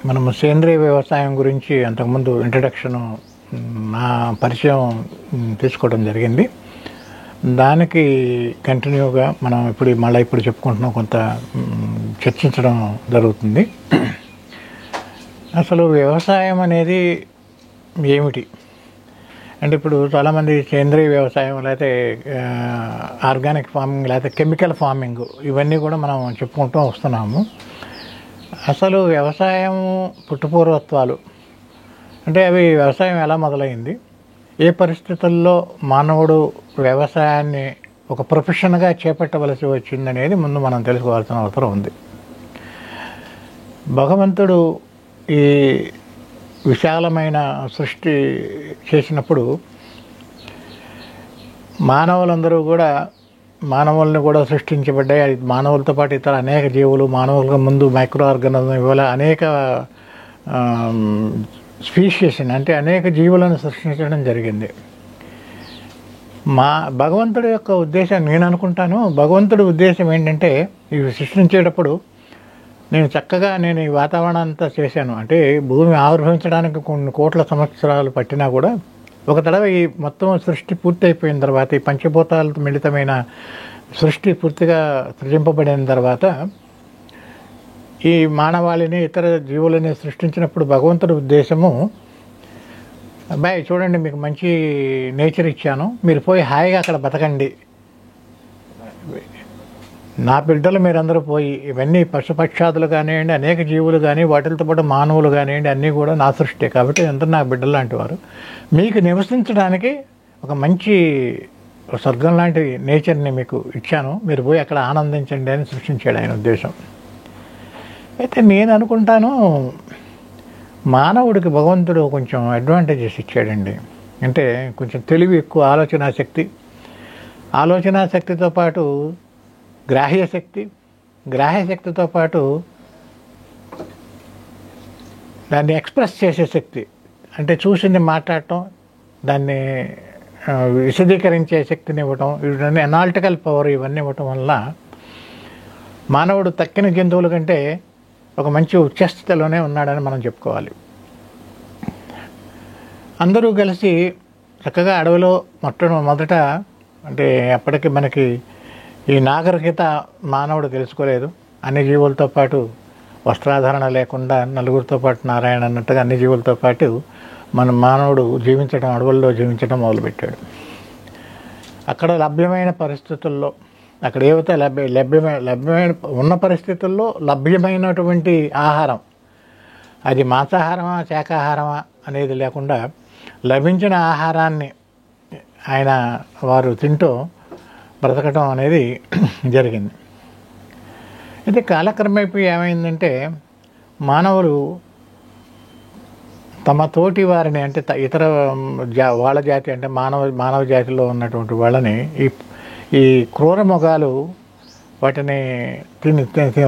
మనము సేంద్రియ వ్యవసాయం గురించి అంతకుముందు ఇంట్రడక్షను నా పరిచయం తీసుకోవడం జరిగింది. దానికి కంటిన్యూగా మనం ఇప్పుడు చెప్పుకుంటున్నాం, కొంత చర్చించడం జరుగుతుంది. అసలు వ్యవసాయం అనేది ఏమిటి అంటే, ఇప్పుడు చాలామంది సేంద్రియ వ్యవసాయం లేకపోతే ఆర్గానిక్ ఫార్మింగ్ లేకపోతే కెమికల్ ఫార్మింగ్ ఇవన్నీ కూడా మనం చెప్పుకుంటూ వస్తున్నాము. అసలు వ్యవసాయం పుట్టుపూర్వత్వాలు అంటే అవి వ్యవసాయం ఎలా మొదలైంది, ఏ పరిస్థితుల్లో మానవుడు వ్యవసాయాన్ని ఒక ప్రొఫెషన్గా చేపట్టవలసి వచ్చిందనేది ముందు మనం తెలుసుకోవాల్సిన అవసరం ఉంది. భగవంతుడు ఈ విశాలమైన సృష్టి చేసినప్పుడు మానవుల్ని కూడా సృష్టించబడ్డాయి. మానవులతో పాటు ఇతర అనేక జీవులు, మానవులకు ముందు మైక్రో ఆర్గానిజం ఇవాళ అనేక స్పీషీస్ని అంటే అనేక జీవులను సృష్టించడం జరిగింది. భగవంతుడి యొక్క ఉద్దేశం నేను అనుకుంటాను, భగవంతుడి ఉద్దేశం ఏంటంటే ఇవి సృష్టించేటప్పుడు నేను ఈ వాతావరణం అంతా చేశాను అంటే భూమి ఆవిర్భవించడానికి కొన్ని కోట్ల సంవత్సరాలు పట్టినా కూడా ఒక తడవ ఈ మొత్తం సృష్టి పూర్తి అయిపోయిన తర్వాత, ఈ పంచభూతాలతో మిళితమైన సృష్టి పూర్తిగా సృజింపబడిన తర్వాత ఈ మానవాళిని ఇతర జీవులని సృష్టించినప్పుడు భగవంతుడి ఉద్దేశము, అబ్బాయి చూడండి మీకు మంచి నేచర్ ఇచ్చాను, మీరు పోయి హాయిగా అక్కడ బతకండి, నా బిడ్డలు మీరందరూ పోయి ఇవన్నీ పశుపక్షాదులు కానివ్వండి, అనేక జీవులు కానీ వాటితో పాటు మానవులు కానివ్వండి అన్నీ కూడా నా సృష్టి కాబట్టి అందరూ నా బిడ్డలు లాంటి వారు, మీకు నివసించడానికి ఒక మంచి స్వర్గం లాంటి నేచర్ని మీకు ఇచ్చాను, మీరు పోయి అక్కడ ఆనందించండి అని సృష్టించాడు ఆయన ఉద్దేశం. అయితే నేను అనుకుంటాను మానవుడికి భగవంతుడు కొంచెం అడ్వాంటేజెస్ ఇచ్చాడండి. అంటే కొంచెం తెలివి ఎక్కువ, ఆలోచనా శక్తితో పాటు గ్రాహ్యశక్తితో పాటు దాన్ని ఎక్స్ప్రెస్ చేసే శక్తి, అంటే చూసింది మాట్లాడటం, దాన్ని విశదీకరించే శక్తిని ఇవ్వటం, ఇవన్నీ అనాలిటికల్ పవర్ ఇవన్నీ ఇవ్వటం వల్ల మానవుడు తక్కిన జంతువుల కంటే ఒక మంచి ఉచ్చస్థితిలోనే ఉన్నాడని మనం చెప్పుకోవాలి. అందరూ కలిసి చక్కగా అడవిలో మొదట అంటే అప్పటికి మనకి ఈ నాగరికత మానవుడు తెలుసుకోలేదు. అన్ని జీవులతో పాటు వస్త్రాధారణ లేకుండా నలుగురితో పాటు నారాయణ అన్నట్టుగా అన్ని జీవులతో పాటు మానవుడు అడవుల్లో జీవించడం మొదలుపెట్టాడు. అక్కడ లభ్యమైన పరిస్థితుల్లో, అక్కడ ఏవైతే లభ్యమైన ఉన్న పరిస్థితుల్లో లభ్యమైనటువంటి ఆహారం, అది మాంసాహారమా శాకాహారమా అనేది లేకుండా లభించిన ఆహారాన్ని వారు తింటూ బ్రతకటం అనేది జరిగింది. అయితే కాలక్రమేపీ ఏమైందంటే మానవులు తమ తోటి వారిని అంటే ఇతర వాళ్ళ జాతి అంటే మానవ జాతిలో ఉన్నటువంటి వాళ్ళని ఈ క్రూర మృగాలు వాటిని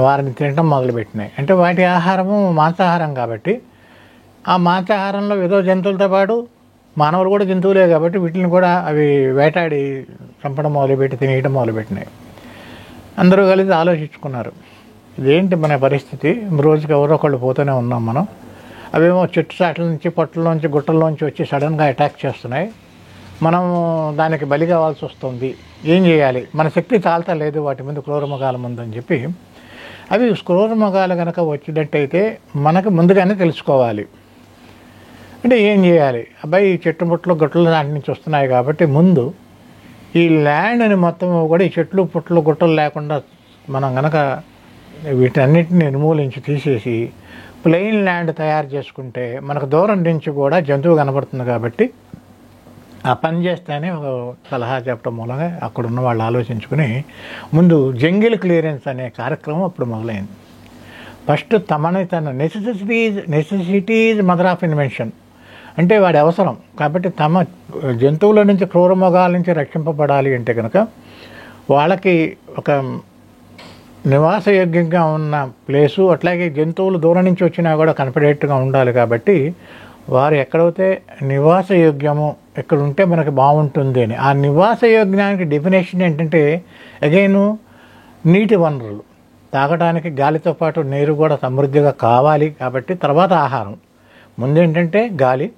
వారిని తినటం మొదలుపెట్టినాయి. అంటే వాటి ఆహారము మాంసాహారం కాబట్టి ఆ మాంసాహారంలో ఏదో జంతువులతో పాటు మానవులు కూడా జంతువులే కాబట్టి వీటిని కూడా అవి వేటాడి చంపడం మొదలుపెట్టి తినేయడం మొదలుపెట్టినాయి. అందరూ కలిసి ఆలోచించుకున్నారు, ఇదేంటి మన పరిస్థితి, రోజుకి ఎవరో ఒకళ్ళు పోతూనే ఉన్నాం మనం, అవేమో చెట్టు చాట్ల నుంచి పొట్టల్లోంచి గుట్టల్లోంచి వచ్చి సడన్గా అటాక్ చేస్తున్నాయి, మనం దానికి బలి కావాల్సి వస్తుంది, ఏం చేయాలి, మన శక్తి చాలతా లేదు వాటి ముందు క్రూరమృగాల ముందు అని చెప్పి, అవి క్రూరమృగాలు కనుక వచ్చినట్టయితే మనకు ముందుగానే తెలుసుకోవాలి. అంటే ఏం చేయాలి, అబ్బాయి ఈ చెట్టు పుట్టలు గుట్టలు దాంట్ నుంచి వస్తున్నాయి కాబట్టి ముందు ఈ ల్యాండ్ని మొత్తం కూడా ఈ చెట్లు పుట్టలు గుట్టలు లేకుండా మనం కనుక వీటన్నిటిని నిర్మూలించి తీసేసి ప్లెయిన్ ల్యాండ్ తయారు చేసుకుంటే మనకు దూరం నుంచి కూడా జంతువు కనబడుతుంది కాబట్టి ఆ పని చేస్తేనే ఒక సలహా చెప్పడం మూలంగా అక్కడున్న వాళ్ళు ఆలోచించుకుని ముందు జంగిల్ క్లియరెన్స్ అనే కార్యక్రమం అప్పుడు మొదలైంది. ఫస్ట్ తన నెసెసిటీస్ మదర్ ఆఫ్ ఇన్వెన్షన్, అంటే వాడి అవసరం కాబట్టి తమ జంతువుల నుంచి క్రూరమృగాల నుంచి రక్షింపబడాలి అంటే కనుక వాళ్ళకి ఒక నివాసయోగ్యంగా ఉన్న ప్లేసు, అట్లాగే జంతువులు దూరం నుంచి వచ్చినా కూడా కనపడేట్టుగా ఉండాలి. కాబట్టి వారు ఎక్కడైతే నివాసయోగ్యము ఎక్కడ ఉంటే మనకి బాగుంటుంది అని, ఆ నివాసయోగ్యానికి డెఫినేషన్ ఏంటంటే అగైన్ నీటి వనరులు, తాగడానికి గాలితో పాటు నీరు కూడా సమృద్ధిగా కావాలి. కాబట్టి తర్వాత ఆహారం, ముందేంటంటే గాలి,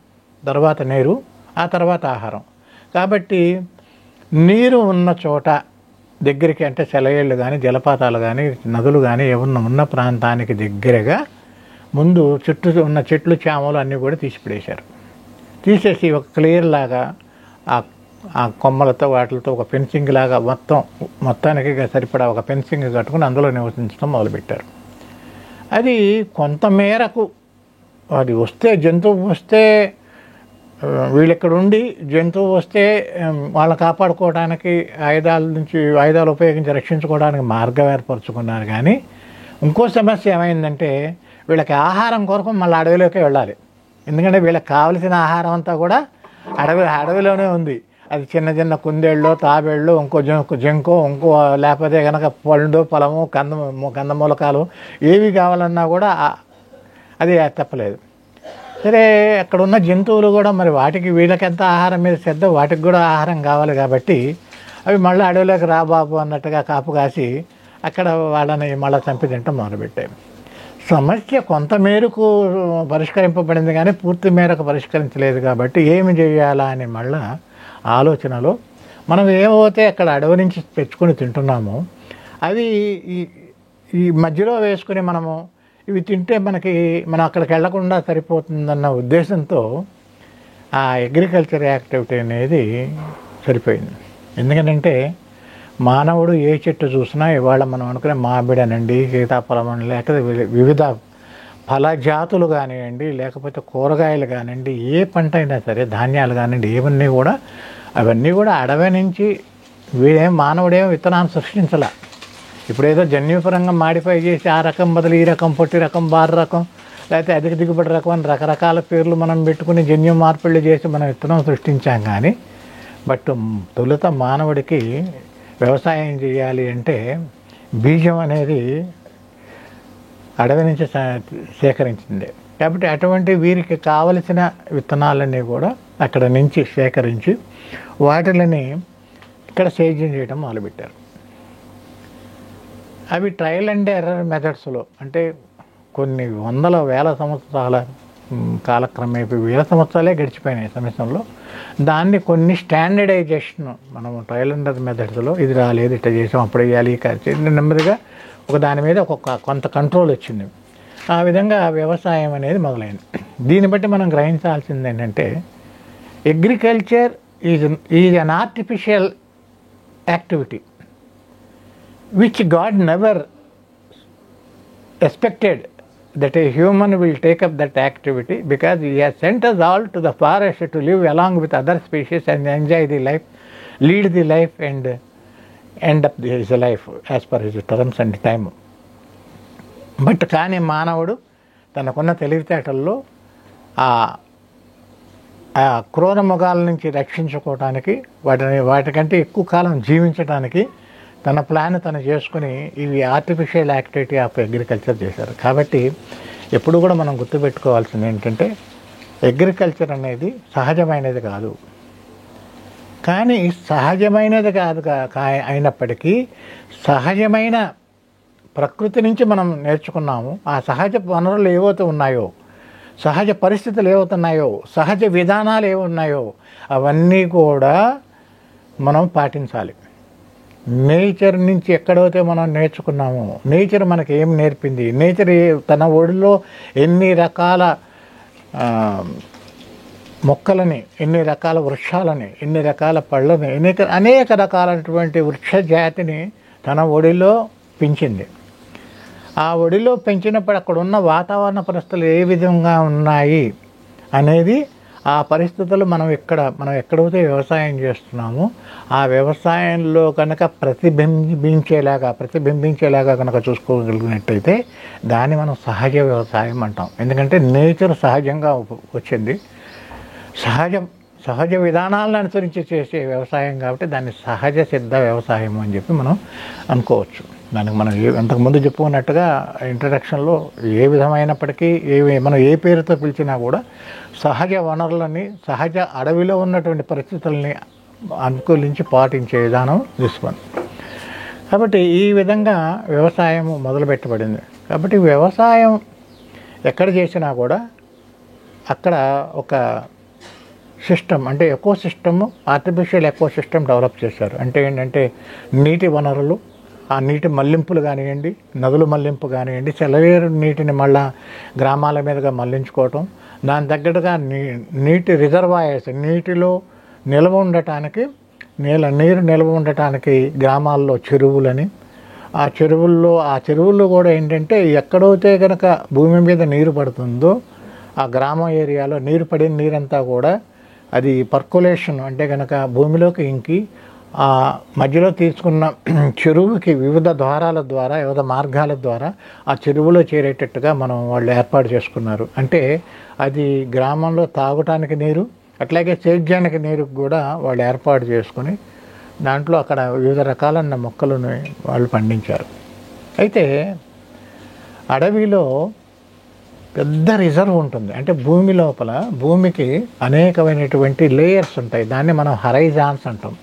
తర్వాత నీరు, ఆ తర్వాత ఆహారం. కాబట్టి నీరు ఉన్న చోట దగ్గరికి, అంటే సెలయేళ్ళు కానీ జలపాతాలు కానీ నదులు కానీ ఏమన్నా ఉన్న ప్రాంతానికి దగ్గరగా ముందు చుట్టూ ఉన్న చెట్లు చేమలు అన్నీ కూడా తీసిపడేశారు. తీసేసి ఒక క్లియర్ లాగా ఆ కొమ్మలతో వాటితో ఒక ఫెన్సింగ్ లాగా మొత్తానికి సరిపడా ఒక ఫెన్సింగ్ కట్టుకుని అందులో నివసించడం మొదలుపెట్టారు. అది కొంతమేరకు అది వస్తే, జంతువు వస్తే, వీళ్ళెక్కడ ఉండి జంతువు వస్తే వాళ్ళని కాపాడుకోవడానికి ఆయుధాలు ఉపయోగించి రక్షించుకోవడానికి మార్గం ఏర్పరచుకున్నారు. కానీ ఇంకో సమస్య ఏమైందంటే వీళ్ళకి ఆహారం కొరకు మళ్ళీ అడవిలోకి వెళ్ళాలి. ఎందుకంటే వీళ్ళకి కావలసిన ఆహారం అంతా కూడా అడవిలోనే ఉంది. అది చిన్న చిన్న కుందేళ్ళు, తాబేళ్ళు, ఇంకో జంకో, ఇంకో లేకపోతే కనుక పండు, పొలము, కందమూలకాలు ఏవి కావాలన్నా కూడా అది తప్పలేదు. సరే, అక్కడ ఉన్న జంతువులు కూడా మరి వాటికి వీళ్ళకెంత ఆహారం మీద శ్రద్ధ, వాటికి కూడా ఆహారం కావాలి. కాబట్టి అవి మళ్ళీ అడవిలోకి రాబాబు అన్నట్టుగా కాపు కాసి అక్కడ వాళ్ళని మళ్ళీ చంపి తింటాం మొదలుపెట్టాయి. సమస్య కొంతమేరకు పరిష్కరింపబడింది కానీ పూర్తి మేరకు పరిష్కరించలేదు. కాబట్టి ఏమి చేయాలా అని మళ్ళా ఆలోచనలో మనం ఏమైతే అక్కడ అడవి నుంచి తెచ్చుకొని తింటున్నామో అవి ఈ మధ్యలో వేసుకుని మనము ఇవి తింటే మనం అక్కడికి వెళ్లకుండా సరిపోతుందన్న ఉద్దేశంతో ఆ అగ్రికల్చర్ యాక్టివిటీ అనేది సరిపోయింది. ఎందుకంటే మానవుడు ఏ చెట్టు చూసినా ఇవాళ మనం అనుకునే మామిడనండి, సీతాఫలం అని, లేకపోతే వివిధ ఫలజాతులు కానివ్వండి, లేకపోతే కూరగాయలు కానివ్వండి, ఏ పంట అయినా సరే, ధాన్యాలు కానివ్వండి, అవన్నీ కూడా అడవి నుంచి మానవుడేమో విత్తనాన్ని సృష్టించాల. ఇప్పుడేదో జన్యుపరంగా మాడిఫై చేసి ఆ రకం బదులు ఈ రకం, పొట్టి రకం, బారు రకం, లేకపోతే అధిక దిగుబడి రకం అని రకరకాల పేర్లు మనం పెట్టుకుని జన్యు మార్పిళ్ళు చేసి మనం విత్తనం సృష్టించాం. కానీ తొలుత మానవుడికి వ్యవసాయం చేయాలి అంటే బీజం అనేది అడవి నుంచి సేకరించింది. కాబట్టి అటువంటి వీరికి కావలసిన విత్తనాలన్నీ కూడా అక్కడ నుంచి సేకరించి వాటిని ఇక్కడ సేద్యం చేయడం మొదలుపెట్టారు. అవి ట్రయల్ అండ్ ఎర్రర్ మెథడ్స్లో, అంటే కొన్ని వందల వేల సంవత్సరాల కాలక్రమేపీ వేల సంవత్సరాలే గడిచిపోయినాయి సమయంలో. దాన్ని కొన్ని స్టాండర్డైజేషన్ మనం ట్రయల్ అండ్ ఎర్రర్ మెథడ్స్లో ఇది రాలేదు, ఇట్లా చేసాం, అప్పుడు వేయాలి, నెమ్మదిగా దాని మీద కొంత కంట్రోల్ వచ్చింది. ఆ విధంగా వ్యవసాయం అనేది మొదలైంది. దీన్ని బట్టి మనం గ్రహించాల్సింది ఏంటంటే agriculture is an artificial activity which God never expected that a human will take up that activity, because He has sent us all to the forest to live along with other species and enjoy the life, lead the life and end up his life as per his terms and time. But కానీ మానవుడు తనకున్న తెలివితేటల్లో ఆ క్రూర మృగాల నుంచి రక్షించుకోవటానికి, వాటికంటే ఎక్కువ కాలం జీవించడానికి తన ప్లాన్ తను చేసుకుని ఇవి ఆర్టిఫిషియల్ యాక్టివిటీ ఆఫ్ అగ్రికల్చర్ చేశారు. కాబట్టి ఎప్పుడు కూడా మనం గుర్తుపెట్టుకోవాల్సింది ఏంటంటే అగ్రికల్చర్ అనేది సహజమైనది కాదు. కానీ సహజమైనది కాదు అయినప్పటికీ సహజమైన ప్రకృతి నుంచి మనం నేర్చుకున్నాము. ఆ సహజ వనరులు ఏవైతే ఉన్నాయో, సహజ పరిస్థితులు ఏవవుతున్నాయో, సహజ విధానాలు ఏమున్నాయో అవన్నీ కూడా మనం పాటించాలి. నేచర్ నుంచి ఎక్కడైతే మనం నేర్చుకున్నామో, నేచర్ మనకి ఏం నేర్పింది, నేచర్ తన ఒడిలో ఎన్ని రకాల మొక్కలని, ఎన్ని రకాల వృక్షాలని, ఎన్ని రకాల పళ్ళని, అనేక రకాలైనటువంటి వృక్ష జాతిని తన ఒడిలో పెంచింది. ఆ ఒడిలో పెంచినప్పుడు అక్కడ ఉన్న వాతావరణ పరిస్థితులు ఏ విధంగా ఉన్నాయి అనేది, ఆ పరిస్థితులు మనం ఎక్కడైతే వ్యవసాయం చేస్తున్నామో ఆ వ్యవసాయంలో కనుక ప్రతిబింబించేలాగా కనుక చూసుకోగలిగినట్టయితే దాన్ని మనం సహజ వ్యవసాయం అంటాం. ఎందుకంటే నేచర్ సహజంగా వచ్చింది, సహజ విధానాలను అనుసరించి చేసే వ్యవసాయం కాబట్టి దాన్ని సహజ సిద్ధ వ్యవసాయం అని చెప్పి మనం అనుకోవచ్చు. దానికి మనం అంతకుముందు చెప్పుకున్నట్టుగా ఇంట్రడక్షన్లో ఏ విధమైనప్పటికీ మనం ఏ పేరుతో పిలిచినా కూడా సహజ వనరులని, సహజ అడవిలో ఉన్నటువంటి పరిస్థితుల్ని అనుకూలించి పాటించే విధానం తీసుకొని. కాబట్టి ఈ విధంగా వ్యవసాయం మొదలుపెట్టబడింది. కాబట్టి వ్యవసాయం ఎక్కడ చేసినా కూడా అక్కడ ఒక సిస్టమ్, అంటే eco system, artificial eco system develop చేశారు. అంటే ఏంటంటే నీటి వనరులు, ఆ నీటి మళ్లింపులు కానివ్వండి, నదుల మళ్లింపు కానివ్వండి, సెలయేరు నీటిని మళ్ళా గ్రామాల మీదుగా మళ్లించుకోవటం, దాని తగ్గట్టుగా నీటి రిజర్వాయర్స్, నీటిలో నిల్వ ఉండటానికి, నీరు నిల్వ ఉండటానికి గ్రామాల్లో చెరువులని, ఆ చెరువుల్లో కూడా ఏంటంటే ఎక్కడైతే కనుక భూమి మీద నీరు పడుతుందో ఆ గ్రామం ఏరియాలో నీరు పడిన నీరంతా కూడా అది పర్కులేషన్, అంటే కనుక భూమిలోకి ఇంకి ఆ మధ్యలో తీసుకున్న చెరువుకి వివిధ ద్వారాల ద్వారా, వివిధ మార్గాల ద్వారా ఆ చెరువులో చేరేటట్టుగా వాళ్ళు ఏర్పాటు చేసుకున్నారు. అంటే అది గ్రామంలో తాగటానికి నీరు, అట్లాగే సేద్యానికి నీరు కూడా వాళ్ళు ఏర్పాటు చేసుకుని దాంట్లో అక్కడ వివిధ రకాలైన మొక్కలను వాళ్ళు పండించారు. అయితే అడవిలో పెద్ద రిజర్వ్ ఉంటుంది. అంటే భూమి లోపల, భూమికి అనేకమైనటువంటి లేయర్స్ ఉంటాయి. దాన్ని మనం హరైజాన్స్ అంటాం.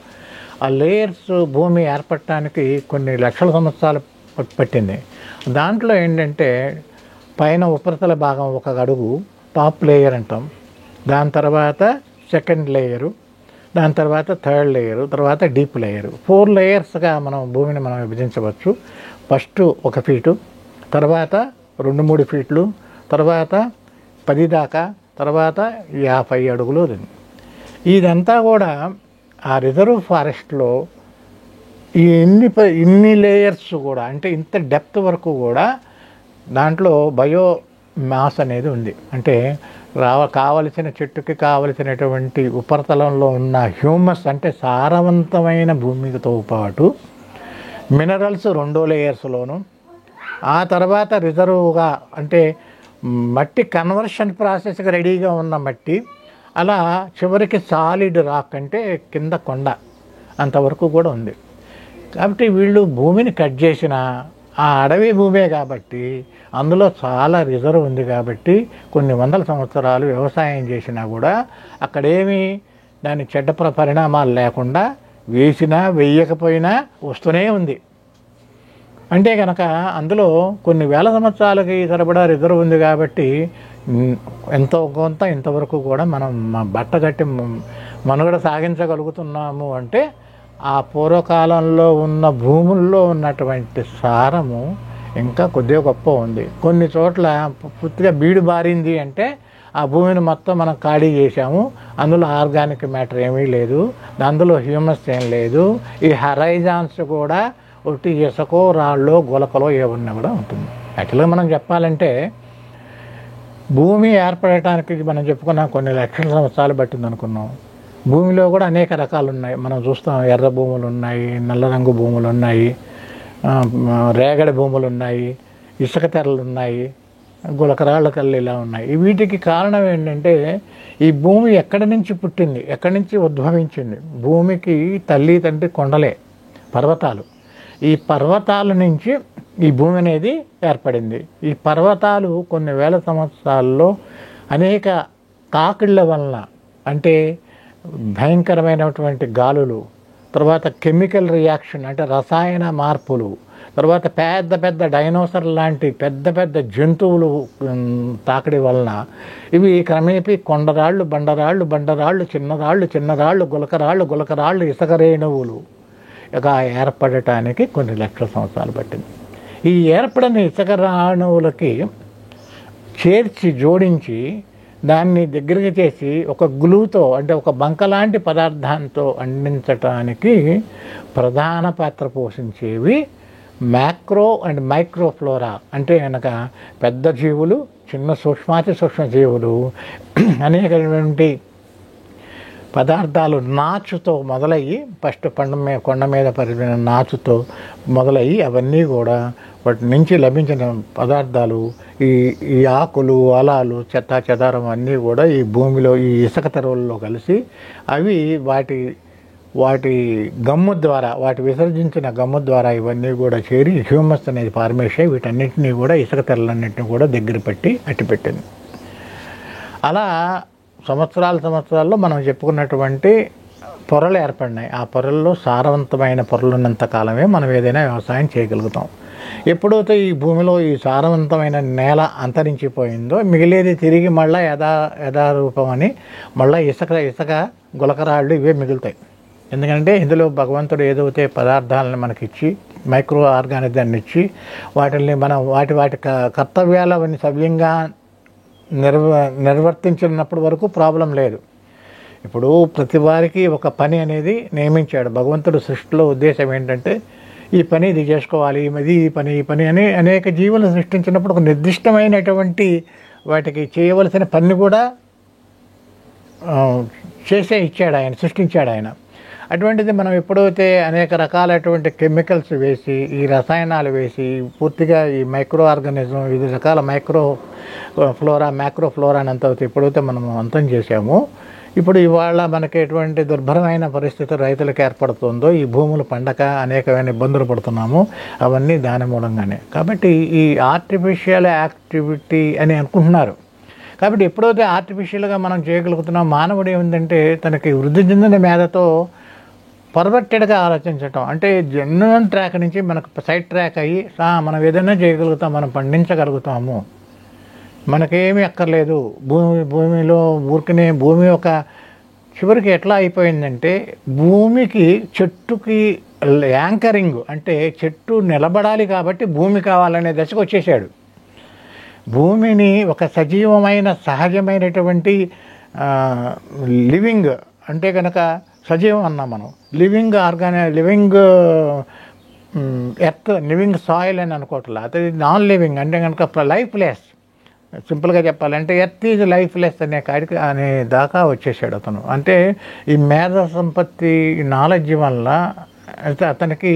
ఆ లేయర్స్ భూమి ఏర్పడటానికి కొన్ని లక్షల సంవత్సరాలు పట్టింది. దాంట్లో ఏంటంటే పైన ఉపరితల భాగం ఒక అడుగు, టాప్ లేయర్ అంటాం. దాని తర్వాత సెకండ్ లేయరు, దాని తర్వాత థర్డ్ లేయరు, తర్వాత డీప్ లేయరు. 4 లేయర్స్గా భూమిని విభజించవచ్చు. ఫస్ట్ 1 ఫీటు, తర్వాత 2-3 ఫీట్లు, తర్వాత 10 దాకా, తర్వాత 50 అడుగులు. ఇదంతా కూడా ఆ రిజర్వ్ ఫారెస్ట్లో ఈ ఇన్ని లేయర్స్ కూడా, అంటే ఇంత డెప్త్ వరకు కూడా దాంట్లో బయో మాస్ అనేది ఉంది. అంటే కావలసిన చెట్టుకి కావలసినటువంటి ఉపరితలంలో ఉన్న హ్యూమస్, అంటే సారవంతమైన భూమితో పాటు మినరల్స్ 2 లేయర్స్లోను, ఆ తర్వాత రిజర్వ్గా, అంటే మట్టి కన్వర్షన్ ప్రాసెస్కి రెడీగా ఉన్న మట్టి, అలా చివరికి సాలిడ్ రాక్, అంటే కింద కొండ అంతవరకు కూడా ఉంది. కాబట్టి వీళ్ళు భూమిని కట్ చేసిన ఆ అడవి భూమే కాబట్టి అందులో చాలా రిజర్వ్ ఉంది. కాబట్టి కొన్ని వందల సంవత్సరాలు వ్యవసాయం చేసినా కూడా అక్కడేమీ దాని చెడ్డ పరిణామాలు లేకుండా వేసినా వేయకపోయినా వస్తూనే ఉంది. అంటే కనుక అందులో కొన్ని వేల సంవత్సరాలకి సరిపడా రిజర్వ్ ఉంది. కాబట్టి ఎంతో కొంత ఇంతవరకు కూడా మనం బట్టగట్టి మనుగడ సాగించగలుగుతున్నాము. అంటే ఆ పూర్వకాలంలో ఉన్న భూముల్లో ఉన్నటువంటి సారము ఇంకా కొద్దిగా గొప్ప ఉంది. కొన్ని చోట్ల పూర్తిగా బీడు బారింది, అంటే ఆ భూమిని మొత్తం మనం ఖాళీ చేసాము, అందులో ఆర్గానిక్ మ్యాటర్ ఏమీ లేదు, అందులో హ్యూమస్ ఏం లేదు. ఈ హరైజాన్స్ కూడా ఒకటి ఇసుకో, రాళ్ళో, గులకలో ఏమన్నా కూడా ఉంటుంది. యాక్చువల్గా మనం చెప్పాలంటే భూమి ఏర్పడటానికి మనం చెప్పుకున్నాం కొన్ని లక్షల సంవత్సరాలు పట్టింది అనుకున్నాం. భూమిలో కూడా అనేక రకాలు ఉన్నాయి. మనం చూస్తాం, ఎర్ర భూములు ఉన్నాయి, నల్ల రంగు భూములు ఉన్నాయి, రేగడి భూములు ఉన్నాయి, ఇసుక తెరలు ఉన్నాయి, గులకరాళ్ళ కళ్ళు ఇలా ఉన్నాయి. వీటికి కారణం ఏంటంటే ఈ భూమి ఎక్కడి నుంచి పుట్టింది, ఎక్కడి నుంచి ఉద్భవించింది. భూమికి తల్లి తండ్రి కొండలే, పర్వతాలు. ఈ పర్వతాల నుంచి ఈ భూమి అనేది ఏర్పడింది. ఈ పర్వతాలు కొన్ని వేల సంవత్సరాల్లో అనేక తాకిళ్ళ వలన, అంటే భయంకరమైనటువంటి గాలులు, తర్వాత కెమికల్ రియాక్షన్, అంటే రసాయన మార్పులు, తర్వాత పెద్ద పెద్ద డైనోసర్ లాంటి పెద్ద పెద్ద జంతువులు తాకిడి వలన ఇవి క్రమేపీ కొండరాళ్ళు, బండరాళ్ళు, చిన్నరాళ్ళు, గులకరాళ్ళు, ఇసుక రేణువులు ఇక ఏర్పడటానికి కొన్ని లక్షల సంవత్సరాలు పట్టింది. ఈ ఏర్పడిన ఇసుక రేణువులకి చేర్చి జోడించి దాన్ని దగ్గరికి చేసి ఒక గ్లూతో, అంటే ఒక బంకలాంటి పదార్థంతో అందించటానికి ప్రధాన పాత్ర పోషించేవి మ్యాక్రో అండ్ మైక్రోఫ్లోరా. అంటే కనుక పెద్ద జీవులు, చిన్న సూక్ష్మాతి సూక్ష్మ జీవులు, అనేకటువంటి పదార్థాలు నాచుతో మొదలయ్యి, ఫస్ట్ కొండ మీద పరిచిన నాచుతో మొదలయ్యి అవన్నీ కూడా వాటి నుంచి లభించిన పదార్థాలు, ఈ ఆకులు, అలాలు, చెత్త చెదారం అన్నీ కూడా ఈ భూమిలో ఈ ఇసుక తెరవుల్లో కలిసి అవి వాటి గమ్ము ద్వారా, వాటి విసర్జించిన గమ్ము ద్వారా ఇవన్నీ కూడా చేరి హ్యూమస్ అనేది ఫార్మేషన్ అయ్యి వీటన్నింటినీ కూడా ఇసుక తెరలన్నింటినీ కూడా దగ్గర పెట్టి అట్టిపెట్టింది. అలా సంవత్సరాల్లో మనం చెప్పుకున్నటువంటి పొరలు ఏర్పడినాయి. ఆ పొరల్లో సారవంతమైన పొరలు ఉన్నంత కాలమే మనం ఏదైనా వ్యవసాయం చేయగలుగుతాం. ఎప్పుడైతే ఈ భూమిలో ఈ సారవంతమైన నేల అంతరించిపోయిందో మిగిలేది తిరిగి మళ్ళీ యథారూపం అని మళ్ళీ ఇసుక గులకరాళ్ళు ఇవే మిగులుతాయి. ఎందుకంటే ఇందులో భగవంతుడు ఏదైతే పదార్థాలను మనకిచ్చి మైక్రో ఆర్గానిజాన్ని ఇచ్చి వాటిని మనం వాటి కర్తవ్యాలని సవ్యంగా నిర్వర్తించినప్పటి వరకు ప్రాబ్లం లేదు. ఇప్పుడు ప్రతి వారికి ఒక పని అనేది నియమించాడు భగవంతుడు. సృష్టిలో ఉద్దేశం ఏంటంటే ఈ పని ఇది చేసుకోవాలి, ఈ పని అని అనేక జీవులను సృష్టించినప్పుడు ఒక నిర్దిష్టమైనటువంటి వాటికి చేయవలసిన పని కూడా ఇచ్చాడు ఆయన, సృష్టించాడు ఆయన. అటువంటిది మనం ఎప్పుడైతే అనేక రకాలైనటువంటి కెమికల్స్ వేసి ఈ రసాయనాలు వేసి పూర్తిగా ఈ మైక్రో ఆర్గానిజం వివిధ రకాల మ్యాక్రో ఫ్లోరా అంతా ఎప్పుడైతే మనం అంతం చేసామో ఇప్పుడు ఇవాళ మనకి ఎటువంటి దుర్భరమైన పరిస్థితి రైతులకు ఏర్పడుతుందో ఈ భూములు పండక అనేకమైన ఇబ్బందులు పడుతున్నాము అవన్నీ దాని మూలంగానే. కాబట్టి ఈ ఆర్టిఫిషియల్ యాక్టివిటీ అని అనుకుంటున్నారు. కాబట్టి ఎప్పుడైతే ఆర్టిఫిషియల్గా మనం చేయగలుగుతున్నాం, మానవుడు ఏముందంటే తనకి వృద్ధి చెందిన మేధతో పర్వర్టెడ్గా ఆలోచించటం, అంటే జెన్యున్ ట్రాక్ నుంచి మనకు సైడ్ ట్రాక్ అయ్యి మనం ఏదైనా చేయగలుగుతాం, మనం పండించగలుగుతాము, మనకేమీ అక్కర్లేదు. భూమిలో ఊరికనే భూమి ఒక చివరికి ఎట్లా అయిపోయిందంటే భూమికి చెట్టుకి యాంకరింగ్, అంటే చెట్టు నిలబడాలి కాబట్టి భూమి కావాలనే దశకు వచ్చేసాడు. భూమిని ఒక సజీవమైన సహజమైనటువంటి లివింగ్ అంటే కనుక సజీవం అన్నాం మనం, లివింగ్ ఎర్త్, లివింగ్ సాయిల్ అని అనుకోవట్లే, అది నాన్ లివింగ్ అంటే కనుక లైఫ్లెస్. సింపుల్గా చెప్పాలంటే ఎర్త్ ఈజ్ లైఫ్లెస్ అనే దాకా వచ్చేసాడు అతను. అంటే ఈ మేధ సంపత్తి నాలెడ్జ్ వల్ల అతనికి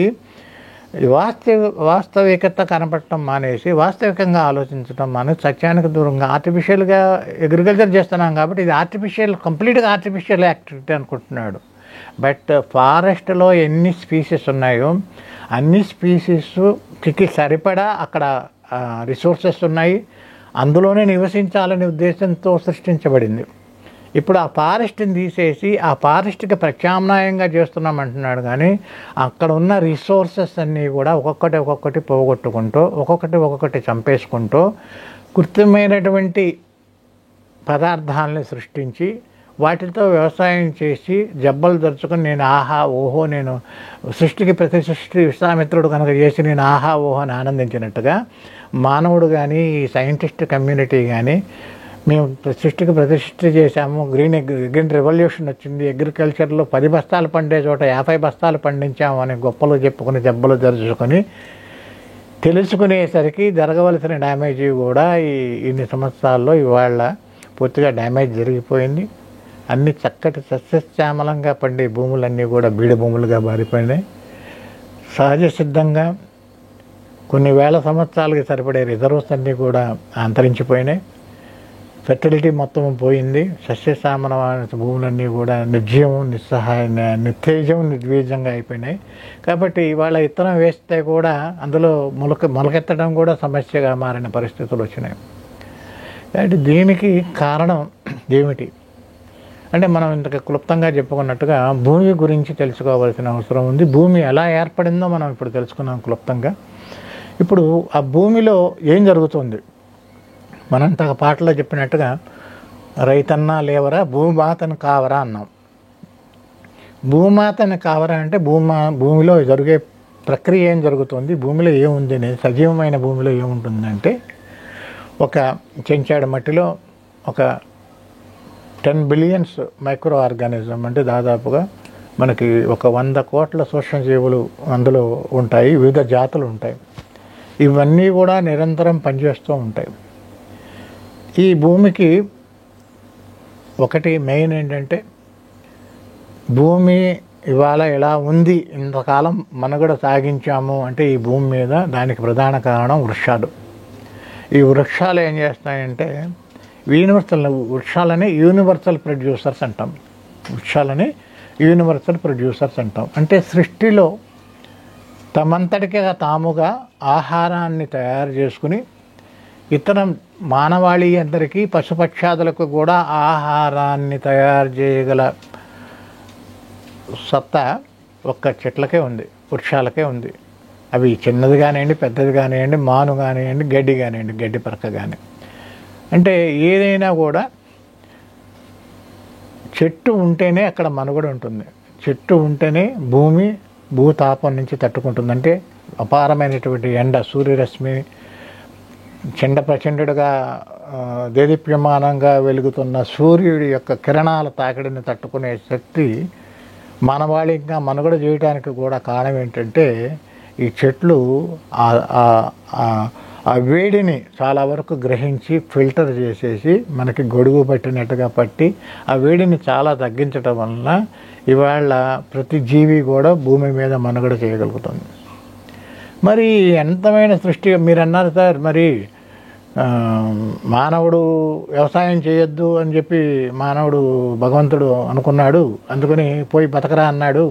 వాస్తవికత కనపడటం మానేసి వాస్తవికంగా ఆలోచించడం మానేసి సత్యానికి దూరంగా ఆర్టిఫిషియల్గా అగ్రికల్చర్ చేస్తున్నాం కాబట్టి ఇది కంప్లీట్గా ఆర్టిఫిషియల్ యాక్టివిటీ అనుకుంటున్నాడు. బట్ ఫారెస్ట్లో ఎన్ని స్పీసీస్ ఉన్నాయో అన్ని స్పీసీస్కి సరిపడా అక్కడ రిసోర్సెస్ ఉన్నాయి, అందులోనే నివసించాలనే ఉద్దేశంతో సృష్టించబడింది. ఇప్పుడు ఆ ఫారెస్ట్ని తీసేసి ఆ ఫారెస్ట్కి ప్రత్యామ్నాయంగా చేస్తున్నామంటున్నాడు. కానీ అక్కడ ఉన్న రిసోర్సెస్ అన్నీ కూడా ఒక్కొక్కటి పోగొట్టుకుంటూ ఒక్కొక్కటి చంపేసుకుంటూ కృత్రిమైనటువంటి పదార్థాలని సృష్టించి వాటితో వ్యవసాయం చేసి జబ్బలు దరుచుకొని నేను నేను సృష్టికి ప్రతి సృష్టి విశ్వామిత్రుడు కనుక చేసి నేను ఓహో అని ఆనందించినట్టుగా మానవుడు కానీ ఈ సైంటిస్ట్ కమ్యూనిటీ కానీ మేము సృష్టికి ప్రతిష్ఠ చేశాము, గ్రీన్ రెవల్యూషన్ వచ్చింది, అగ్రికల్చర్లో 10 బస్తాలు పండే చోట 50 బస్తాలు పండించాము అని గొప్పలు చెప్పుకుని జబ్బలు దరుచుకొని తెలుసుకునేసరికి జరగవలసిన డ్యామేజ్ కూడా ఇన్ని సంవత్సరాల్లో ఇవాళ పూర్తిగా డ్యామేజ్ జరిగిపోయింది. అన్ని చక్కటి సస్యశ్యామలంగా పండే భూములన్నీ కూడా బీడు భూములుగా మారిపోయినాయి. సహజ సిద్ధంగా కొన్ని వేల సంవత్సరాలకి సరిపడే రిజర్వ్స్ అన్నీ కూడా అంతరించిపోయినాయి. ఫెర్టిలిటీ మొత్తం పోయింది. సస్యశ్యామలమైన భూములన్నీ కూడా నిర్జీవం, నిత్తేజం, నిర్వీర్యంగా అయిపోయినాయి. కాబట్టి ఇవాళ విత్తనం వేస్తే కూడా అందులో మొలకెత్తడం కూడా సమస్యగా మారిన పరిస్థితులు వచ్చినాయి. కాబట్టి దీనికి కారణం ఏమిటి అంటే మనం ఇంతకు క్లుప్తంగా చెప్పుకున్నట్టుగా భూమి గురించి తెలుసుకోవాల్సిన అవసరం ఉంది. భూమి ఎలా ఏర్పడిందో మనం ఇప్పుడు తెలుసుకున్నాం క్లుప్తంగా. ఇప్పుడు ఆ భూమిలో ఏం జరుగుతుంది, మనంత పాటలో చెప్పినట్టుగా రైతన్నా లేవరా భూమాతను కావరా అన్నాం. భూమాతను కావరా అంటే భూమిలో జరిగే ప్రక్రియ ఏం జరుగుతుంది, భూమిలో ఏముంది అనేది, సజీవమైన భూమిలో ఏముంటుందంటే ఒక చెంచాడు మట్టిలో ఒక 10 బిలియన్స్ మైక్రో ఆర్గానిజం అంటే దాదాపుగా మనకి ఒక 100 కోట్ల సూక్ష్మజీవులు అందులో ఉంటాయి, వివిధ జాతులు ఉంటాయి. ఇవన్నీ కూడా నిరంతరం పనిచేస్తూ ఉంటాయి. ఈ భూమికి ఒకటి మెయిన్ ఏంటంటే భూమి ఇవాళ ఎలా ఉంది, ఇంతకాలం మనుగడ సాగించాము అంటే ఈ భూమి మీద దానికి ప్రధాన కారణం వృక్షాలు. ఈ వృక్షాలు ఏం చేస్తాయంటే వృక్షాలని యూనివర్సల్ ప్రొడ్యూసర్స్ అంటాం. అంటే సృష్టిలో తమంతటిగా తాముగా ఆహారాన్ని తయారు చేసుకుని ఇతర మానవాళి అందరికీ పశుపక్షాదులకు కూడా ఆహారాన్ని తయారు చేయగల సత్తా ఒక్క చెట్లకే ఉంది, వృక్షాలకే ఉంది. అవి చిన్నది కానివ్వండి, పెద్దది కానివ్వండి, మాను కానివ్వండి, గడ్డి కానివ్వండి, గడ్డి పరక కానీ. అంటే ఏదైనా కూడా చెట్టు ఉంటేనే అక్కడ మనుగడ ఉంటుంది. చెట్టు ఉంటేనే భూమి భూతాపం నుంచి తట్టుకుంటుంది. అంటే అపారమైనటువంటి ఎండ, సూర్యరశ్మి, ప్రచండుగా దేదీప్యమానంగా వెలుగుతున్న సూర్యుడి యొక్క కిరణాల తాకిడిని తట్టుకునే శక్తి మానవాళిగా మనుగడ చేయడానికి కూడా కారణం ఏంటంటే ఈ చెట్లు ఆ వేడిని చాలా వరకు గ్రహించి ఫిల్టర్ చేసేసి మనకి గొడుగు పట్టినట్టుగా పట్టి ఆ వేడిని చాలా తగ్గించడం వలన ఇవాళ ప్రతి జీవి కూడా భూమి మీద మనుగడ చేయగలుగుతుంది. మరి ఎంతమైన సృష్టి మీరు అన్నారు సార్, మరి మానవుడు వ్యవసాయం చేయొద్దు అని చెప్పి మానవుడు భగవంతుడు అనుకున్నాడు, అందుకని పోయి బతకరా అన్నాడు.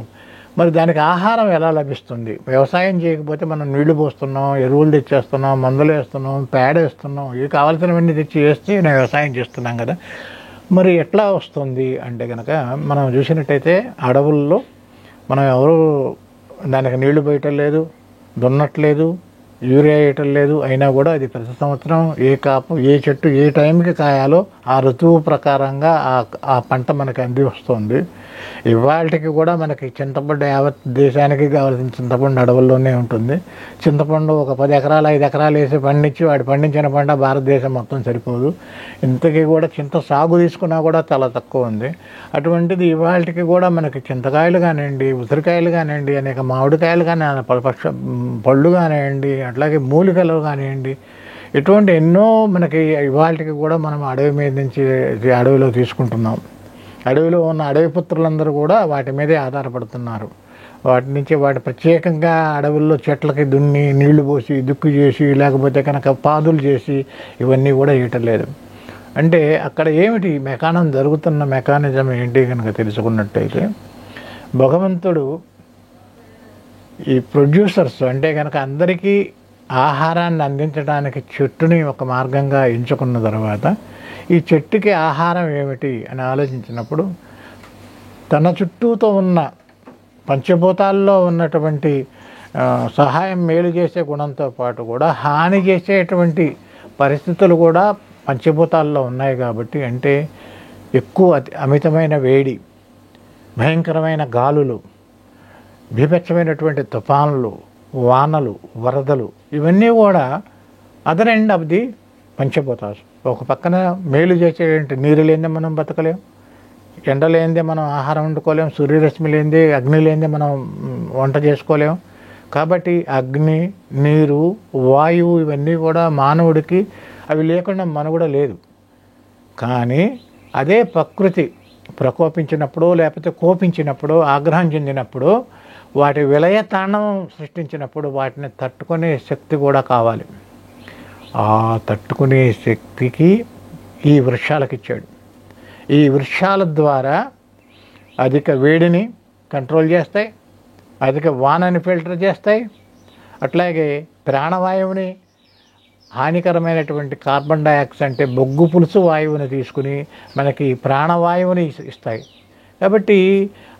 మరి దానికి ఆహారం ఎలా లభిస్తుంది? వ్యవసాయం చేయకపోతే మనం నీళ్లు పోస్తున్నాం, ఎరువులు తెచ్చేస్తున్నాం, మందులు వేస్తున్నాం, పేడ వేస్తున్నాం, ఇవి కావాల్సినవన్నీ తెచ్చి వేస్తే నేను వ్యవసాయం చేస్తున్నాం కదా, మరి ఎట్లా వస్తుంది అంటే కనుక మనం చూసినట్టయితే అడవుల్లో మనం ఎవరు దానికి నీళ్లు పోయటం లేదు, దున్నట్లేదు, యూరియా వేయటం లేదు. అయినా కూడా అది ప్రతి సంవత్సరం ఏ కాపు ఏ చెట్టు ఏ టైంకి కాయాలో ఆ ఋతువు ప్రకారంగా ఆ పంట మనకి అంది వస్తుంది. ఇవాళకి కూడా మనకి చింతపండు యావత్ దేశానికి కావాల్సిన చింతపండు అడవుల్లోనే ఉంటుంది. చింతపండు ఒక 10 ఎకరాలు 5 ఎకరాలు వేసి పండించి వాడు పండించిన పంట భారతదేశం మొత్తం సరిపోదు. ఇంతకీ కూడా చింత సాగు తీసుకున్నా కూడా చాలా తక్కువ ఉంది. అటువంటిది ఇవాళకి కూడా మనకి చింతకాయలు కానివ్వండి, ఉసిరికాయలు కానివ్వండి, అనేక మామిడికాయలు కానీ, పళ్ళు కానివ్వండి, అట్లాగే మూలికలు కానివ్వండి, ఇటువంటి ఎన్నో మనకి ఇవాళకి కూడా మనం అడవి మీద నుంచి అడవిలో తీసుకుంటున్నాం. అడవిలో ఉన్న అడవి పుత్రులందరూ కూడా వాటి మీదే ఆధారపడుతున్నారు. వాటి నుంచి వాటి ప్రత్యేకంగా అడవుల్లో చెట్లకి దున్ని నీళ్లు పోసి దుక్కు చేసి లేకపోతే కనుక పాదులు చేసి ఇవన్నీ కూడా వేయటం లేదు. అంటే అక్కడ ఏమిటి జరుగుతున్న మెకానిజం ఏంటి కనుక తెలుసుకున్నట్టయితే భగవంతుడు ఈ ప్రొడ్యూసర్స్ అంటే కనుక అందరికీ ఆహారాన్ని అందించడానికి చెట్టుని ఒక మార్గంగా ఎంచుకున్న తర్వాత ఈ చెట్టుకి ఆహారం ఏమిటి అని ఆలోచించినప్పుడు తన చుట్టూతో ఉన్న పంచభూతాల్లో ఉన్నటువంటి సహాయం మేలు చేసే గుణంతో పాటు కూడా హాని చేసేటువంటి పరిస్థితులు కూడా పంచభూతాల్లో ఉన్నాయి. కాబట్టి అంటే ఎక్కువ అమితమైన వేడి, భయంకరమైన గాలులు, బీభత్సమైనటువంటి తుఫాన్లు, వానలు, వరదలు, ఇవన్నీ కూడా అదర్ ఎండ్ ఆఫ్ ది పంచభూతాలు. ఒక పక్కన మేలు చేసేటువంటి నీరు లేనిదే మనం బతకలేం, ఎండ లేనిదే మనం ఆహారం వండుకోలేం, సూర్యరశ్మి లేనిదే, అగ్ని లేనిదే మనం వంట చేసుకోలేం. కాబట్టి అగ్ని, నీరు, వాయువు ఇవన్నీ కూడా మానవుడికి అవి లేకుండా మనుగడ లేదు. కానీ అదే ప్రకృతి ప్రకోపించినప్పుడు లేకపోతే కోపించినప్పుడు ఆగ్రహం చెందినప్పుడు వాటి విలయ తాండవం సృష్టించినప్పుడు వాటిని తట్టుకునే శక్తి కూడా కావాలి. ఆ తట్టుకునే శక్తికి ఈ వృక్షాలకు ఇచ్చాడు. ఈ వృక్షాల ద్వారా అధిక వేడిని కంట్రోల్ చేస్తాయి, అధిక వానని ఫిల్టర్ చేస్తాయి, అట్లాగే ప్రాణవాయువుని, హానికరమైనటువంటి కార్బన్ డైఆక్సైడ్ అంటే బొగ్గు పులుసు వాయువుని తీసుకుని మనకి ప్రాణవాయువుని ఇస్తాయి. కాబట్టి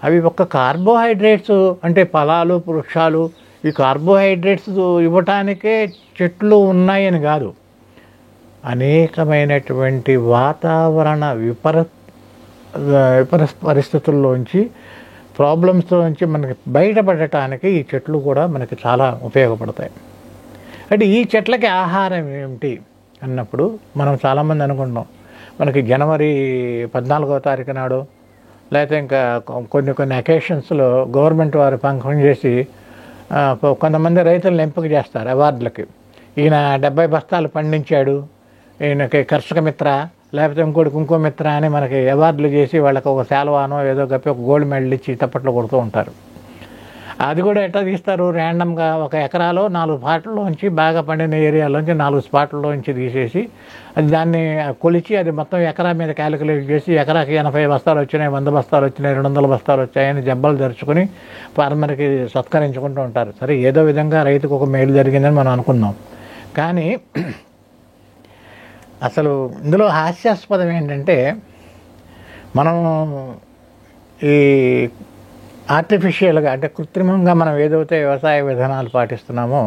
అవి ఒక్క కార్బోహైడ్రేట్స్ అంటే ఫలాలు, వృక్షాలు ఈ కార్బోహైడ్రేట్స్ ఇవ్వటానికే చెట్లు ఉన్నాయని కాదు, అనేకమైనటువంటి వాతావరణ విపరీత పరిస్థితుల్లోంచి ప్రాబ్లమ్స్లోంచి మనకి బయటపడటానికి ఈ చెట్లు కూడా మనకి చాలా ఉపయోగపడతాయి. అంటే ఈ చెట్లకి ఆహారం ఏమిటి అన్నప్పుడు మనం చాలామంది అనుకుంటాం మనకి జనవరి 14వ తారీఖు నాడు లేకపోతే ఇంకా కొన్ని అకేషన్స్లో గవర్నమెంట్ వారు ఫంక్షన్ చేసి కొంతమంది రైతులను ఎంపిక చేస్తారు అవార్డులకి. ఈయన 70 బస్తాలు పండించాడు, ఈయనకి కర్షక మిత్ర లేకపోతే ఇంకో మిత్ర అని మనకి అవార్డులు చేసి వాళ్ళకి ఒక శాల్వానో ఏదో కప్పి ఒక గోల్డ్ మెడల్ ఇచ్చి తప్పట్లు కొడుతూ ఉంటారు. అది కూడా ఎట్లా తీస్తారు, ర్యాండమ్గా ఒక ఎకరాలో 4 స్పాట్లలోంచి బాగా పండిన ఏరియాలోంచి 4 స్పాట్లలోంచి తీసేసి అది దాన్ని కొలిచి అది మొత్తం ఎకరా మీద క్యాలిక్యులేట్ చేసి ఎకరాకి 80 బస్తాలు వచ్చినాయి, 100 బస్తాలు వచ్చినాయి, 200 బస్తాలు వచ్చాయని జబ్బలు తెరుచుకొని ఫార్మర్కి సత్కరించుకుంటూ ఉంటారు. సరే ఏదో విధంగా రైతుకు ఒక మేలు జరిగిందని మనం అనుకుందాం. కానీ అసలు ఇందులో హాస్యాస్పదం ఏంటంటే మనం ఈ ఆర్టిఫిషియల్గా అంటే కృత్రిమంగా మనం ఏదైతే వ్యవసాయ విధానాలు పాటిస్తున్నామో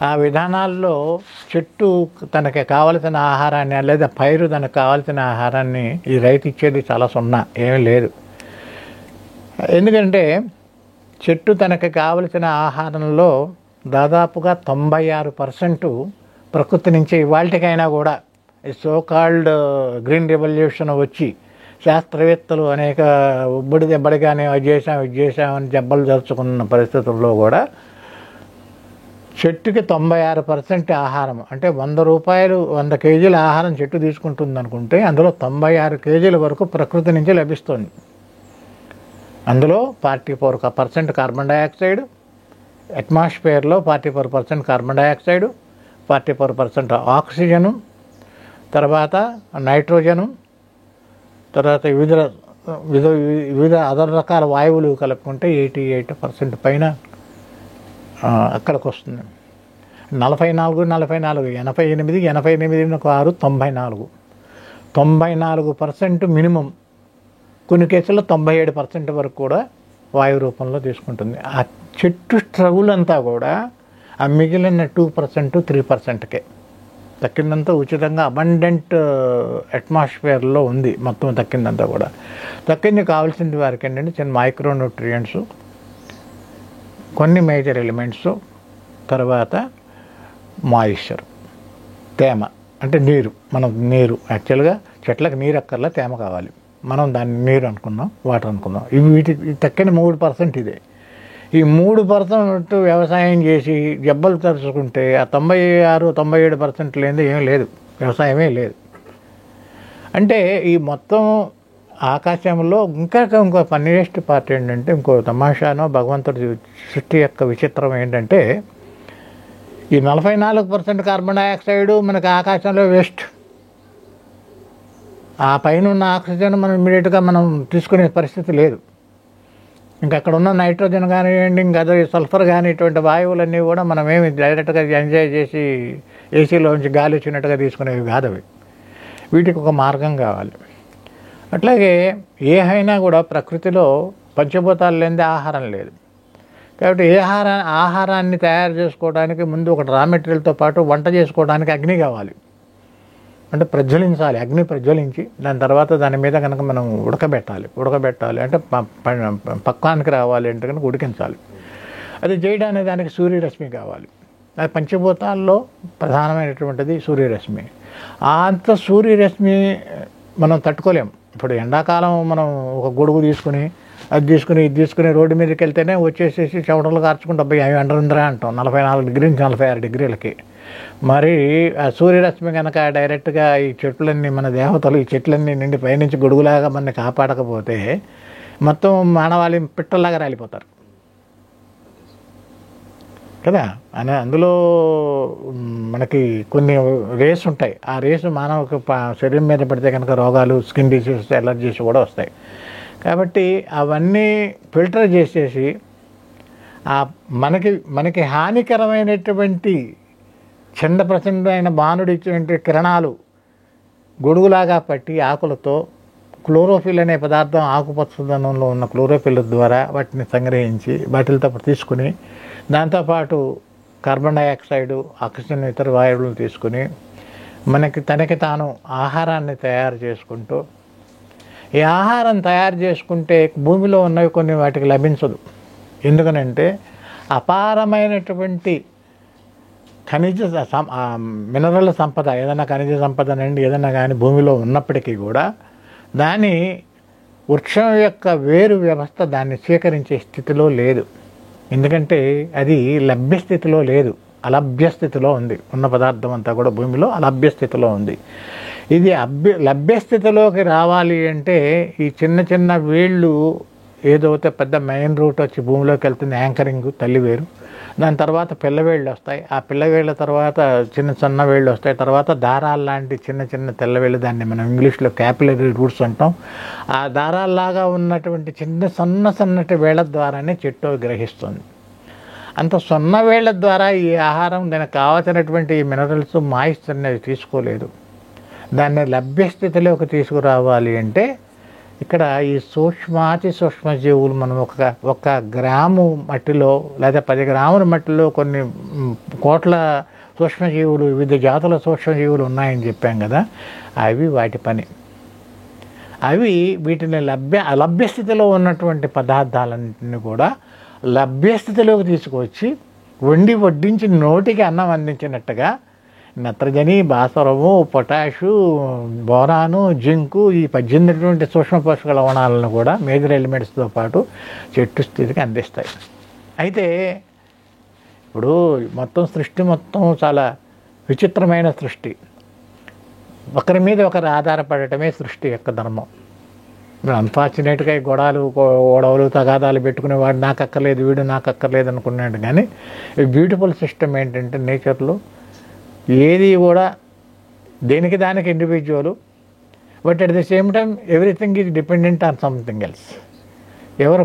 ఆ విధానాల్లో చెట్టు తనకి కావలసిన ఆహారాన్ని లేదా పైరు తనకు కావాల్సిన ఆహారాన్ని ఈ రైతు ఇచ్చేది చాలా సున్నా, ఏమీ లేదు. ఎందుకంటే చెట్టు తనకి కావలసిన ఆహారంలో దాదాపుగా 96% ప్రకృతి నుంచి ఇవాళకైనా కూడా ఈ సోకాల్డ్ గ్రీన్ రెవల్యూషన్ వచ్చి శాస్త్రవేత్తలు అనేక ఉబ్బడి దెబ్బడిగానే అది చేసామని జబ్బలు జరుచుకున్న పరిస్థితుల్లో కూడా చెట్టుకి 96% ఆహారం అంటే 100 కేజీల ఆహారం చెట్టు తీసుకుంటుంది అనుకుంటే అందులో 96 కేజీల వరకు ప్రకృతి నుంచి లభిస్తుంది. అందులో 44% కార్బన్ డైఆక్సైడ్, అట్మాస్ఫియర్లో 44% కార్బన్ డైఆక్సైడు, 44% ఆక్సిజను, తర్వాత నైట్రోజను, తర్వాత వివిధ అదర్ రకాల వాయువులు కలుపుకుంటే 88% పైన అక్కడికి వస్తుంది. 44, 88, 6, 94% మినిమం. కొన్ని కేసుల్లో 97% వరకు కూడా వాయు రూపంలో తీసుకుంటుంది. ఆ చెట్టు స్ట్రగుల్ అంతా కూడా ఆ మిగిలిన 2%, 3%కే తక్కిందంతా ఉచితంగా అబండెంట్ అట్మాస్ఫియర్లో ఉంది. మొత్తం తక్కిందంతా కూడా తక్కింది కావాల్సింది వారికి ఏంటంటే చిన్న మైక్రోన్యూట్రియంట్స్, కొన్ని మేజర్ ఎలిమెంట్స్, తర్వాత మాయిశ్చర్, తేమ అంటే నీరు. మనం నీరు యాక్చువల్గా చెట్లకు నీరు అక్కర్లా, తేమ కావాలి. మనం దాన్ని నీరు అనుకున్నాం, వాటర్ అనుకున్నాం. వీటికి తక్కిన 3% ఇదే. ఈ 3% వ్యవసాయం చేసి జబ్బలు తరుచుకుంటే ఆ 96, 97% లేనిది ఏమీ లేదు, వ్యవసాయమే లేదు. అంటే ఈ మొత్తం ఆకాశంలో ఇంకో ఫన్నీయెస్ట్ పార్ట్ ఏంటంటే, ఇంకో తమాషానో భగవంతుడి సృష్టి యొక్క విచిత్రం ఏంటంటే, ఈ 44% కార్బన్ డైఆక్సైడు మనకి ఆకాశంలో వేస్ట్. ఆ పైన ఉన్న ఆక్సిజన్ మనం ఇమీడియట్గా మనం తీసుకునే పరిస్థితి లేదు. ఇంకా అక్కడ ఉన్న నైట్రోజన్ కానివ్వండి, ఇంకా అదే సల్ఫర్ కానీ, ఇటువంటి వాయువులన్నీ కూడా మనమేమి డైరెక్ట్గా ఎంజాయ్ చేసి ఏసీలోంచి గాలి వచ్చినట్టుగా తీసుకునేవి కాదు అవి. వీటికి ఒక మార్గం కావాలి. అట్లాగే ఏహైనా కూడా ప్రకృతిలో పంచభూతాలు లేనిదే ఆహారం లేదు. కాబట్టి ఆహారాన్ని తయారు చేసుకోవడానికి ముందు ఒక రా మెటీరియల్తో పాటు వంట చేసుకోవడానికి అగ్ని కావాలి. అంటే ప్రజ్వలించాలి, అగ్ని ప్రజ్వలించి దాని తర్వాత దాని మీద కనుక మనం ఉడకబెట్టాలి అంటే పక్వానికి రావాలి అంటే కనుక ఉడికించాలి. అది చేయడానికి దానికి సూర్యరశ్మి కావాలి. అది పంచభూతాల్లో ప్రధానమైనటువంటిది సూర్యరశ్మి. అంత సూర్యరశ్మి మనం తట్టుకోలేం. ఇప్పుడు ఎండాకాలం మనం ఒక గొడుగు తీసుకుని ఇది తీసుకుని రోడ్డు మీదకి వెళ్తేనే వచ్చేసేసి చెమటలు కార్చుకుంటూ అబ్బాయి అవి ఎండరుందిరా అంటాం 44 డిగ్రీ నుంచి 46 డిగ్రీలకి. మరి ఆ సూర్యరశ్మి కనుక డైరెక్ట్గా ఈ చెట్లన్నీ మన దేవతలు ఈ చెట్లన్నీ నిండి పైనుంచి గొడుగులాగా మనని కాపాడకపోతే మొత్తం మానవాళి పిట్టల్లాగా రాలిపోతారు కదా. అందులో మనకి కొన్ని రేస్ ఉంటాయి. ఆ రేసు మానవ శరీరం మీద పడితే కనుక రోగాలు, స్కిన్ డిసీజెస్, ఎలర్జీస్ కూడా వస్తాయి. కాబట్టి అవన్నీ ఫిల్టర్ చేసేసి మనకి హానికరమైనటువంటి చండప్రచండమైన బాణుడిటువంటి కిరణాలు గొడుగులాగా పట్టి ఆకులతో క్లోరోఫిల్ అనే పదార్థం ఆకుపచ్చదనంలో ఉన్న క్లోరోఫిల్ ద్వారా వాటిని సంగ్రహించి వాటితో తీసుకుని దాంతోపాటు కార్బన్ డైఆక్సైడు, ఆక్సిజన్, ఇతర వాయువులను తీసుకుని తనకి తాను ఆహారాన్ని తయారు చేసుకుంటూ, ఈ ఆహారం తయారు చేసుకుంటే భూమిలో ఉన్నవి కొన్ని వాటికి లభించదు. ఎందుకనంటే అపారమైనటువంటి మినరల్ సంపద, ఏదైనా ఖనిజ సంపద నుండి ఏదైనా కానీ భూమిలో ఉన్నప్పటికీ కూడా దాని వృక్షం యొక్క వేరు వ్యవస్థ దాన్ని స్వీకరించే స్థితిలో లేదు. ఎందుకంటే అది లభ్య స్థితిలో లేదు, అలభ్య స్థితిలో ఉంది. ఉన్న పదార్థం అంతా కూడా భూమిలో అలభ్య స్థితిలో ఉంది. ఇది లభ్య స్థితిలోకి రావాలి అంటే ఈ చిన్న చిన్న వేళ్ళు ఏదైతే పెద్ద మెయిన్ రూట్ వచ్చి భూమిలోకి వెళ్తుంది, యాంకరింగ్ తల్లి వేరు, దాని తర్వాత పిల్లవేళ్ళు వస్తాయి. ఆ పిల్లవేళ్ళ తర్వాత చిన్న వేళ్ళు వస్తాయి. తర్వాత దారాలు లాంటి చిన్న తెల్లవేళ్ళు, దాన్ని మనం ఇంగ్లీష్లో క్యాపిలరీ రూట్స్ అంటాం. ఆ దారాల్లాగా ఉన్నటువంటి సన్నటి వేళ్ళ ద్వారానే చెట్టు గ్రహిస్తుంది. అంత వేళ్ళ ద్వారా ఈ ఆహారం దానికి కావాల్సినటువంటి మినరల్స్, మాయిశ్చర్ అనేది తీసుకోలేదు. దాన్ని లభ్య స్థితిలోకి తీసుకురావాలి అంటే ఇక్కడ ఈ సూక్ష్మాతి సూక్ష్మజీవులు మనం ఒక గ్రాము మట్టిలో లేదా 10 గ్రాముల మట్టిలో కొన్ని కోట్ల సూక్ష్మజీవులు, వివిధ జాతుల సూక్ష్మజీవులు ఉన్నాయని చెప్పాం కదా, అవి వాటి పని. అవి వీటిని అలభ్య స్థితిలో ఉన్నటువంటి పదార్థాలన్నింటినీ కూడా లభ్యస్థితిలోకి తీసుకొచ్చి వడ్డించి నోటికి అన్నం అందించినట్టుగా నత్రజని, భాస్వరము, పొటాషు, బోరాను, జింకు, ఈ 18 సూక్ష్మ పోషక లవణాలను కూడా మేజర్ ఎలిమెంట్స్తో పాటు చెట్టు స్థితికి అందిస్తాయి. అయితే ఇప్పుడు సృష్టి మొత్తం చాలా విచిత్రమైన సృష్టి. ఒకరి మీద ఒకరు ఆధారపడటమే సృష్టి యొక్క ధర్మం. అన్ఫార్చునేట్గా ఈ గొడవలు తగాదాలు పెట్టుకునే వాడు నాకు అక్కర్లేదు, వీడు నాకు అక్కర్లేదు అనుకున్నాడు. కానీ ఈ బ్యూటిఫుల్ సిస్టమ్ ఏంటంటే నేచర్లో ఏది కూడా దేనికి దానికి individual, but at the same time everything is dependent on something else. ఎవరు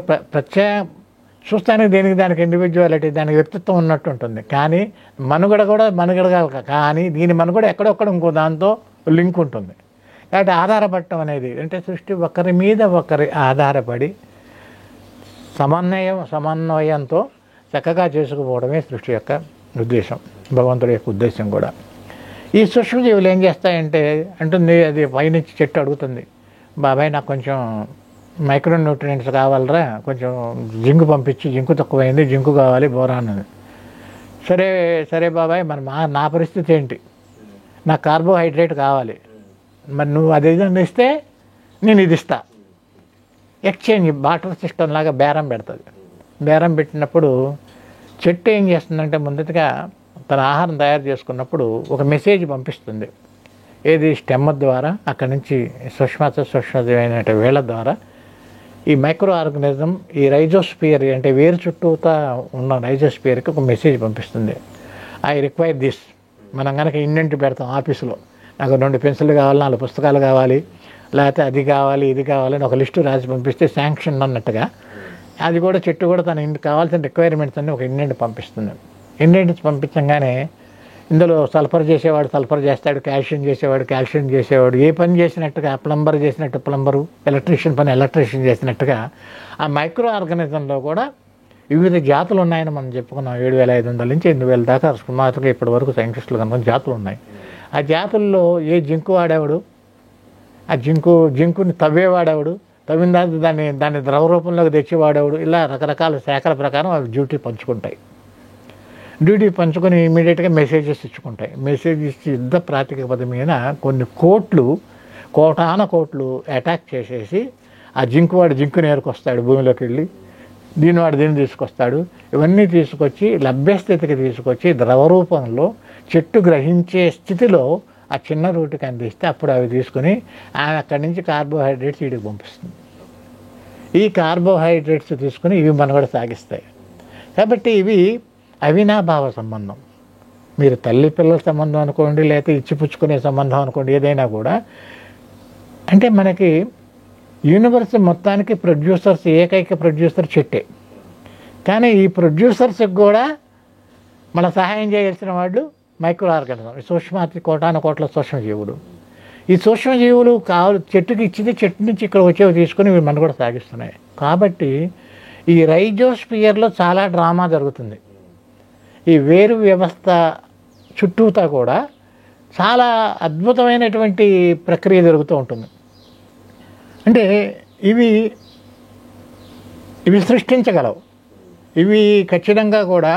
చూస్తానికి దేనికి దానికి ఇండివిజువాలిటీ, దానికి వ్యక్తిత్వం ఉన్నట్టు ఉంటుంది. కానీ మనుగడ కానీ దీని మనుగడ ఎక్కడొక్కడ ఇంకో దాంతో లింక్ ఉంటుంది. కాబట్టి ఆధారపడటం అనేది అంటే సృష్టి ఒకరి మీద ఒకరి ఆధారపడి సమన్వయంతో చక్కగా చేసుకుపోవడమే సృష్టి యొక్క ఉద్దేశం, భగవంతుడి యొక్క ఉద్దేశం కూడా. ఈ సూక్ష్మజీవులు ఏం చేస్తాయంటే అంటుంది, అది పైనుంచి చెట్టు అడుగుతుంది, బాబాయ్ నాకు కొంచెం మైక్రో న్యూట్రియంట్స్ కావాలరా, కొంచెం జింకు పంపించి, జింకు తక్కువైంది, జింకు కావాలి, బోరాన్. సరే బాబాయ్, మరి నా పరిస్థితి ఏంటి, నాకు కార్బోహైడ్రేట్ కావాలి, మరి నువ్వు అది ఇస్తే నేను ఇది ఇస్తా. ఎక్స్చేంజ్ బాటర్ సిస్టమ్ లాగా బేరం పెడుతుంది. బేరం పెట్టినప్పుడు చెట్టు ఏం చేస్తుందంటే ముందుగా తన ఆహారం తయారు చేసుకున్నప్పుడు ఒక మెసేజ్ పంపిస్తుంది. ఏది స్టెమ్ ద్వారా, అక్కడి నుంచి సూక్ష్మమైన వేళ్ళ ద్వారా ఈ మైక్రో ఆర్గనిజం, ఈ రైజోస్పియర్ అంటే వేరు చుట్టూతా ఉన్న రైజోస్పియర్కి ఒక మెసేజ్ పంపిస్తుంది. I require this. మనం కనుక ఇండెంట్ పెడతాం ఆఫీసులో, నాకు 2 పెన్సిళ్ళు కావాలి, 4 పుస్తకాలు కావాలి, లేకపోతే అది కావాలి, ఇది కావాలని ఒక లిస్టు రాసి పంపిస్తే శాంక్షన్ అన్నట్టుగా అది కూడా చెట్టు కూడా తన కావాల్సిన రిక్వైర్మెంట్స్ అన్ని ఒక ఇండెంట్ పంపిస్తుంది. ఇండెంట్స్ పంపించగానే ఇందులో సల్ఫర్ చేసేవాడు సల్ఫర్ చేస్తాడు, కాల్షియం చేసేవాడు కాల్షియం చేసేవాడు, ఏ పని చేసినట్టుగా ప్లంబర్ చేసినట్టు ప్లంబరు, ఎలక్ట్రీషియన్ పని ఎలక్ట్రీషియన్ చేసినట్టుగా ఆ మైక్రో ఆర్గనిజంలో కూడా వివిధ జాతులు ఉన్నాయని మనం చెప్పుకున్నాం. 7,500 నుంచి 8,000 దాకా సుమారుగా ఇప్పటి వరకు సైంటిస్టులు కనుక జాతులు ఉన్నాయి. ఆ జాతుల్లో ఏ జింకు వాడేవాడు, ఆ జింకుని తవ్వేవాడేవాడు, తవ్విన తర్వాత దాన్ని ద్రవ రూపంలోకి తెచ్చేవాడేవాడు, ఇలా రకరకాల శాఖల ప్రకారం అవి డ్యూటీ పంచుకొని ఇమీడియట్గా మెసేజెస్ ఇచ్చుకుంటాయి. మెసేజ్ ఇచ్చి యుద్ధ ప్రాతిపదిక మీద కొన్ని కోటాన కోట్లు అటాక్ చేసేసి ఆ జింకువాడు జింకుని ఏరుకొస్తాడు, భూమిలోకి వెళ్ళి దీన్ని తీసుకొస్తాడు. ఇవన్నీ తీసుకొచ్చి లభ్యస్థితికి తీసుకొచ్చి ద్రవ రూపంలో చెట్టు గ్రహించే స్థితిలో ఆ చిన్న రూట్కి అందిస్తే అప్పుడు అవి తీసుకుని అక్కడి నుంచి కార్బోహైడ్రేట్స్ వీడికి పంపిస్తుంది. ఈ కార్బోహైడ్రేట్స్ తీసుకుని ఇవి మనుగడ సాగిస్తాయి. కాబట్టి ఇవి అవినాభావ సంబంధం. మీరు తల్లి పిల్లల సంబంధం అనుకోండి, లేకపోతే ఇచ్చిపుచ్చుకునే సంబంధం అనుకోండి, ఏదైనా కూడా అంటే మనకి యూనివర్స్ మొత్తానికి ఏకైక ప్రొడ్యూసర్ చెట్టే. కానీ ఈ ప్రొడ్యూసర్స్కి కూడా మన సహాయం చేయాల్సిన వాళ్ళు మైక్రో ఆర్గానిజం, సూక్ష్మాతి కోటాన కోట్ల సూక్ష్మజీవులు. ఈ సూక్ష్మజీవులు చెట్టుకి ఇచ్చింది, చెట్టు నుంచి ఇక్కడ వచ్చేవి తీసుకుని ఇవి మనం కూడా సాగిస్తున్నాయి. కాబట్టి ఈ రైజోస్పియర్లో చాలా డ్రామా జరుగుతుంది. ఈ వేరు వ్యవస్థ చుట్టూతా కూడా చాలా అద్భుతమైనటువంటి ప్రక్రియ జరుగుతూ ఉంటుంది. అంటే ఇవి సృష్టించగలవు. ఇవి ఖచ్చితంగా కూడా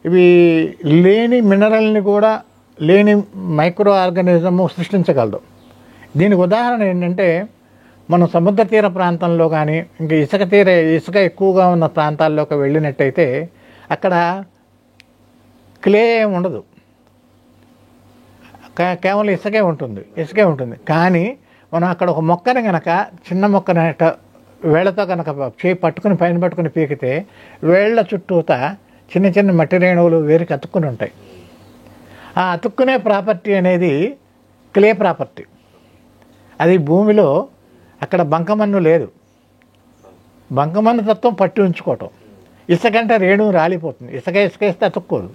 ఇవి లేని మినరల్ని కూడా లేని మైక్రో ఆర్గానిజము సృష్టించగలదు. దీనికి ఉదాహరణ ఏంటంటే మనం సముద్ర తీర ప్రాంతంలో కానీ ఇంకా ఇసుక ఎక్కువగా ఉన్న ప్రాంతాల్లోకి వెళ్ళినట్టయితే అక్కడ క్లే ఉండదు, కేవలం ఇసుకే ఉంటుంది. కానీ మనం అక్కడ ఒక మొక్కని కనుక చిన్న మొక్కని వేళ్లతో కనుక పట్టుకుని పైన పట్టుకుని పీకితే వేళ్ల చుట్టూతా చిన్న చిన్న మట్టి రేణువులు వేరికి అతుక్కుని ఉంటాయి. ఆ అతుక్కునే ప్రాపర్టీ అనేది క్లే ప్రాపర్టీ. అది భూమిలో అక్కడ బంకమన్ను లేదు, బంకమన్ను తత్వం పట్టి ఉంచుకోవటం. ఇసుకంటే రేణువు రాలిపోతుంది, ఇసుకేస్తే అతుక్కోదు.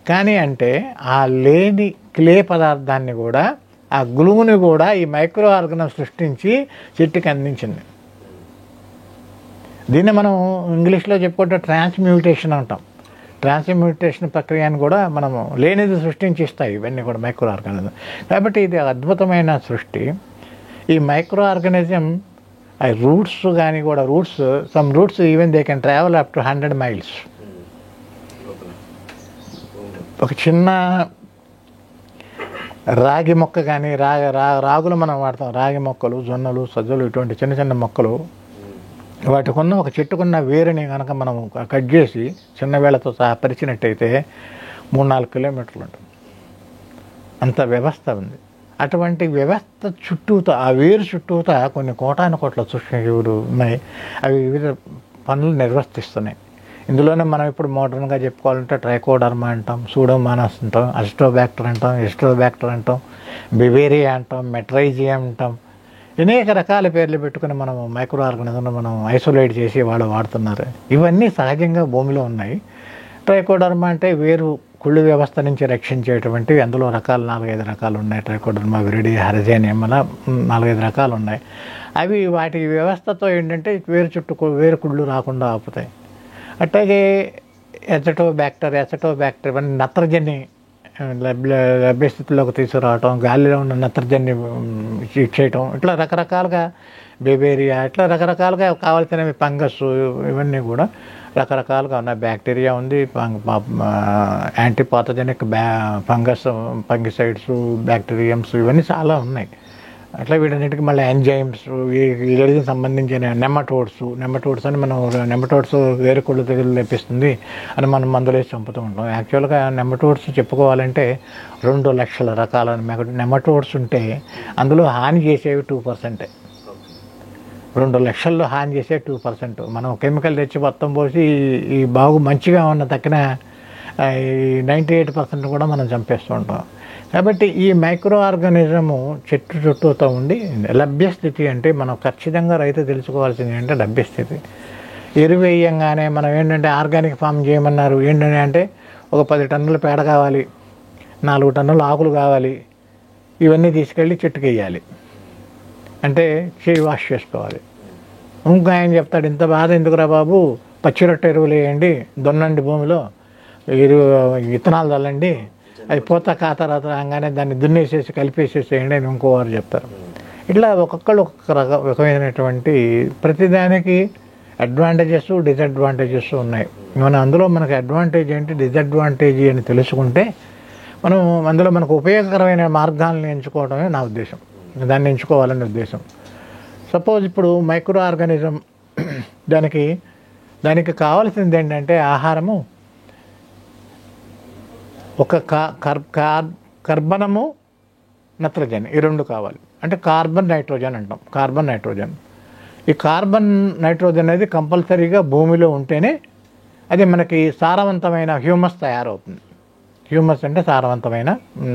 కానీ అంటే ఆ లేని క్లే పదార్థాన్ని కూడా, ఆ గ్లూని కూడా ఈ మైక్రో ఆర్గానిజం సృష్టించి చెట్టుకి అందించింది. దీన్ని మనం ఇంగ్లీష్లో చెప్పుకుంటే ట్రాన్స్మ్యూటేషన్ అంటాం. ట్రాన్స్మ్యూటేషన్ ప్రక్రియను కూడా మనము లేనిది సృష్టించిస్తాయి ఇవన్నీ కూడా మైక్రో ఆర్గానిజం. కాబట్టి ఇది అద్భుతమైన సృష్టి. ఈ మైక్రో ఆర్గానిజం ఆ రూట్స్ కానీ కూడా some roots even they can travel up to 100 miles. ఒక చిన్న రాగి మొక్క కానీ రాగులు మనం వాడతాం, రాగి మొక్కలు, జొన్నలు, సజ్జలు, ఇటువంటి చిన్న చిన్న మొక్కలు, వాటికున్న ఒక చెట్టుకున్న వేరుని కనుక మనం కట్ చేసి చిన్న వేళతో సహా పరిచినట్టయితే 3-4 కిలోమీటర్లు ఉంటుంది. అంత వ్యవస్థ ఉంది. అటువంటి వ్యవస్థ చుట్టూతో, ఆ వేరు చుట్టూతో కొన్ని కోట్ల సూక్ష్మజీవులు ఉన్నాయి. అవి వివిధ పనులు నిర్వర్తిస్తున్నాయి. ఇందులోనే మనం ఇప్పుడు మోడర్న్గా చెప్పుకోవాలంటే ట్రైకోడర్మా అంటాం, సూడోమోనాస్ అంటాం, ఎస్ట్రోబ్యాక్టర్ అంటాం, బివేరియా అంటాం, మెట్రైజియా అంటాం. అనేక రకాల పేర్లు పెట్టుకుని మనం మైక్రో ఆర్గానిజంను మనం ఐసోలేట్ చేసి వాళ్ళు వాడుతున్నారు. ఇవన్నీ సహజంగా భూమిలో ఉన్నాయి. ట్రైకోడర్మా అంటే వేరు కుళ్ళు వ్యవస్థ నుంచి రక్షించేటువంటివి. అందులో 4-5 రకాలు ఉన్నాయి. ట్రైకోడర్మా విరిడి, హెరజేనియం, అలా 4-5 రకాలు ఉన్నాయి. అవి వాటి వ్యవస్థతో ఏంటంటే వేరు కుళ్ళు రాకుండా ఆపుతాయి. అట్లాగే ఎసటోబ్యాక్టర్ ఇవన్నీ నత్రజని లభ్యస్థితిలోకి తీసుకురావటం, గాలిలో ఉన్న నత్రజని చేయటం, ఇట్లా రకరకాలుగా బెవేరియా, ఇట్లా రకరకాలుగా కావాల్సినవి, ఫంగస్, ఇవన్నీ కూడా రకరకాలుగా ఉన్నాయి. బ్యాక్టీరియా ఉంది, యాంటీపాథజెనిక్ ఫంగిసైడ్స్, బ్యాక్టీరియంస్, ఇవన్నీ చాలా ఉన్నాయి. అట్లా వీటన్నిటికి మళ్ళీ ఎంజైమ్స్, వీటికి సంబంధించిన నెమటోడ్స్ అని మనం వేరుకుళ్ళు తెగులు లేపిస్తుంది అని మనం మందులు వేసి చంపుతూ ఉంటాం. యాక్చువల్గా నెమటోడ్స్ చెప్పుకోవాలంటే 2 లక్షల రకాల నెమటోడ్స్ ఉంటే అందులో హాని చేసేవి 2%. 2 లక్షల్లో హాని చేసే 2%. మనం కెమికల్ తెచ్చి మొత్తం పోసి ఈ మంచిగా ఉన్న తక్కిన 98% కూడా మనం చంపేస్తూ ఉంటాం. కాబట్టి ఈ మైక్రో ఆర్గానిజము చెట్టు చుట్టూతో ఉండి లభ్యస్థితి అంటే మనం ఖచ్చితంగా రైతు తెలుసుకోవాల్సింది ఏంటంటే లభ్యస్థితి. ఎరువు వేయంగానే మనం ఏంటంటే ఆర్గానిక్ ఫామ్ చేయమన్నారు. ఏంటంటే అంటే ఒక 10 టన్నుల పేడ కావాలి, 4 టన్నుల ఆకులు కావాలి, ఇవన్నీ తీసుకెళ్ళి చెట్టుకి వేయాలి అంటే చేయి వాష్ చేసుకోవాలి. ఇంకా ఆయన చెప్తాడు, ఇంత బాధ ఎందుకురా బాబు, పచ్చిరొట్ట ఎరువులు వేయండి, దున్నండి, భూమిలో విత్తనాలు చల్లండి, అది పోతా కాతరాత రాగానే దాన్ని దున్నేసేసి కలిపేసేసేయండి అని ఇంకోవారు చెప్తారు. ఇట్లా ఒక్కొక్కళ్ళు ఒక్కొక్క రకమైనటువంటి ప్రతిదానికి అడ్వాంటేజెస్, డిసడ్వాంటేజెస్ ఉన్నాయి. అందులో మనకు అడ్వాంటేజ్ ఏంటి, డిసడ్వాంటేజ్ అని తెలుసుకుంటే మనం అందులో మనకు ఉపయోగకరమైన మార్గాలను ఎంచుకోవడమే నా ఉద్దేశం, దాన్ని ఎంచుకోవాలనే ఉద్దేశం. సపోజ్ ఇప్పుడు మైక్రో ఆర్గానిజం దానికి కావాల్సింది ఏంటంటే ఆహారము, ఒక కర్బనము, నత్రజని, ఈ 2 కావాలి. అంటే కార్బన్ నైట్రోజన్ అంటాం. ఈ కార్బన్ నైట్రోజన్ అనేది కంపల్సరీగా భూమిలో ఉంటేనే అది మనకి సారవంతమైన హ్యూమస్ తయారవుతుంది. హ్యూమస్ అంటే సారవంతమైన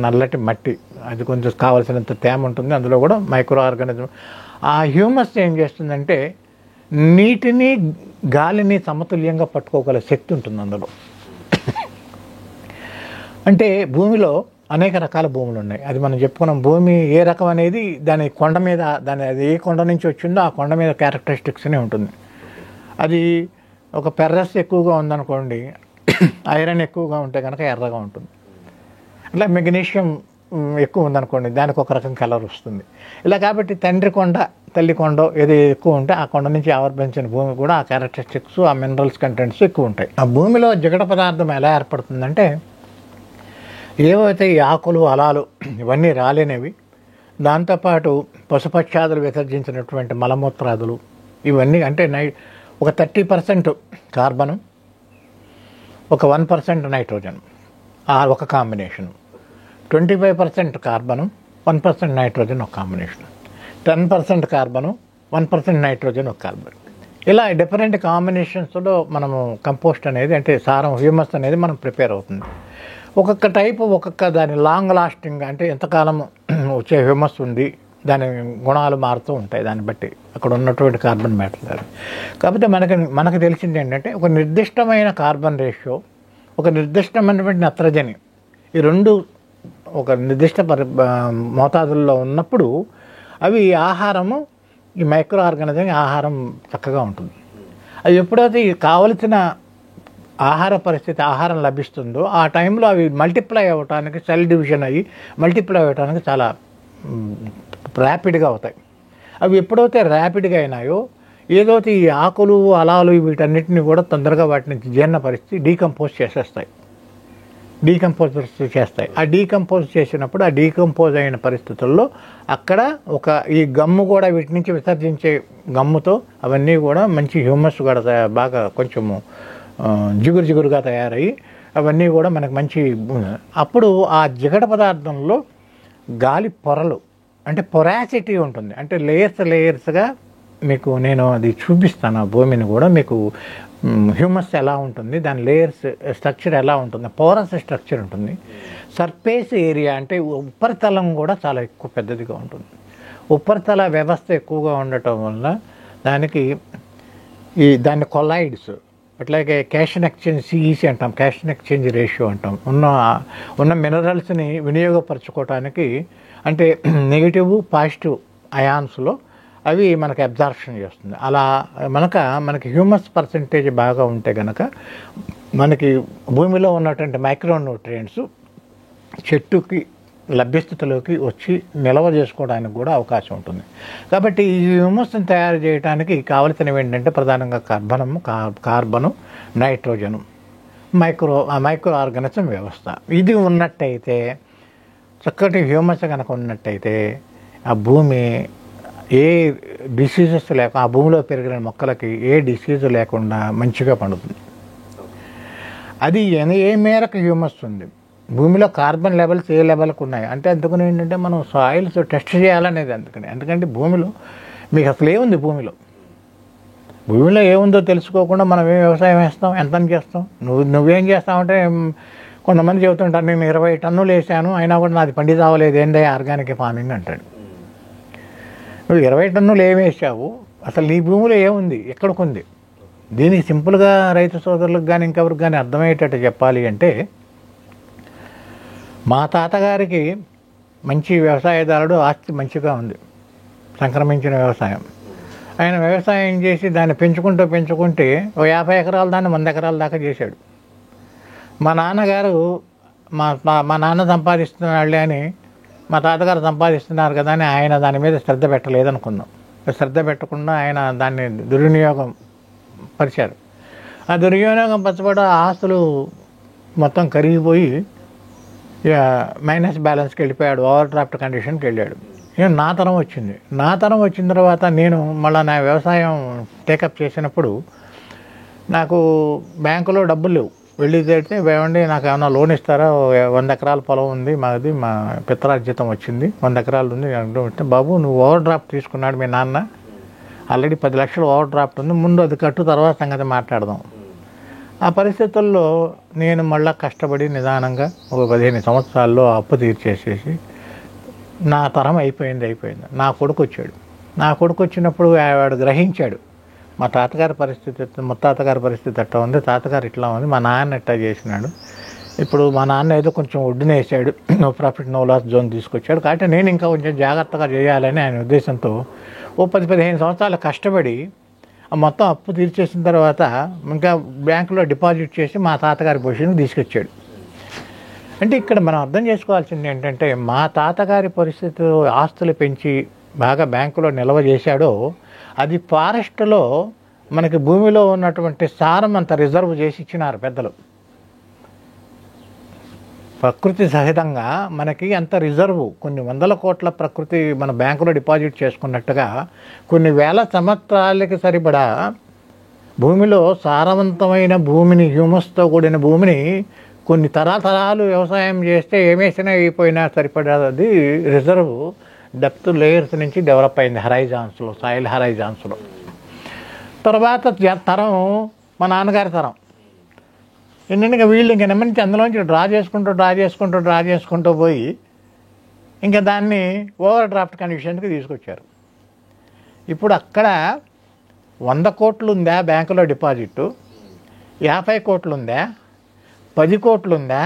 నల్లటి మట్టి, అది కొంచెం కావాల్సినంత తేమ ఉంటుంది. అందులో కూడా మైక్రో ఆర్గానిజం ఆ హ్యూమస్ ఏం చేస్తుందంటే నీటిని, గాలిని సమతుల్యంగా పట్టుకోగల శక్తి ఉంటుంది అందులో. అంటే భూమిలో అనేక రకాల భూములు ఉన్నాయి. అది మనం చెప్పుకున్నాం. భూమి ఏ రకం అనేది దాని కొండ మీద, అది ఏ కొండ నుంచి వచ్చిందో ఆ కొండ మీద క్యారెక్టరిస్టిక్స్నే ఉంటుంది. అది ఒక పెర్రస్ ఎక్కువగా ఉందనుకోండి, ఐరన్ ఎక్కువగా ఉంటే కనుక ఎర్రగా ఉంటుంది. అట్లా మెగ్నీషియం ఎక్కువ ఉందనుకోండి, దానికి ఒక రకం కలర్ వస్తుంది. ఇలా కాబట్టి తండ్రి కొండ, తల్లి కొండ ఏది ఎక్కువ ఉంటే ఆ కొండ నుంచి ఆవిర్భవించిన భూమి కూడా ఆ క్యారెక్టరిస్టిక్స్, ఆ మినరల్స్ కంటెంట్స్ ఎక్కువ ఉంటాయి. ఆ భూమిలో జిగట పదార్థం ఎలా ఏర్పడుతుందంటే ఏవైతే ఈ ఆకులు, అలాలు ఇవన్నీ రాలేనివి, దాంతోపాటు పశుపక్షాదులు విసర్జించినటువంటి మలమూత్రాదులు, ఇవన్నీ అంటే ఒక 30% కార్బను, ఒక 1% నైట్రోజన్, ఒక కాంబినేషను. 25% కార్బను, 1% నైట్రోజన్ ఒక కాంబినేషన్. 10% కార్బను, 1% నైట్రోజన్ ఒక కార్బన్. ఇలా డిఫరెంట్ కాంబినేషన్స్లో మనము కంపోస్ట్ అనేది, అంటే సారం, హ్యూమస్ అనేది మనం ప్రిపేర్ అవుతుంది. ఒక్కొక్క టైపు ఒక్కొక్క దాని లాంగ్ లాస్టింగ్, అంటే ఎంతకాలం వచ్చే హ్యూమస్ ఉంది, దాని గుణాలు మారుతూ ఉంటాయి దాన్ని బట్టి అక్కడ ఉన్నటువంటి కార్బన్ మ్యాటర్. కాకపోతే మనకు తెలిసింది ఏంటంటే ఒక నిర్దిష్టమైన కార్బన్ రేషియో, ఒక నిర్దిష్టమైనటువంటి నత్రజని, ఈ 2 ఒక నిర్దిష్ట మోతాదుల్లో ఉన్నప్పుడు అవి ఆహారము, ఈ మైక్రో ఆర్గానిజం ఆహారం చక్కగా ఉంటుంది. అది ఎప్పుడైతే కావలసిన ఆహార పరిస్థితి ఆహారం లభిస్తుందో ఆ టైంలో అవి మల్టిప్లై అవ్వటానికి సెల్ డివిజన్ అయ్యి మల్టిప్లై అవ్వటానికి చాలా ర్యాపిడ్గా అవుతాయి. అవి ఎప్పుడైతే ర్యాపిడ్గా అయినాయో ఏదైతే ఈ ఆకులు అలాలు వీటన్నిటిని కూడా తొందరగా వాటిని జీర్ణపరిచి డీకంపోజ్ చేస్తాయి. ఆ డీకంపోజ్ చేసినప్పుడు ఆ డీకంపోజ్ అయిన పరిస్థితుల్లో అక్కడ ఈ గమ్ము కూడా వీటి నుంచి విసర్జించే గమ్ముతో అవన్నీ కూడా మంచి హ్యూమస్ కూడా బాగా కొంచెము జిగురుగా తయారయ్యి అవన్నీ కూడా మనకు మంచి. అప్పుడు ఆ జిగట పదార్థంలో గాలి పొరలు అంటే పొరాసిటీ ఉంటుంది. అంటే లేయర్స్గా మీకు నేను అది చూపిస్తాను. ఆ భూమిని కూడా మీకు హ్యూమస్ ఎలా ఉంటుంది, దాని లేయర్స్ స్ట్రక్చర్ ఎలా ఉంటుంది, పోరస్ స్ట్రక్చర్ ఉంటుంది. సర్ఫేస్ ఏరియా అంటే ఉపరితలం కూడా చాలా ఎక్కువ పెద్దదిగా ఉంటుంది. ఉపరితల వ్యవస్థ ఎక్కువగా ఉండటం వల్ల దాన్ని కొలైడ్స్ అట్లాగే క్యాషన్ ఎక్స్చేంజ్ సిఈసి అంటాం, క్యాషన్ ఎక్స్చేంజ్ రేషియో అంటాం. ఉన్న మినరల్స్ని వినియోగపరచుకోవటానికి అంటే నెగిటివ్ పాజిటివ్ అయాన్స్లో అవి మనకి అబ్జార్ప్షన్ చేస్తుంది. అలా మనకి హ్యూమస్ పర్సంటేజ్ బాగా ఉంటే కనుక మనకి భూమిలో ఉన్నటువంటి మైక్రోన్యూట్రియంట్స్ చెట్టుకి లభ్యస్థితిలోకి వచ్చి నిల్వ చేసుకోవడానికి కూడా అవకాశం ఉంటుంది. కాబట్టి ఈ హ్యూమస్ని తయారు చేయడానికి కావలసినవి ఏంటంటే ప్రధానంగా కార్బను, నైట్రోజను, మైక్రో ఆర్గానిజం వ్యవస్థ. ఇది ఉన్నట్టయితే చక్కటి హ్యూమస్ కనుక ఉన్నట్టయితే ఆ భూమి ఏ డిసీజెస్ ఆ భూమిలో పెరిగిన మొక్కలకి ఏ డిసీజ్ లేకుండా మంచిగా పండుతుంది. అది ఏ మేరకు హ్యూమస్ ఉంది, భూమిలో కార్బన్ లెవెల్స్ ఏ లెవెల్కి ఉన్నాయి అంటే అందుకని ఏంటంటే మనం సాయిల్స్ టెస్ట్ చేయాలనేది. ఎందుకంటే భూమిలో మీకు అసలు ఏముంది, భూమిలో ఏముందో తెలుసుకోకుండా మనం ఏం వ్యవసాయం వేస్తాం, ఎంత చేస్తాం. నువ్వేం చేస్తావంటే కొంతమంది చెబుతుంటారు నేను 20 టన్నులు వేసాను అయినా కూడా నాది పండి తావలేదు, ఏందే ఆర్గానిక్ ఫార్మింగ్ అంటాడు. నువ్వు 20 టన్నులు ఏమి వేసావు, అసలు నీ భూమిలో ఏముంది, ఎక్కడికి ఉంది? దీనికి సింపుల్గా రైతు సోదరులకు కానీ ఇంకెవరికి కానీ అర్థమయ్యేటట్టు చెప్పాలి అంటే మా తాతగారికి మంచి వ్యవసాయదారుడు, ఆస్తి మంచిగా ఉంది, సంక్రమించిన వ్యవసాయం. ఆయన వ్యవసాయం చేసి దాన్ని పెంచుకుంటే 50 ఎకరాలు దాన్ని 100 ఎకరాల దాకా చేశాడు. మా నాన్నగారు మా నాన్న సంపాదిస్తున్నాడులే అని మా తాతగారు సంపాదిస్తున్నారు కదా అని ఆయన దాని మీద శ్రద్ధ పెట్టలేదనుకుందాం. శ్రద్ధ పెట్టకుండా ఆయన దాన్ని దుర్వినియోగం పరిచారు. ఆ దుర్వినియోగం పరచబడి ఆస్తులు మొత్తం కరిగిపోయి మైనస్ బ్యాలెన్స్కి వెళ్ళిపోయాడు, ఓవర్ డ్రాఫ్ట్ కండిషన్కి వెళ్ళాడు. నా తరం వచ్చిన తర్వాత నేను మళ్ళీ నా వ్యవసాయం టేకప్ చేసినప్పుడు నాకు బ్యాంకులో డబ్బులు లేవు. వెళ్ళి తెడితే ఏమండి నాకు ఏమన్నా లోన్ ఇస్తారా, 100 ఎకరాల పొలం ఉంది మాది, మా పిత్రార్జితం వచ్చింది, 100 ఎకరాలు ఉంది అంటే, బాబు నువ్వు ఓవర్ డ్రాఫ్ట్ తీసుకున్నాడు మీ నాన్న, ఆల్రెడీ 10 లక్షలు ఓవర్ డ్రాఫ్ట్ ఉంది, ముందు అది కట్టు, తర్వాత సంగతి మాట్లాడదాం. ఆ పరిస్థితుల్లో నేను మళ్ళీ కష్టపడి నిదానంగా ఒక 15 సంవత్సరాల్లో అప్పు తీర్చేసేసి నా తరం అయిపోయింది. నా కొడుకు వచ్చినప్పుడు వాడు గ్రహించాడు మా తాతగారి పరిస్థితి అట్లా ఉంది, తాతగారు ఇట్లా ఉంది, మా నాన్న ఎట్లా చేసినాడు. ఇప్పుడు మా నాన్న ఏదో కొంచెం ఒడ్డున వేసాడు, no profit no loss zone తీసుకొచ్చాడు. కాబట్టి నేను ఇంకా కొంచెం జాగ్రత్తగా చేయాలని ఆయన ఉద్దేశంతో 10-15 సంవత్సరాలు కష్టపడి మొత్తం అప్పు తీర్చేసిన తర్వాత ఇంకా బ్యాంకులో డిపాజిట్ చేసి మా తాతగారి పొజిషన్కి తీసుకొచ్చాడు. అంటే ఇక్కడ మనం అర్థం చేసుకోవాల్సింది ఏంటంటే మా తాతగారి పరిస్థితిలో ఆస్తులు పెంచి బాగా బ్యాంకులో నిల్వ చేశాడో అది ఫారెస్ట్లో మనకి భూమిలో ఉన్నటువంటి సారం అంత రిజర్వ్ చేసి ఇచ్చినారు పెద్దలు. ప్రకృతి సహితంగా మనకి అంత రిజర్వ్, కొన్ని 100 కోట్ల ప్రకృతి మన బ్యాంకులో డిపాజిట్ చేసుకున్నట్టుగా కొన్ని వేల సంవత్సరాలకి సరిపడా భూమిలో సారవంతమైన భూమిని, హ్యూమస్తో కూడిన భూమిని కొన్ని తరాలు వ్యవసాయం చేస్తే ఏమేసినా అయిపోయినా సరిపడాది రిజర్వ్ డెప్త్ లేయర్స్ నుంచి డెవలప్ అయింది హరైజాన్స్లో, సాయిల్ హరైజాన్స్లో. తర్వాత తరం మా నాన్నగారి తరం ఏంటంటే వీళ్ళు ఇంకా నెమ్మది అందులోంచి డ్రా చేసుకుంటూ పోయి ఇంకా దాన్ని ఓవర్ డ్రాఫ్ట్ కండిషన్కి తీసుకొచ్చారు. ఇప్పుడు అక్కడ 100 కోట్లు ఉందా బ్యాంకులో డిపాజిట్, 50 కోట్లు ఉందా, 10 కోట్లు ఉందా,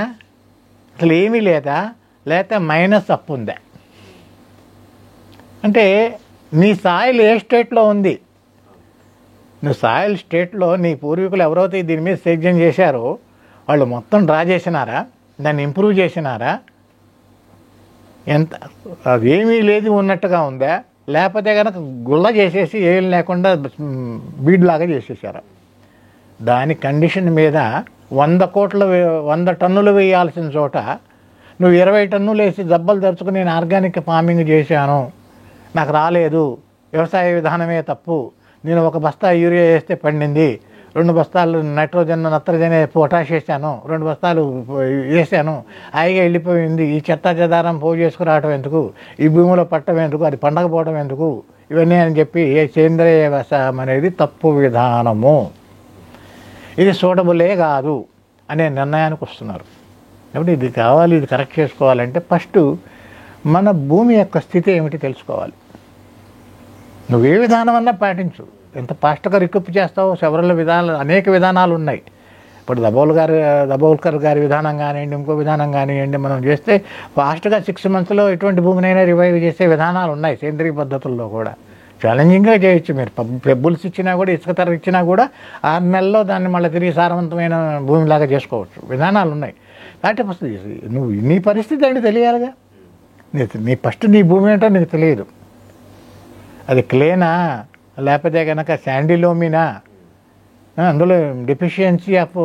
అసలు ఏమీ లేదా, లేకపోతే మైనస్ అప్పు ఉందా? అంటే నీ సాయిల్ ఏ స్టేట్లో ఉంది, నువ్వు సాయిల్ స్టేట్లో నీ పూర్వీకులు ఎవరైతే దీని మీద సేద్యం చేశారో వాళ్ళు మొత్తం డ్రా చేసినారా, దాన్ని ఇంప్రూవ్ చేసినారా, ఎంత అదేమీ లేదు ఉన్నట్టుగా ఉందా, లేకపోతే కనుక గుళ్ళ చేసేసి ఏం లేకుండా బీడ్లాగా చేసేసారా? దాని కండిషన్ మీద 100 టన్నులు వేయాల్సిన చోట నువ్వు 20 టన్నులు వేసి దెబ్బలు తెరుచుకుని నేను ఆర్గానిక్ ఫార్మింగ్ చేశాను, నాకు రాలేదు, వ్యవసాయ విధానమే తప్పు, నేను 1 బస్తా యూరియా వేస్తే పండింది, 2 బస్తాలు నత్రజని పొటాష్ వేసాను, 2 బస్తాలు వేసాను, హాయిగా వెళ్ళిపోయింది, ఈ చెత్త చెదారం పోగు చేసుకురావటం ఎందుకు, ఈ భూమిలో పట్టడం ఎందుకు, అది పండకపోవడం ఎందుకు, ఇవన్నీ అని చెప్పి సేంద్రియ వ్యవసాయం అనేది తప్పు విధానము, ఇది సూటబులే కాదు అనే నిర్ణయానికి వస్తున్నారు. కాబట్టి ఇది కావాలి, ఇది కరెక్ట్ చేసుకోవాలంటే ఫస్ట్ మన భూమి యొక్క స్థితి ఏమిటి తెలుసుకోవాలి. నువ్వు ఏ విధానం అన్నా పాటించు, ఎంత ఫాస్ట్గా రికప్ చేస్తావో అనేక విధానాలు ఉన్నాయి. ఇప్పుడు దబోల్కర్ గారి విధానం కానివ్వండి, ఇంకో విధానం కానివ్వండి, మనం చేస్తే ఫాస్ట్గా 6 మంత్స్లో ఎటువంటి భూమినైనా రివైవ్ చేసే విధానాలు ఉన్నాయి. సేంద్రీయ పద్ధతుల్లో కూడా ఛాలెంజింగ్గా చేయొచ్చు. మీరు పెబ్బుల్స్ ఇచ్చినా కూడా, ఇసుక తర ఇచ్చినా కూడా 6 నెలల్లో దాన్ని మళ్ళీ తిరిగి సారవంతమైన భూమిలాగా చేసుకోవచ్చు, విధానాలు ఉన్నాయి. కాబట్టి ఫస్ట్ నువ్వు నీ పరిస్థితి అంటే తెలియాలిగా. నీ ఫస్ట్ నీ భూమి ఏంటో నీకు తెలియదు, అది క్లేనా లేకపోతే కనుక శాండిలోమినా, అందులో డెఫిషియన్సీ ఆఫ్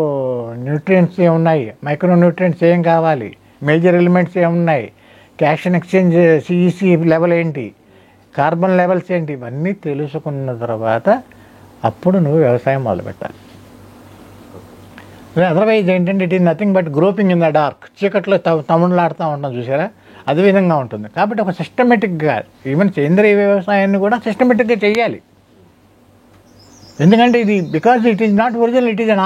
న్యూట్రియంట్స్ ఏమున్నాయి, మైక్రో న్యూట్రియంట్స్ ఏం కావాలి, మేజర్ ఎలిమెంట్స్ ఏమున్నాయి, క్యాషన్ ఎక్స్చేంజ్ సిఈసి లెవెల్ ఏంటి, కార్బన్ లెవెల్స్ ఏంటి, ఇవన్నీ తెలుసుకున్న తర్వాత అప్పుడు నువ్వు వ్యవసాయం మొదలుపెట్టాలి. అదర్వైజ్ ఏంటంటే it is nothing but groping in the dark, చీకట్లో తమిళలాడుతూ ఉంటాం చూసారా, అదే విధంగా ఉంటుంది. కాబట్టి ఒక సిస్టమేటిక్గా ఈవెన్ సేంద్రీయ వ్యవసాయాన్ని కూడా సిస్టమేటిక్గా చేయాలి. ఎందుకంటే ఇది because it is not original, it is an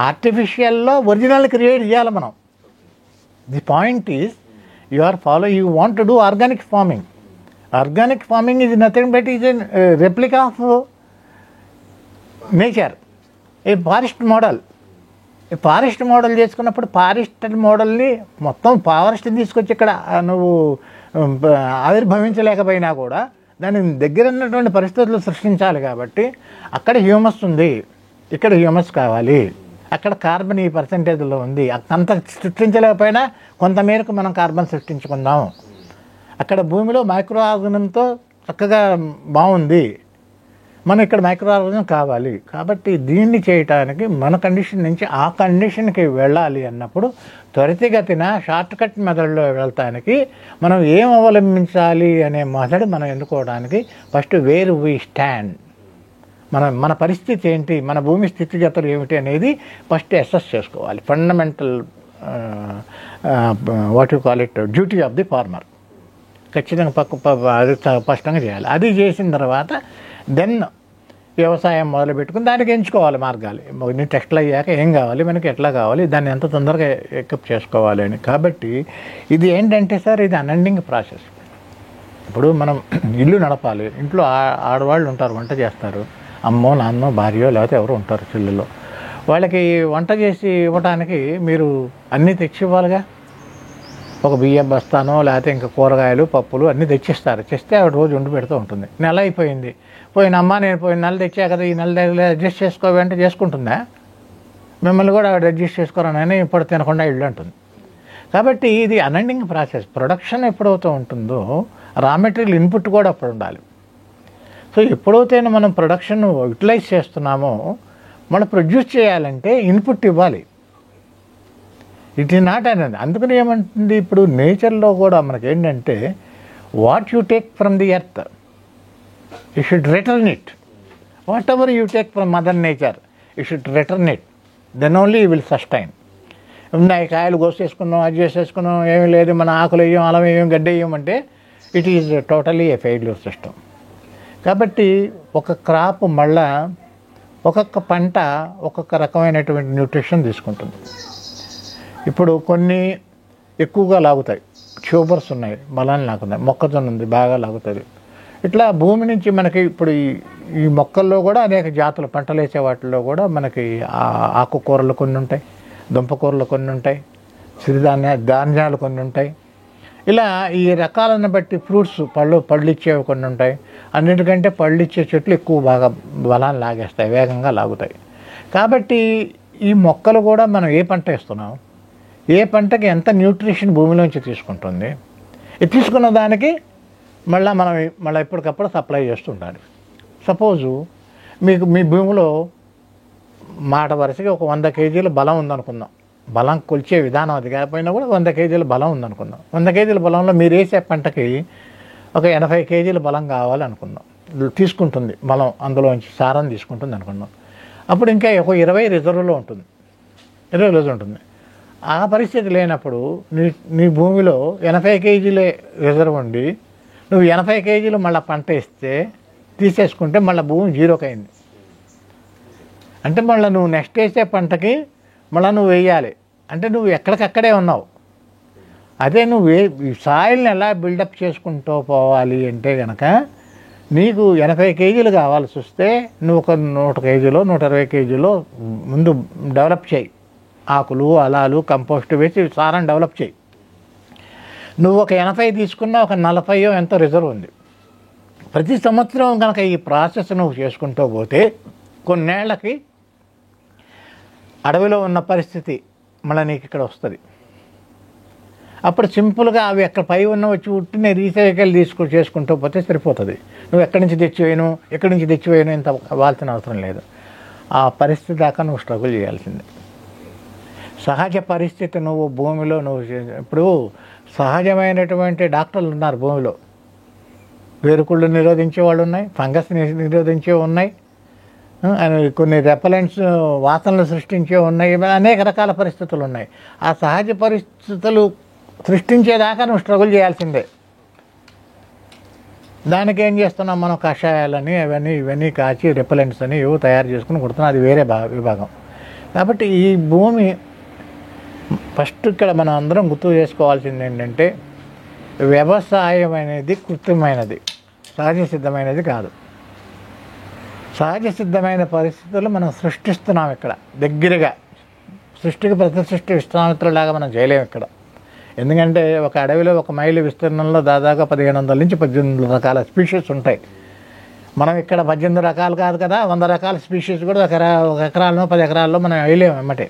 ఆర్టిఫిషియల్లో ఒరిజినల్ క్రియేట్ చేయాలి మనం. The point is you want to do organic farming. Organic farming is nothing but is an replica of nature, a forest model చేసుకున్నప్పుడు forest మోడల్ని మొత్తం ఫారెస్ట్ని తీసుకొచ్చి ఇక్కడ నువ్వు ఆవిర్భవించలేకపోయినా కూడా దాని దగ్గర ఉన్నటువంటి పరిస్థితులు సృష్టించాలి. కాబట్టి అక్కడ హ్యూమస్ ఉంది, ఇక్కడ హ్యూమస్ కావాలి, అక్కడ కార్బన్ ఈ పర్సంటేజ్లో ఉంది, అంత సృష్టించలేకపోయినా కొంతమేరకు మనం కార్బన్ సృష్టించుకుందాం. అక్కడ భూమిలో మైక్రో ఆర్గానిజంతో చక్కగా బాగుంది, మనం ఇక్కడ మైక్రో ఆర్గానిజం కావాలి. కాబట్టి దీన్ని చేయటానికి మన కండిషన్ నుంచి ఆ కండిషన్కి వెళ్ళాలి అన్నప్పుడు త్వరితగతిన షార్ట్ కట్ మెథడ్లో వెళ్తానికి మనం ఏం అవలంబించాలి అనే మెథడ్ మనం ఎన్నుకోవడానికి ఫస్ట్ వేర్ వీ స్టాండ్, మన పరిస్థితి ఏంటి, మన భూమి స్థితిగతులు ఏమిటి అనేది ఫస్ట్ అసెస్ చేసుకోవాలి. Fundamental what you call it duty of the farmer ఖచ్చితంగా అది స్పష్టంగా చేయాలి. అది చేసిన తర్వాత దెన్ వ్యవసాయం మొదలు పెట్టుకుని దానికి ఎంచుకోవాలి మార్గాలు. నీ టెస్ట్లు అయ్యాక ఏం కావాలి, మనకి ఎట్లా కావాలి, దాన్ని ఎంత తొందరగా ఎక్విప్ చేసుకోవాలి అని. కాబట్టి ఇది ఏంటంటే సార్, ఇది అన్ఎండింగ్ ప్రాసెస్. ఇప్పుడు మనం ఇల్లు నడపాలి, ఇంట్లో ఆడవాళ్ళు ఉంటారు, వంట చేస్తారు, అమ్మో నాన్నో భార్యో లేకపోతే ఎవరు ఉంటారు చిల్లులో, వాళ్ళకి వంట చేసి ఇవ్వడానికి మీరు అన్నీ తెచ్చి ఇవ్వాలిగా. ఒక బియ్యం బస్తానో లేకపోతే ఇంకా కూరగాయలు పప్పులు అన్నీ తెచ్చిస్తారు, తెస్తే ఆవిడ రోజు వండి పెడుతూ ఉంటుంది. నెల అయిపోయింది, పోయినమ్మా నేను పోయిన నెల తెచ్చా కదా, ఈ నెల అడ్జస్ట్ చేసుకోవాలంటే చేసుకుంటుందా? మిమ్మల్ని కూడా ఆవిడ అడ్జస్ట్ చేసుకోరానని ఇప్పుడు తినకుండా ఇల్లు అంటుంది. కాబట్టి ఇది అన్ఎండింగ్ ప్రాసెస్. ప్రొడక్షన్ ఎప్పుడైతే ఉంటుందో రా మెటీరియల్ ఇన్పుట్ కూడా అప్పుడు ఉండాలి. సో ఎప్పుడైతే మనం ప్రొడక్షన్ యూటిలైజ్ చేస్తున్నామో మనం ప్రొడ్యూస్ చేయాలంటే ఇన్పుట్ ఇవ్వాలి. ఇట్ ఈజ్ నాట్ అనేది. అందుకని ఏమంటుంది, ఇప్పుడు నేచర్లో కూడా మనకేంటంటే what you take from the earth you should return it. Whatever you take from mother nature you should return it, then only you will sustain. ఉన్నాయి కాయలు కోసేసుకున్నాం, అది చేసేసుకున్నాం, ఏమీ లేదు, మన ఆకులు వేయం, అలం వేయం, గడ్డ వేయమంటే it is totally a failure system. కాబట్టి ఒక క్రాప్ మళ్ళా ఒక్కొక్క పంట ఒక్కొక్క రకమైనటువంటి న్యూట్రిషన్ తీసుకుంటుంది. ఇప్పుడు కొన్ని ఎక్కువగా లాగుతాయి, ట్యూబర్స్ ఉన్నాయి, బలాన్ని లాగుతాయి, మొక్కజొన్న ఉంది బాగా లాగుతుంది. ఇట్లా భూమి నుంచి మనకి ఇప్పుడు ఈ మొక్కల్లో కూడా అనేక జాతులు, పంటలు వేసే వాటిల్లో కూడా మనకి ఆకుకూరలు కొన్ని ఉంటాయి, దుంపకూరలు కొన్ని ఉంటాయి, ధాన్యాలు కొన్ని ఉంటాయి, ఇలా ఈ రకాలను బట్టి ఫ్రూట్స్ పళ్ళు ఇచ్చేవి కొన్ని ఉంటాయి. అన్నిటికంటే పళ్ళు ఇచ్చే చెట్లు ఎక్కువ బాగా బలాన్ని లాగేస్తాయి, వేగంగా లాగుతాయి. కాబట్టి ఈ మొక్కలు కూడా మనం ఏ పంట వేస్తున్నాం, ఏ పంటకి ఎంత న్యూట్రిషన్ భూమిలోంచి తీసుకుంటుంది, ఇది తీసుకున్న దానికి మళ్ళీ ఎప్పటికప్పుడు సప్లై చేస్తుండాలి. సపోజు మీ భూమిలో మాట వరుసగా ఒక 100 కేజీల బలం ఉందనుకుందాం. బలం కొలిచే విధానం అది కాకపోయినా కూడా 100 కేజీల బలం ఉందనుకుందాం. 100 కేజీల బలంలో మీరు వేసే పంటకి ఒక 80 కేజీల బలం కావాలనుకుందాం. తీసుకుంటుంది బలం, అందులోంచి సారం తీసుకుంటుంది అనుకుందాం. అప్పుడు ఇంకా ఒక 20 రిజర్వ్లో ఉంటుంది, 20 రోజు ఉంటుంది. ఆ పరిస్థితి లేనప్పుడు నీ భూమిలో 80 కేజీలే రిజర్వ్ ఉండి నువ్వు 80 కేజీలు మళ్ళీ పంట వేస్తే తీసేసుకుంటే మళ్ళీ భూమి జీరోకి అయింది. అంటే మళ్ళీ నువ్వు నెక్స్ట్ వేసే పంటకి మళ్ళీ నువ్వు వేయాలి. అంటే నువ్వు ఎక్కడికక్కడే ఉన్నావు. అదే నువ్వు సాయిల్ని ఎలా బిల్డప్ చేసుకుంటూ పోవాలి అంటే కనుక నీకు 80 కేజీలు కావాల్సి వస్తే నువ్వు ఒక 100 కేజీలో 120 కేజీలో ముందు డెవలప్ చేయి. ఆకులు అలాలు కంపోస్ట్ వేసి సారం డెవలప్ చేయి. నువ్వు ఒక 80 తీసుకున్నా ఒక 40 ఎంతో రిజర్వ్ ఉంది. ప్రతి సంవత్సరం కనుక ఈ ప్రాసెస్ నువ్వు చేసుకుంటూ పోతే కొన్నేళ్లకి అడవిలో ఉన్న పరిస్థితి మళ్ళీ నీకు ఇక్కడ వస్తుంది. అప్పుడు సింపుల్గా అవి ఎక్కడ పై ఉన్న వచ్చి ఉట్టినే రీసైకిల్ చేసుకుంటూ పోతే సరిపోతుంది. నువ్వు ఎక్కడి నుంచి తెచ్చివేయను ఇంత వాల్సిన అవసరం లేదు. ఆ పరిస్థితి దాకా నువ్వు స్ట్రగుల్ చేయాల్సిందే. సహజ పరిస్థితి నువ్వు భూమిలో ఇప్పుడు సహజమైనటువంటి డాక్టర్లు ఉన్నారు భూమిలో. వేరుకుళ్ళు నిరోధించే వాళ్ళు ఉన్నాయి, ఫంగస్ నిరోధించే ఉన్నాయి, కొన్ని రెపలెంట్స్ వాసనలు సృష్టించే ఉన్నాయి, అనేక రకాల పరిస్థితులు ఉన్నాయి. ఆ సహజ పరిస్థితులు సృష్టించేదాకా నువ్వు స్ట్రగుల్ చేయాల్సిందే. దానికి ఏం చేస్తున్నాం మనం, కషాయాలని ఇవన్నీ కాచి రెపలెంట్స్ అని ఏవో తయారు చేసుకుని కొడుతున్నాం. అది వేరే విభాగం. కాబట్టి ఈ భూమి ఫస్ట్ ఇక్కడ మనం అందరం గుర్తు చేసుకోవాల్సింది ఏంటంటే వ్యవసాయం అనేది కృత్రిమైనది, సహజ సిద్ధమైనది కాదు. సహజ సిద్ధమైన పరిస్థితులు మనం సృష్టిస్తున్నాం ఇక్కడ దగ్గరగా. సృష్టికి ప్రతి సృష్టి విశ్వామిత్రులాగా మనం చేయలేము ఇక్కడ. ఎందుకంటే ఒక అడవిలో 1 మైలు విస్తీర్ణంలో దాదాపు 1500 నుంచి 1800 రకాల స్పీషీస్ ఉంటాయి. మనం ఇక్కడ 18 రకాలు కాదు కదా, 100 రకాల స్పీషీస్ కూడా ఒక ఎకరాల్లో 10 ఎకరాల్లో మనం వేయలేము. ఎమ్మటే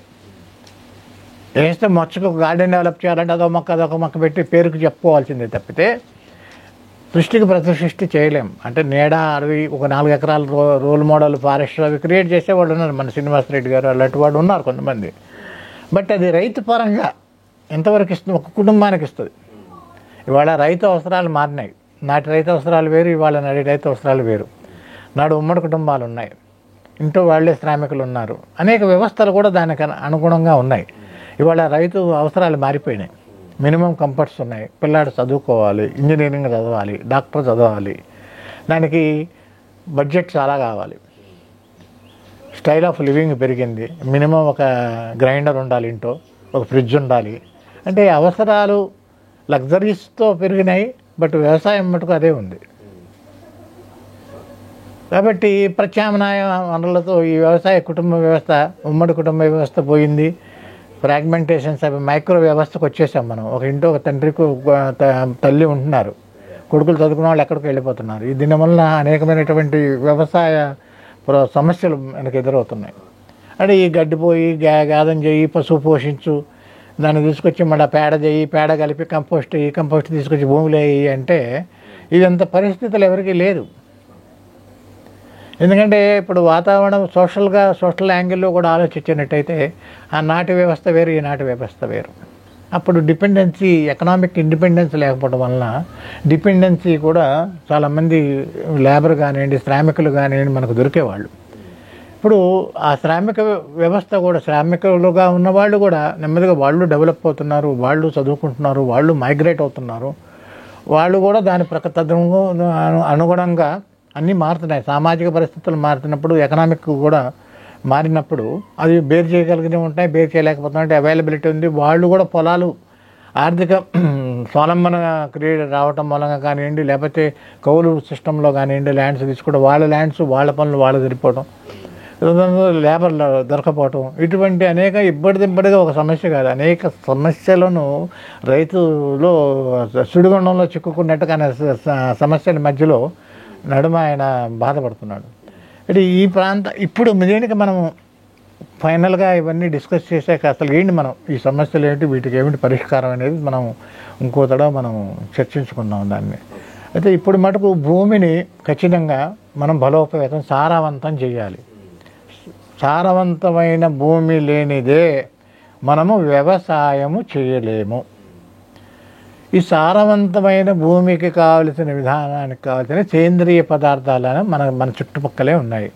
వేస్తే మొచ్చకు గార్డెన్ డెవలప్ చేయాలంటే అదొక మొక్క పెట్టి పేరుకు చెప్పుకోవాల్సిందే తప్పితే సృష్టికి ప్రతి సృష్టి చేయలేం. అంటే నీడ అడవి ఒక 4 ఎకరాల రోల్ మోడల్ ఫారెస్ట్ అవి క్రియేట్ చేసేవాళ్ళు ఉన్నారు. మన శ్రీనివాస్ రెడ్డి గారు అలాంటి వాడు ఉన్నారు కొంతమంది. బట్ అది రైతు పరంగా ఎంతవరకు ఇస్తుంది, ఒక కుటుంబానికి ఇస్తుంది. ఇవాళ రైతు అవసరాలు మారినాయి. నాటి రైతు అవసరాలు వేరు, ఇవాళ నాటి రైతు అవసరాలు వేరు. నాడు ఉమ్మడి కుటుంబాలు ఉన్నాయి, ఇంట్లో వాళ్ళే శ్రామికులు ఉన్నారు, అనేక వ్యవస్థలు కూడా దానికి అనుగుణంగా ఉన్నాయి. ఇవాళ రైతు అవసరాలు మారిపోయినాయి. మినిమం కంఫర్ట్స్ ఉన్నాయి. పిల్లాడు చదువుకోవాలి, ఇంజనీరింగ్ చదవాలి, డాక్టర్ చదవాలి, దానికి బడ్జెట్ చాలా కావాలి. స్టైల్ ఆఫ్ లివింగ్ పెరిగింది. మినిమం ఒక గ్రైండర్ ఉండాలి, ఇంట్లో ఒక ఫ్రిడ్జ్ ఉండాలి. అంటే అవసరాలు లగ్జరీస్తో పెరిగినాయి. బట్ వ్యవసాయం మటుకు అదే ఉంది. కాబట్టి ప్రత్యామ్నాయ వనరులతో ఈ వ్యవసాయ కుటుంబ వ్యవస్థ, ఉమ్మడి కుటుంబ వ్యవస్థ పోయింది. ఫ్రాగ్మెంటేషన్స్ అవి మైక్రో వ్యవస్థకు వచ్చేసాం మనం. ఒక ఇంట్లో ఒక తండ్రికి తల్లి ఉంటున్నారు, కొడుకులు చదువుకున్న వాళ్ళు ఎక్కడికి వెళ్ళిపోతున్నారు. దీనివల్ల అనేకమైనటువంటి వ్యవసాయ సమస్యలు మనకు ఎదురవుతున్నాయి. అంటే ఈ గడ్డిపోయి గాదం చేయి, పశువు పోషించు, దాన్ని తీసుకొచ్చి మళ్ళీ పేడ చేయి, పేడ కలిపి కంపోస్ట్ తీసుకొచ్చి భూమిలో వేయి అంటే ఇదంత పరిస్థితులు ఎవరికీ లేదు. ఎందుకంటే ఇప్పుడు వాతావరణం సోషల్ యాంగిల్లో కూడా ఆలోచించినట్టయితే ఆ నాటి వ్యవస్థ వేరు, ఈ నాటి వ్యవస్థ వేరు. అప్పుడు డిపెండెన్సీ, ఎకనామిక్ ఇండిపెండెన్స్ లేకపోవడం వలన డిపెండెన్సీ కూడా చాలామంది లేబర్ కానివ్వండి, శ్రామికులు కానివ్వండి మనకు దొరికేవాళ్ళు. ఇప్పుడు ఆ శ్రామిక వ్యవస్థ కూడా, శ్రామికులుగా ఉన్నవాళ్ళు కూడా నెమ్మదిగా వాళ్ళు డెవలప్ అవుతున్నారు, వాళ్ళు చదువుకుంటున్నారు, వాళ్ళు మైగ్రేట్ అవుతున్నారు. వాళ్ళు కూడా దాని అనుగుణంగా అన్నీ మారుతున్నాయి. సామాజిక పరిస్థితులు మారుతున్నప్పుడు, ఎకనామిక్ కూడా మారినప్పుడు అది బేర్ చేయగలిగినవి ఉంటాయి, బేర్ చేయలేకపోతున్నాయి. అవైలబిలిటీ ఉంది. వాళ్ళు కూడా పొలాలు ఆర్థిక స్వావలంబన రావటం మూలంగా కానివ్వండి, లేకపోతే కౌలు సిస్టంలో కానివ్వండి, ల్యాండ్స్ తీసుకోవడం, వాళ్ళ ల్యాండ్స్ వాళ్ళ పనులు వాళ్ళు సరిపోవడం, లేబర్ దొరకపోవటం, ఇటువంటి అనేక ఇబ్బడిదిబ్బడిగా ఒక సమస్య కాదు, అనేక సమస్యలను రైతులో సుడిగుండంలో చిక్కుకున్నట్టుగా సమస్యల మధ్యలో నడుమ ఆయన బాధపడుతున్నాడు. అంటే ఈ ఇప్పుడు దీనికి మనం ఫైనల్గా ఇవన్నీ డిస్కస్ చేశాక అసలు ఏంటి మనం ఈ సమస్యలు ఏంటి, వీటికి ఏమిటి పరిష్కారం అనేది మనం ఇంకో తడవ మనం చర్చించుకుందాం దాన్ని. అయితే ఇప్పుడు మటుకు భూమిని ఖచ్చితంగా మనం బలోపేతం సారవంతం చేయాలి. సారవంతమైన భూమి లేనిదే మనము వ్యవసాయము చేయలేము. ఈ సారవంతమైన భూమికి కావలసిన విధానానికి కావాల్సిన సేంద్రియ పదార్థాలను మన చుట్టుపక్కలే ఉన్నాయి.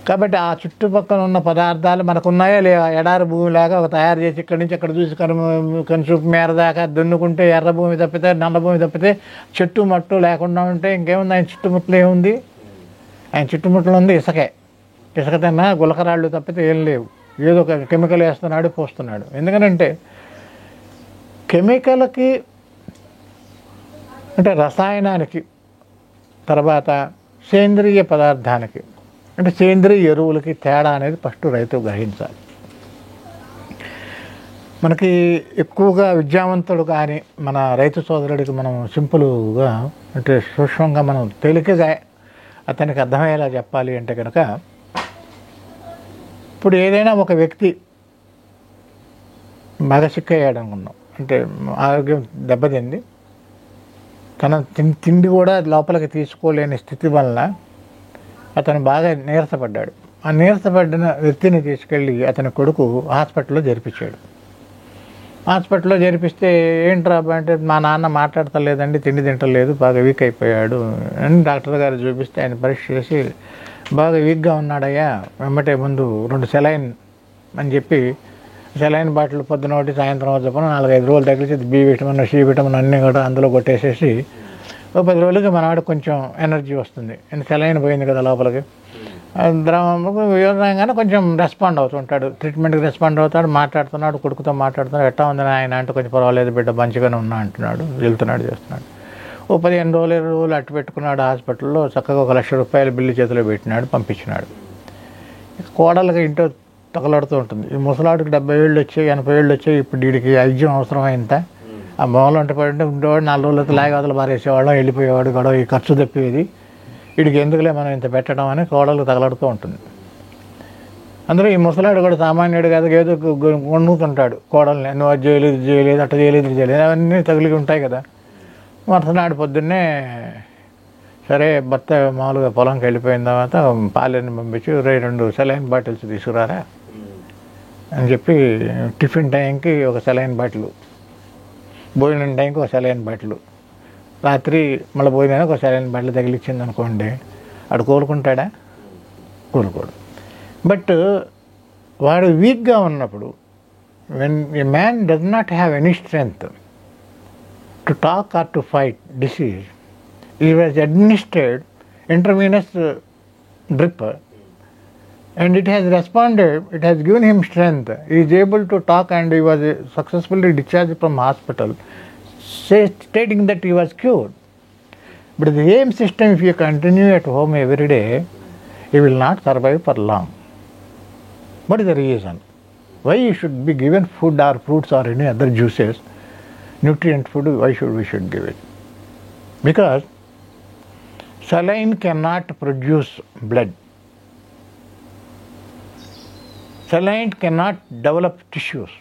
కాబట్టి ఆ చుట్టుపక్కల ఉన్న పదార్థాలు మనకు ఉన్నాయా లేవా? ఎడారి భూమిలాగా ఒక తయారు చేసి ఇక్కడి నుంచి అక్కడ చూసి కనుచూపు మేర దాకా దున్నుకుంటే ఎర్ర భూమి తప్పితే నల్ల భూమి తప్పితే చెట్టు మట్టు లేకుండా ఉంటే ఇంకేముంది? ఆయన చుట్టుముట్లు ఏముంది? ఆయన చుట్టుముట్లు ఉంది ఇసుక తిన్నా గులకరాళ్ళు తప్పితే ఏం లేవు. ఏదో ఒక కెమికల్ వేస్తున్నాడు, పోస్తున్నాడు. ఎందుకనంటే కెమికల్కి అంటే రసాయనానికి, తర్వాత సేంద్రియ పదార్థానికి అంటే సేంద్రియ ఎరువులకి తేడా అనేది ఫస్ట్ రైతు గ్రహించాలి. మనకి ఎక్కువగా విద్యావంతుడు కానీ మన రైతు సోదరుడికి మనం సింపుల్గా అంటే సూక్ష్మంగా మనం తేలికగా అతనికి అర్థమయ్యేలా చెప్పాలి అంటే కనుక, ఇప్పుడు ఏదైనా ఒక వ్యక్తి బాగా సిక్ అయ్యాడు అనుకున్నాం, అంటే ఆరోగ్యం దెబ్బతింది, తన తిండి కూడా లోపలికి తీసుకోలేని స్థితి వలన అతను బాగా నీరసపడ్డాడు. ఆ నీరసపడిన వ్యక్తిని తీసుకెళ్ళి అతని కొడుకు హాస్పిటల్లో జరిపించాడు. హాస్పిటల్లో జరిపిస్తే ఏంట్రా అంటే మా నాన్న మాట్లాడతలేదండి, తిండి తింటలేదు, బాగా వీక్ అయిపోయాడు అని డాక్టర్ గారు చూపిస్తే ఆయన పరీక్ష చేసి బాగా వీక్గా ఉన్నాడయ్యా, వెంబటే ముందు 2 సెలైన్ అని చెప్పి సెలైన్ బాటిల్ పొద్దున ఒకటి సాయంత్రం చొప్పున 4-5 రోజులు తగిలిచి బి విటమిన్ సి విటమిన్ అన్నీ కూడా అందులో కొట్టేసేసి ఒక 10 రోజులకి మనవాడికి కొంచెం ఎనర్జీ వస్తుంది. సెలైన్ పోయింది కదా లోపలికి, కానీ కొంచెం రెస్పాండ్ అవుతుంటాడు, ట్రీట్మెంట్కి రెస్పాండ్ అవుతాడు, మాట్లాడుతున్నాడు, కొడుకుతో మాట్లాడుతున్నాడు, ఎట్టా ఉంది ఆయన అంటే కొంచెం పర్వాలేదు బిడ్డ మంచిగానే ఉన్నా అంటున్నాడు, వెళ్తున్నాడు, చేస్తున్నాడు. ఓ 15 రోజులు 20 రోజులు అట్టు పెట్టుకున్నాడు హాస్పిటల్లో. చక్కగా 1 లక్ష రూపాయలు బిల్లు చేతిలో పెట్టినాడు, పంపించినాడు. కోడలకి ఇంట్లో తగలాడుతూ ఉంటుంది. ఈ ముసలాడికి 70 ఏళ్ళు వచ్చాయి, 80 ఏళ్ళు వచ్చాయి, ఇప్పుడు వీడికి వైద్యం అవసరమైంత, ఆ మూల ఉంటే పడి ఉండేవాడు 4 రోజులతో లాగవతలు పారేసేవాళ్ళం, వెళ్ళిపోయేవాడు కూడా, ఈ ఖర్చు తప్పేది, వీడికి ఎందుకులే మనం ఇంత పెట్టడం అని కోడలకు తగలాడుతూ ఉంటుంది. అందులో ఈ ముసలాడు కూడా సామాన్యుడు కాదు, ఏదో వండుతుంటాడు కోడల్ని, నువ్వు అది చేయలేదు, ఇది చేయలేదు, అట్ట చేయలేదు, ఇది చేయలేదు, అవన్నీ తగిలి ఉంటాయి కదా. మరుసనాడు పొద్దున్నే సరే భర్త మామూలుగా పొలంకి వెళ్ళిపోయిన తర్వాత పాలని పంపించి 2 సెలైన్ బాటిల్స్ తీసుకురారా అని చెప్పి, టిఫిన్ టైంకి 1 సెలైన్ బాటిల్, భోజనం టైంకి 1 సెలైన్ బాటిల్, రాత్రి మళ్ళీ భోజనానికి 1 సెలైన్ బాటిల్ తగిలిచ్చింది అనుకోండి, వాడు కోలుకుంటాడా? కోలుకోడు. బట్ వాడు వీక్గా ఉన్నప్పుడు, when a man does not have any strength to talk or to fight disease, he was administered intravenous drip and it has responded, it has given him strength, he is able to talk and he was successfully discharged from hospital, stating that he was cured. But the same system, if you continue at home every day, he will not survive for long. What is the reason? Why you should be given food or fruits or any other juices, nutrient food, why should we give it? Because saline cannot produce blood. Saline cannot develop tissues.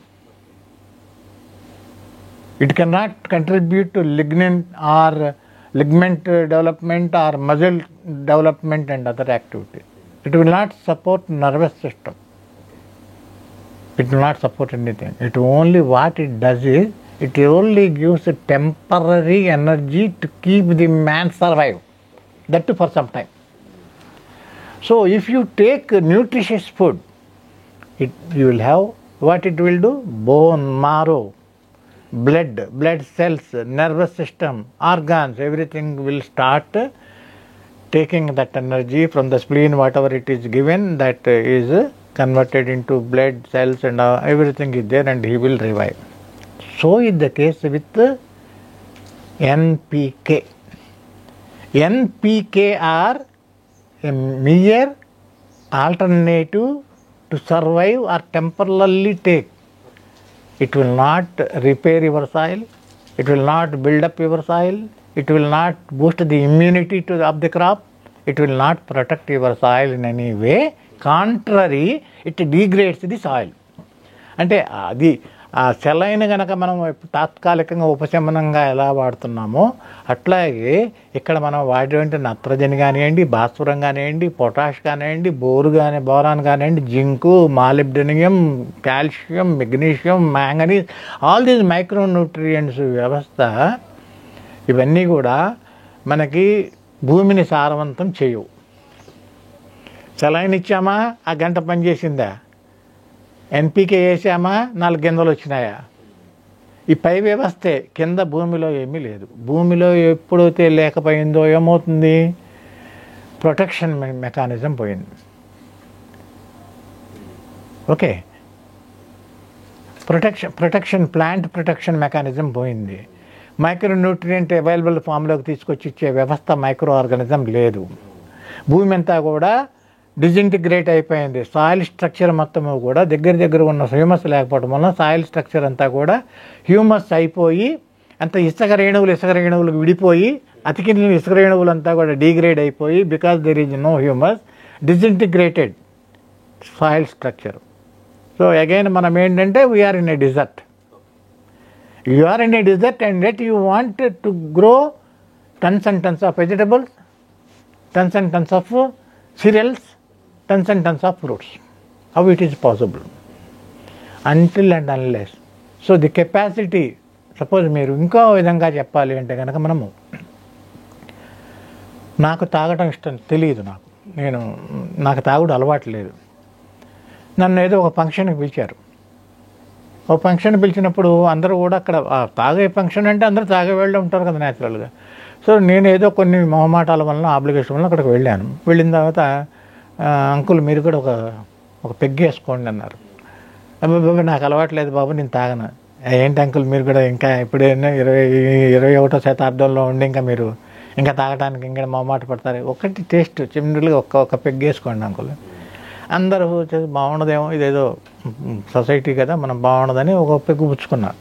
It cannot contribute to ligament development or muscle development and other activities. It will not support nervous system. It will not support anything. It only what it does is, it only gives a temporary energy to keep the man survive, that too for some time. So if you take nutritious food, you will have what it will do? Bone marrow, blood cells, nervous system, organs, everything will start taking that energy from the spleen, whatever it is given, that is converted into blood cells and everything is there, and he will revive. So is the case with NPK. NPK are a mere alternative to survive or temporarily take. It will not repair your soil, it will not build up your soil, it will not boost the immunity of the crop, it will not protect your soil in any way. Contrary, it degrades the soil. అంటే అది ఆ saline కనుక మనం తాత్కాలికంగా ఉపశమనంగా ఎలా వాడుతున్నామో అట్లాగే ఇక్కడ మనం వాడేటువంటి నత్రజని కానివ్వండి, భాస్వరం కానివ్వండి, పొటాష్ కానివ్వండి, బోరాన్ కానివ్వండి, zinc, molybdenum, calcium, magnesium, manganese, all these micronutrients వ్యవస్థ ఇవన్నీ కూడా మనకి భూమిని సారవంతం చేయవు. సెలైన్ ఇచ్చామా ఆ గంట పనిచేసిందా, ఎన్పికే వేసామా 4 గింజలు వచ్చినాయా, ఈ పై వ్యవస్థే. కింద భూమిలో ఏమీ లేదు. భూమిలో ఎప్పుడైతే లేకపోయిందో ఏమవుతుంది, ప్రొటెక్షన్ మెకానిజం పోయింది. Okay, protection plant protection mechanism పోయింది. మైక్రోన్యూట్రియంట్ అవైలబుల్ ఫామ్లోకి తీసుకొచ్చి ఇచ్చే వ్యవస్థ మైక్రో ఆర్గానిజం లేదు. భూమి అంతా కూడా డిజింటిగ్రేట్ అయిపోయింది. సాయిల్ స్ట్రక్చర్ మొత్తము కూడా దగ్గర ఉన్న హ్యూమస్ లేకపోవడం వల్ల సాయిల్ స్ట్రక్చర్ అంతా కూడా హ్యూమస్ అయిపోయి అంత ఇసుక రేణువులు విడిపోయి అతికిన ఇసుక రేణువులు అంతా కూడా డీగ్రేడ్ అయిపోయి, because there is no humus, disintegrated soil structure. So again మనం ఏంటంటే we are in a desert. You are in a desert and yet you want to grow tons and tons of vegetables, tons and tons of cereals, tons and tons of fruits. How it is possible? Until and unless. So the capacity, suppose మీరు ఇంకో విధంగా చెప్పాలి అంటే కనుక మనము, నాకు తాగటం ఇష్టం తెలియదు, నాకు తాగుడు అలవాటు లేదు. నన్ను ఏదో ఒక ఫంక్షన్కి పిలిచారు. ఓ ఫంక్షన్ పిలిచినప్పుడు అందరూ కూడా అక్కడ తాగే ఫంక్షన్ అంటే అందరూ తాగే వెళ్ళి ఉంటారు కదా న్యాచురల్గా. సో నేను ఏదో కొన్ని మొహమాటాల వలన, ఆబ్లిగేషన్ వలన అక్కడికి వెళ్ళాను. వెళ్ళిన తర్వాత అంకుల్ మీరు కూడా ఒక పెగ్గు వేసుకోండి అన్నారు. బాబు నాకు అలవాట్లేదు బాబు, నేను తాగను. ఏంటి అంకుల్ మీరు కూడా ఇంకా ఇప్పుడైనా 21వ శతాబ్దంలో ఉండి ఇంకా తాగడానికి ఇంకా మొహమాట పడతారు. ఒకటి టేస్ట్ చిన్నగా ఒక పెగ్గు వేసుకోండి అంకుల్. అందరూ బాగుండదేమో, ఇదేదో సొసైటీ కదా మనం బాగుండదని ఒక పెగ్గు పుచ్చుకున్నారు.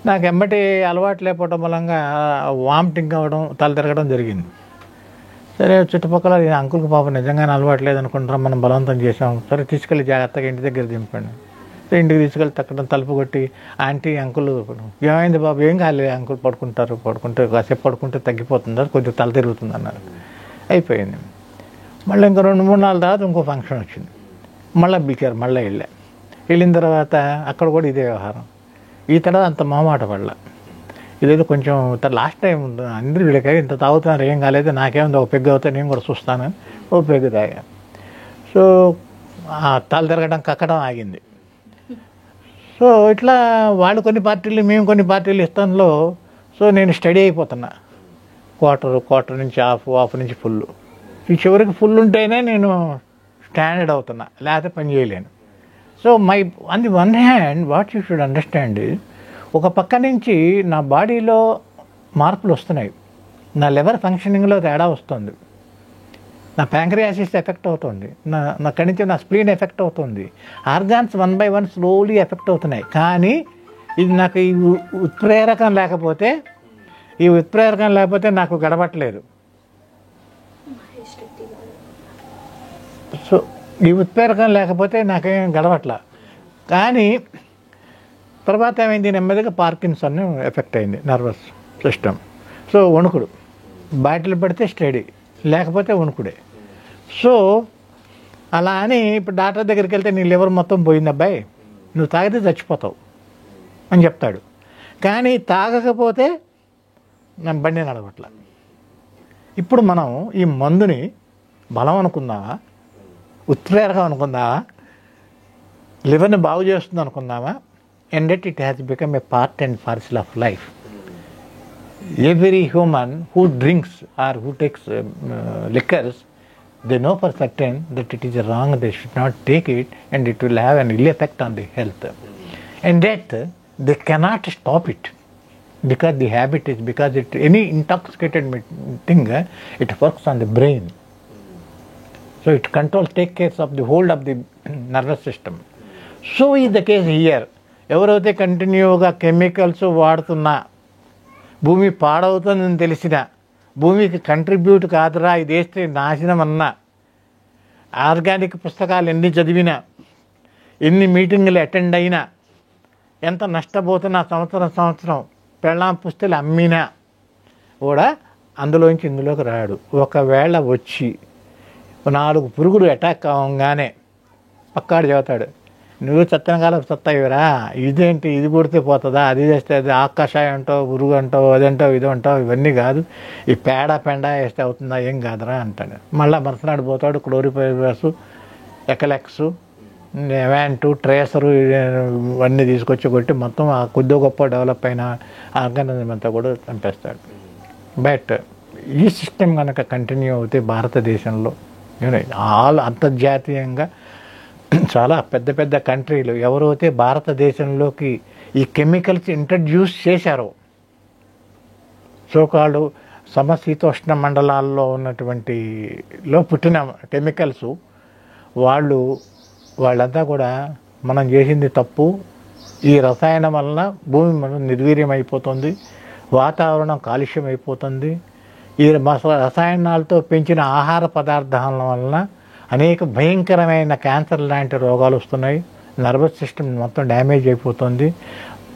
నాకు ఎంబటి అలవాటు లేకపోవడం మూలంగా వామిటింగ్ అవ్వడం, తల తిరగడం జరిగింది. సరే చుట్టుపక్కల అంకుల్కి పాపం నిజంగానే అలవాటు లేదనుకుంటాం, మనం బలవంతం చేసాం. సరే తీసుకెళ్ళి జాగ్రత్తగా ఇంటి దగ్గర దింపండి. ఇంటికి తీసుకెళ్ళి తక్కడం తలుపు కొట్టి, ఆంటీ అంకుల్ ఏమైంది బాబు, ఏం కాలేదు అంకుల్, పడుకుంటే కాసేపు పడుకుంటే తగ్గిపోతుందా, కొంచెం తల తిరుగుతుంది అన్నారు. అయిపోయింది. మళ్ళీ ఇంకా 2-3 నాలుగు తర్వాత ఇంకో ఫంక్షన్ వచ్చింది. మళ్ళీ పిలిచారు, మళ్ళీ వెళ్ళిన తర్వాత అక్కడ కూడా ఇదే వ్యవహారం. ఈ తర్వాత అంత మొహమాట పడల. ఇదేదో కొంచెం లాస్ట్ టైం అందరూ వీళ్ళకి ఇంత తాగుతున్నారు, ఏం కాలేదు, నాకేముంది ఒక పెగ్గు అవుతా, నేను కూడా చూస్తాను, ఓ పెగ్గు తాగా. సో తల తిరగడం, కక్కడం ఆగింది. సో ఇట్లా వాళ్ళు కొన్ని పార్టీలు, మేము కొన్ని పార్టీలు ఇస్తాంలో. సో నేను స్టడీ అయిపోతున్నా, క్వార్టర్ నుంచి హాఫ్ నుంచి ఫుల్. ఈ చివరికి ఫుల్ ఉంటేనే నేను స్టాండర్డ్ అవుతున్నా, లేకపోతే పని చేయలేను. So on the one hand what you should understand, ఒక పక్క నుంచి నా బాడీలో మార్పులు వస్తున్నాయి, నా లివర్ ఫంక్షనింగ్లో తేడా వస్తుంది, నా ప్యాంక్రియాసిస్ ఎఫెక్ట్ అవుతుంది, నా కణితి నా స్ప్లీన్ ఎఫెక్ట్ అవుతుంది, ఆర్గాన్స్ 1 by 1 స్లోలీ ఎఫెక్ట్ అవుతున్నాయి. కానీ ఇది నాకు ఈ ఉత్ప్రేరకం లేకపోతే నాకు గడవట్లేదు. సో ఈ ఉత్ప్రేరకం లేకపోతే నాకేం గడవట్లా. కానీ తర్వాత ఏమైంది, నెమ్మదిగా పార్కిన్సన్ ఎఫెక్ట్ అయింది, నర్వస్ సిస్టమ్. సో వణుకుడు, బాటిల్ పడితే స్టడీ, లేకపోతే వణుకుడే. సో అలా అని ఇప్పుడు డాక్టర్ దగ్గరికి వెళ్తే నీ లివర్ మొత్తం పోయింది అబ్బాయి, నువ్వు తాగితే చచ్చిపోతావు అని చెప్తాడు. కానీ తాగకపోతే నా బండి నడవట్ల. ఇప్పుడు మనం ఈ మందుని బలం అనుకుందామా, ఉత్ప్రేరకం అనుకుందామా, లివర్ని బాగు చేస్తుంది అనుకుందామా? And it has become a part and parcel of life. Every human who drinks or who takes liquors, they know for certain that it is wrong, they should not take it, and it will have an ill effect on the health. And yet they cannot stop it because the habit is, because any intoxicated thing, it works on the brain. So it controls, take care of the whole of the nervous system. So is the case here. ఎవరైతే కంటిన్యూగా chemicals వాడుతున్నా, భూమి పాడవుతుందని తెలిసిన, భూమికి contribute కాదురా ఇది వేస్తే నాశనం అన్నా, ఆర్గానిక్ పుస్తకాలు ఎన్ని చదివినా, ఎన్ని మీటింగులు అటెండ్ అయినా, ఎంత నష్టపోతున్నా సంవత్సరం పెళ్ళాం పుస్తకాలు అమ్మినా కూడా అందులోంచి ఇందులోకి రాడు. ఒకవేళ వచ్చి 4 పురుగులు అటాక్ అవ్వగానే పక్కాడు చెబుతాడు, నువ్వు చత్తనకాలం చత్తయ్యరా, ఇదేంటి ఇది కొడితే పోతుందా, అది చేస్తే అది ఆకాశాయం అంటావు, పురుగు అంటావు, అదంటావు ఇది అంటావు, ఇవన్నీ కాదు, ఈ పెండ వేస్తే అవుతుందా, ఏం కాదురా అంటాడు. మళ్ళీ మరుసనాడు పోతాడు, క్లోరిపైరస్, ఎకలెక్స్, వ్యాంటు, ట్రేసరు ఇవన్నీ తీసుకొచ్చి కొట్టి మొత్తం ఆ కొద్ది గొప్ప డెవలప్ అయిన ఆర్గానిజం అంతా కూడా చంపేస్తాడు. బట్ ఈ సిస్టమ్ కనుక కంటిన్యూ అవుతే భారతదేశంలో అంతర్జాతీయంగా చాలా పెద్ద పెద్ద కంట్రీలు ఎవరైతే భారతదేశంలోకి ఈ కెమికల్స్ ఇంట్రడ్యూస్ చేశారో, సోకాళ్ళు సమశీతోష్ణ మండలాల్లో ఉన్నటువంటిలో పుట్టిన కెమికల్స్, వాళ్ళంతా కూడా మనం చేసింది తప్పు, ఈ రసాయనం వలన భూమి మనం నిర్వీర్యం అయిపోతుంది, వాతావరణం కాలుష్యం అయిపోతుంది, ఈ రసాయనాలతో పెంచిన ఆహార పదార్థాల వలన అనేక భయంకరమైన క్యాన్సర్ లాంటి రోగాలు వస్తున్నాయి, నర్వస్ సిస్టమ్ మొత్తం డ్యామేజ్ అయిపోతుంది,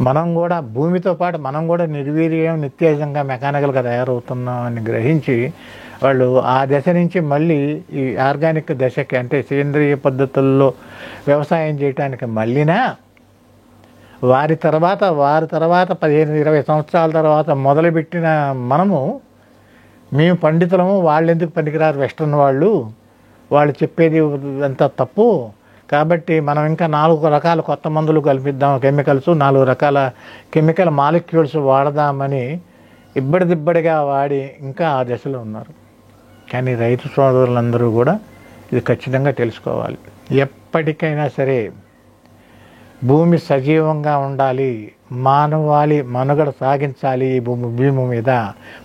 మనం కూడా భూమితో పాటు మనం కూడా నిర్వీర్యం నిత్యజంగా మెకానికల్గా తయారవుతున్నామని గ్రహించి వాళ్ళు ఆ దశ నుంచి మళ్ళీ ఈ ఆర్గానిక్ దశకి, అంటే సేంద్రియ పద్ధతుల్లో వ్యవసాయం చేయడానికి మళ్ళీనా వారి తర్వాత 15-20 సంవత్సరాల తర్వాత మొదలుపెట్టిన మేము పండితులము, వాళ్ళు ఎందుకు పనికిరారు వెస్ట్రన్ వాళ్ళు చెప్పేది అంత తప్పు, కాబట్టి మనం ఇంకా 4 రకాల కొత్త మందులు కల్పిద్దాం, కెమికల్స్ 4 రకాల కెమికల్ మాలిక్యూల్స్ వాడదామని ఇబ్బడిదిబ్బడిగా వాడి ఇంకా ఆ దశలో ఉన్నారు. కానీ రైతు సోదరులందరూ కూడా ఇది ఖచ్చితంగా తెలుసుకోవాలి. ఎప్పటికైనా సరే భూమి సజీవంగా ఉండాలి, మానవాళి మనుగడ సాగించాలి, ఈ భూమి మీద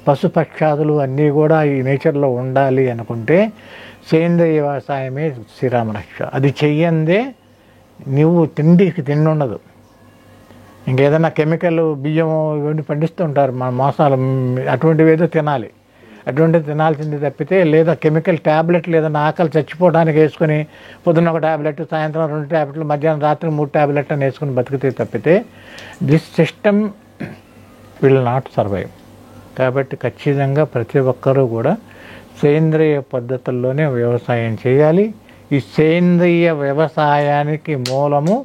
పశుపక్షాదులు అన్నీ కూడా ఈ నేచర్లో ఉండాలి అనుకుంటే సేంద్రియ వ్యవసాయమే శ్రీరామ రక్ష. అది చెయ్యందే నువ్వు తిండికి తిండి ఉండదు. ఇంకేదైనా కెమికల్ బియ్యం ఇవన్నీ పండిస్తూ ఉంటారు మన మోసాలు, అటువంటివి ఏదో తినాలి, అటువంటివి తినాల్సింది తప్పితే, లేదా కెమికల్ ట్యాబ్లెట్లు ఏదైనా ఆకలి చచ్చిపోవడానికి వేసుకొని పొద్దున్న 1 ట్యాబ్లెట్, సాయంత్రం 2 ట్యాబ్లెట్లు, మధ్యాహ్నం రాత్రి 3 ట్యాబ్లెట్లు అని వేసుకుని బతికితే తప్పితే this system will not survive. కాబట్టి ఖచ్చితంగా ప్రతి ఒక్కరూ కూడా సేంద్రియ పద్ధతుల్లోనే వ్యవసాయం చేయాలి. ఈ సేంద్రియ వ్యవసాయానికి మూలము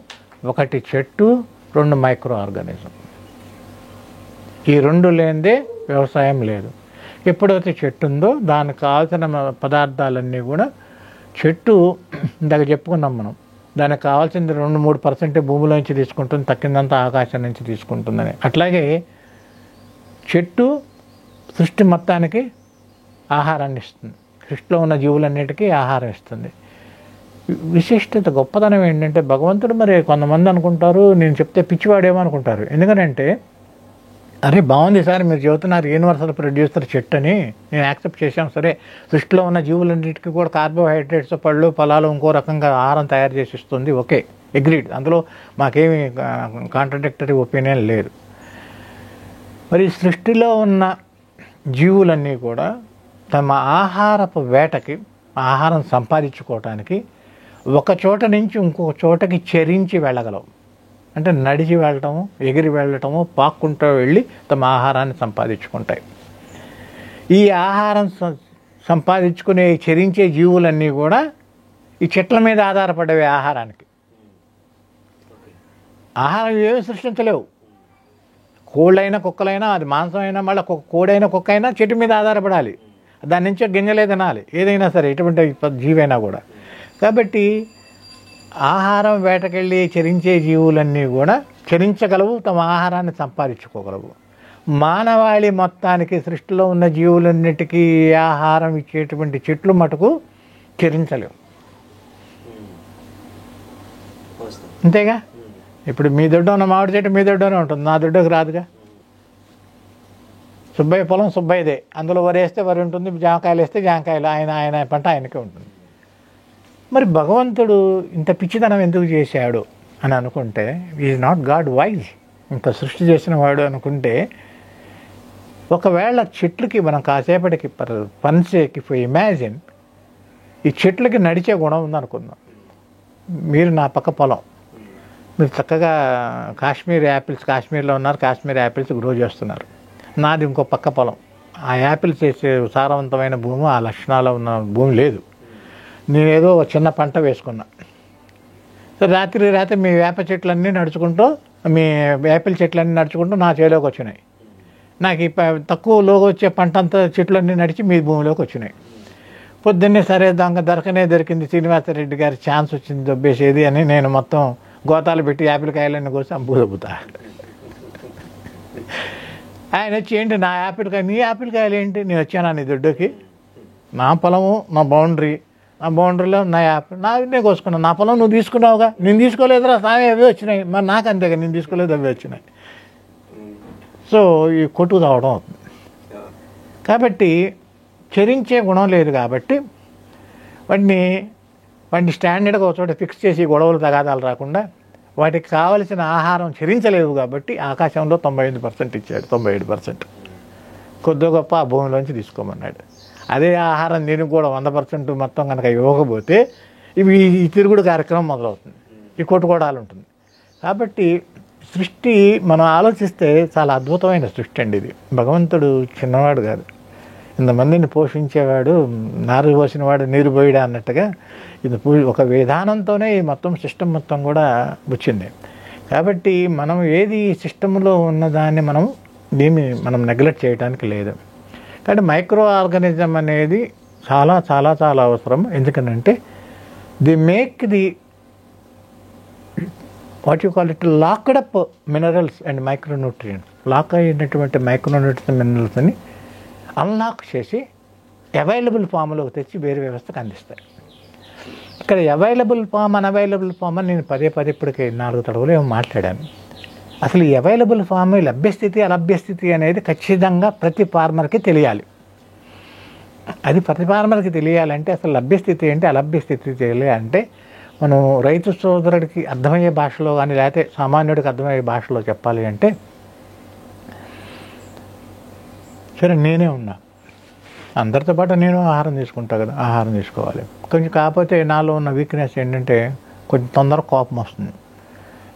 1 చెట్టు, 2 మైక్రో ఆర్గానిజం. ఈ 2 లేనిదే వ్యవసాయం లేదు. ఎప్పుడైతే చెట్టు ఉందో దానికి కావాల్సిన పదార్థాలన్నీ కూడా చెట్టు ఇందాక చెప్పుకున్నాం మనం, దానికి కావాల్సింది 2-3% భూమిలోంచి తీసుకుంటుంది, తక్కిందంతా ఆకాశం నుంచి తీసుకుంటుందని. అట్లాగే చెట్టు సృష్టి మొత్తానికి ఆహారాన్ని ఇస్తుంది, సృష్టిలో ఉన్న జీవులన్నిటికీ ఆహారం ఇస్తుంది. విశిష్టత గొప్పతనం ఏంటంటే భగవంతుడు, మరి కొంతమంది అనుకుంటారు నేను చెప్తే పిచ్చివాడేమో అనుకుంటారు. ఎందుకంటే అరే బాగుంది సార్ మీరు చెబుతున్నారు యూనివర్సల్ ప్రొడ్యూసర్ చెట్టు అని, నేను యాక్సెప్ట్ చేశాం, సరే సృష్టిలో ఉన్న జీవులన్నిటికీ కూడా కార్బోహైడ్రేట్స్, పళ్ళు, ఫలాలు ఇంకో రకంగా ఆహారం తయారు చేసి ఇస్తుంది, ఓకే అగ్రీడ్, అందులో మాకేమి కాంట్రడిక్టరీ ఒపీనియన్ లేదు. మరి సృష్టిలో ఉన్న జీవులన్నీ కూడా తమ ఆహారపు వేటకి, ఆహారం సంపాదించుకోవటానికి ఒక చోట నుంచి ఇంకొక చోటకి చెరించి వెళ్ళగలవు. అంటే నడిచి వెళ్ళటము, ఎగిరి వెళ్ళటము, పాక్కుంటూ వెళ్ళి తమ ఆహారాన్ని సంపాదించుకుంటాయి. ఈ ఆహారం సంపాదించుకునే చెరించే జీవులన్నీ కూడా ఈ చెట్ల మీద ఆధారపడేవి. ఆహారానికి ఆహారం ఏమి సృష్టించలేవు. కోళ్ళైనా కుక్కలైనా, అది మాంసం అయినా, మళ్ళీ కోడైనా కుక్క అయినా చెట్టు మీద ఆధారపడాలి, దాని నుంచి గింజలే తినాలి, ఏదైనా సరే ఎటువంటి జీవైనా కూడా. కాబట్టి ఆహారం వేటకెళ్ళి చెరించే జీవులన్నీ కూడా చెరించగలవు, తమ ఆహారాన్ని సంపాదించుకోగలవు. మానవాళి మొత్తానికి సృష్టిలో ఉన్న జీవులన్నిటికీ ఆహారం ఇచ్చేటువంటి చెట్లు మటుకు చెరించలేవు. అంతేగా, ఇప్పుడు మీ దొడ్డ ఉన్న మామిడి చెట్టు మీ దొడ్డనే ఉంటుంది, నా దొడ్డకు రాదుగా. సుబ్బయ్య పొలం సుబ్బయ్యదే, అందులో వరి వేస్తే వరి ఉంటుంది, జామకాయలు వేస్తే జామకాయలు, ఆయన పంట ఆయనకే ఉంటుంది. మరి భగవంతుడు ఇంత పిచ్చితనం ఎందుకు చేశాడు అని అనుకుంటే, ఈజ్ నాట్ గాడ్ వైజ్. ఇంత సృష్టి చేసిన వాడు అనుకుంటే, ఒకవేళ చెట్లకి మనం కాసేపటికి పనిచేకి ఇమాజిన్, ఈ చెట్లకి నడిచే గుణం ఉందనుకుందాం. మీరు నా పక్క పొలం, మీరు చక్కగా కాశ్మీర్ యాపిల్స్, కాశ్మీర్లో ఉన్నారు, కాశ్మీర్ యాపిల్స్ గ్రో చేస్తున్నారు. నాది ఇంకో పక్క పొలం, ఆ యాపిల్స్ చేసే సారవంతమైన భూమి, ఆ లక్షణాలు ఉన్న భూమి లేదు. నేనేదో చిన్న పంట వేసుకున్నా. సో రాత్రి మీ వేప చెట్లన్నీ నడుచుకుంటూ, మీ యాపిల్ చెట్లన్నీ నడుచుకుంటూ నా చేలోకి వచ్చినాయి. నాకు ఈ తక్కువలోకి వచ్చే పంట అంతా చెట్లన్నీ నడిచి మీ భూమిలోకి వచ్చినాయి. పొద్దున్నే సరే దొరికింది శ్రీనివాసరెడ్డి గారి ఛాన్స్ వచ్చింది దొబ్బేసేది అని నేను మొత్తం గోతాలు పెట్టి యాపిల్ కాయలన్నీ కోసం అబ్బుదబ్బుతా. ఆయన వచ్చి, ఏంటి నా యాపిల్ కాయ, నీ యాపిల్ కాయలు ఏంటి, నేను వచ్చానా నీ దొడ్డుకి, నా పొలము, నా బౌండరీ, నా బౌండరీలో నా యాపిల్ నేను కోసుకున్నాను, నా పొలం నువ్వు తీసుకున్నావుగా, నేను తీసుకోలేదురా సామే, అవే వచ్చినాయి, మరి నాకు అంతేగా, నేను తీసుకోలేదు, అవే వచ్చినాయి. సో ఈ కొట్టు తావడం అవుతుంది. కాబట్టి చరించే గుణం లేదు కాబట్టి వాటిని స్టాండర్డ్గా ఒక చోట ఫిక్స్ చేసి గొడవలు తగాదాలు రాకుండా వాటికి కావలసిన ఆహారం చరించలేవు కాబట్టి ఆకాశంలో 95% ఇచ్చాడు, 97% కొద్ది గొప్ప ఆ భూమిలోంచి తీసుకోమన్నాడు. అదే ఆహారం దీనికి కూడా 100% మొత్తం కనుక ఇవ్వకపోతే ఈ తిరుగుడు కార్యక్రమం మొదలవుతుంది, ఈ కొట్టుకోవడాలు ఉంటుంది. కాబట్టి సృష్టి మనం ఆలోచిస్తే చాలా అద్భుతమైన సృష్టి అండి ఇది. భగవంతుడు చిన్నవాడు కాదు, ఇంతమందిని పోషించేవాడు, నారు పోసినవాడు నీరు పోయడా అన్నట్టుగా ఇది ఒక విధానంతోనే ఈ మొత్తం సిస్టమ్ మొత్తం కూడా వచ్చింది. కాబట్టి మనం ఏది సిస్టంలో ఉన్నదాన్ని మనం నెగ్లెక్ట్ చేయడానికి లేదు. కాబట్టి మైక్రో ఆర్గానిజం అనేది చాలా చాలా చాలా అవసరం. ఎందుకనంటే the make the what you call it locked up minerals and micronutrients. Lock అయినటువంటి మైక్రోన్యూట్రియంట్స్ మినరల్స్ని అన్లాక్ చేసి అవైలబుల్ ఫామ్లోకి తెచ్చి వేరే వ్యవస్థకు అందిస్తాయి. ఇక్కడ అవైలబుల్ ఫామ్, అన్అవైలబుల్ ఫామ్ అని నేను పదే ఇప్పటికే 4 తడవలు ఏమో మాట్లాడాను. అసలు ఈ అవైలబుల్ ఫామ్, లభ్యస్థితి అలభ్యస్థితి అనేది ఖచ్చితంగా ప్రతి ఫార్మర్కి తెలియాలి. అది ప్రతి ఫార్మర్కి తెలియాలంటే అసలు లభ్యస్థితి ఏంటి, అలభ్యస్థితి తెలియాలంటే మనం రైతు సోదరుడికి అర్థమయ్యే భాషలో కానీ లేకపోతే సామాన్యుడికి అర్థమయ్యే భాషలో చెప్పాలి అంటే, సరే నేనే ఉన్నా, అందరితో పాటు నేను ఆహారం తీసుకుంటా కదా, ఆహారం తీసుకోవాలి. కొంచెం కాకపోతే నాలో ఉన్న వీక్నెస్ ఏంటంటే కొంచెం తొందరగా కోపం వస్తుంది.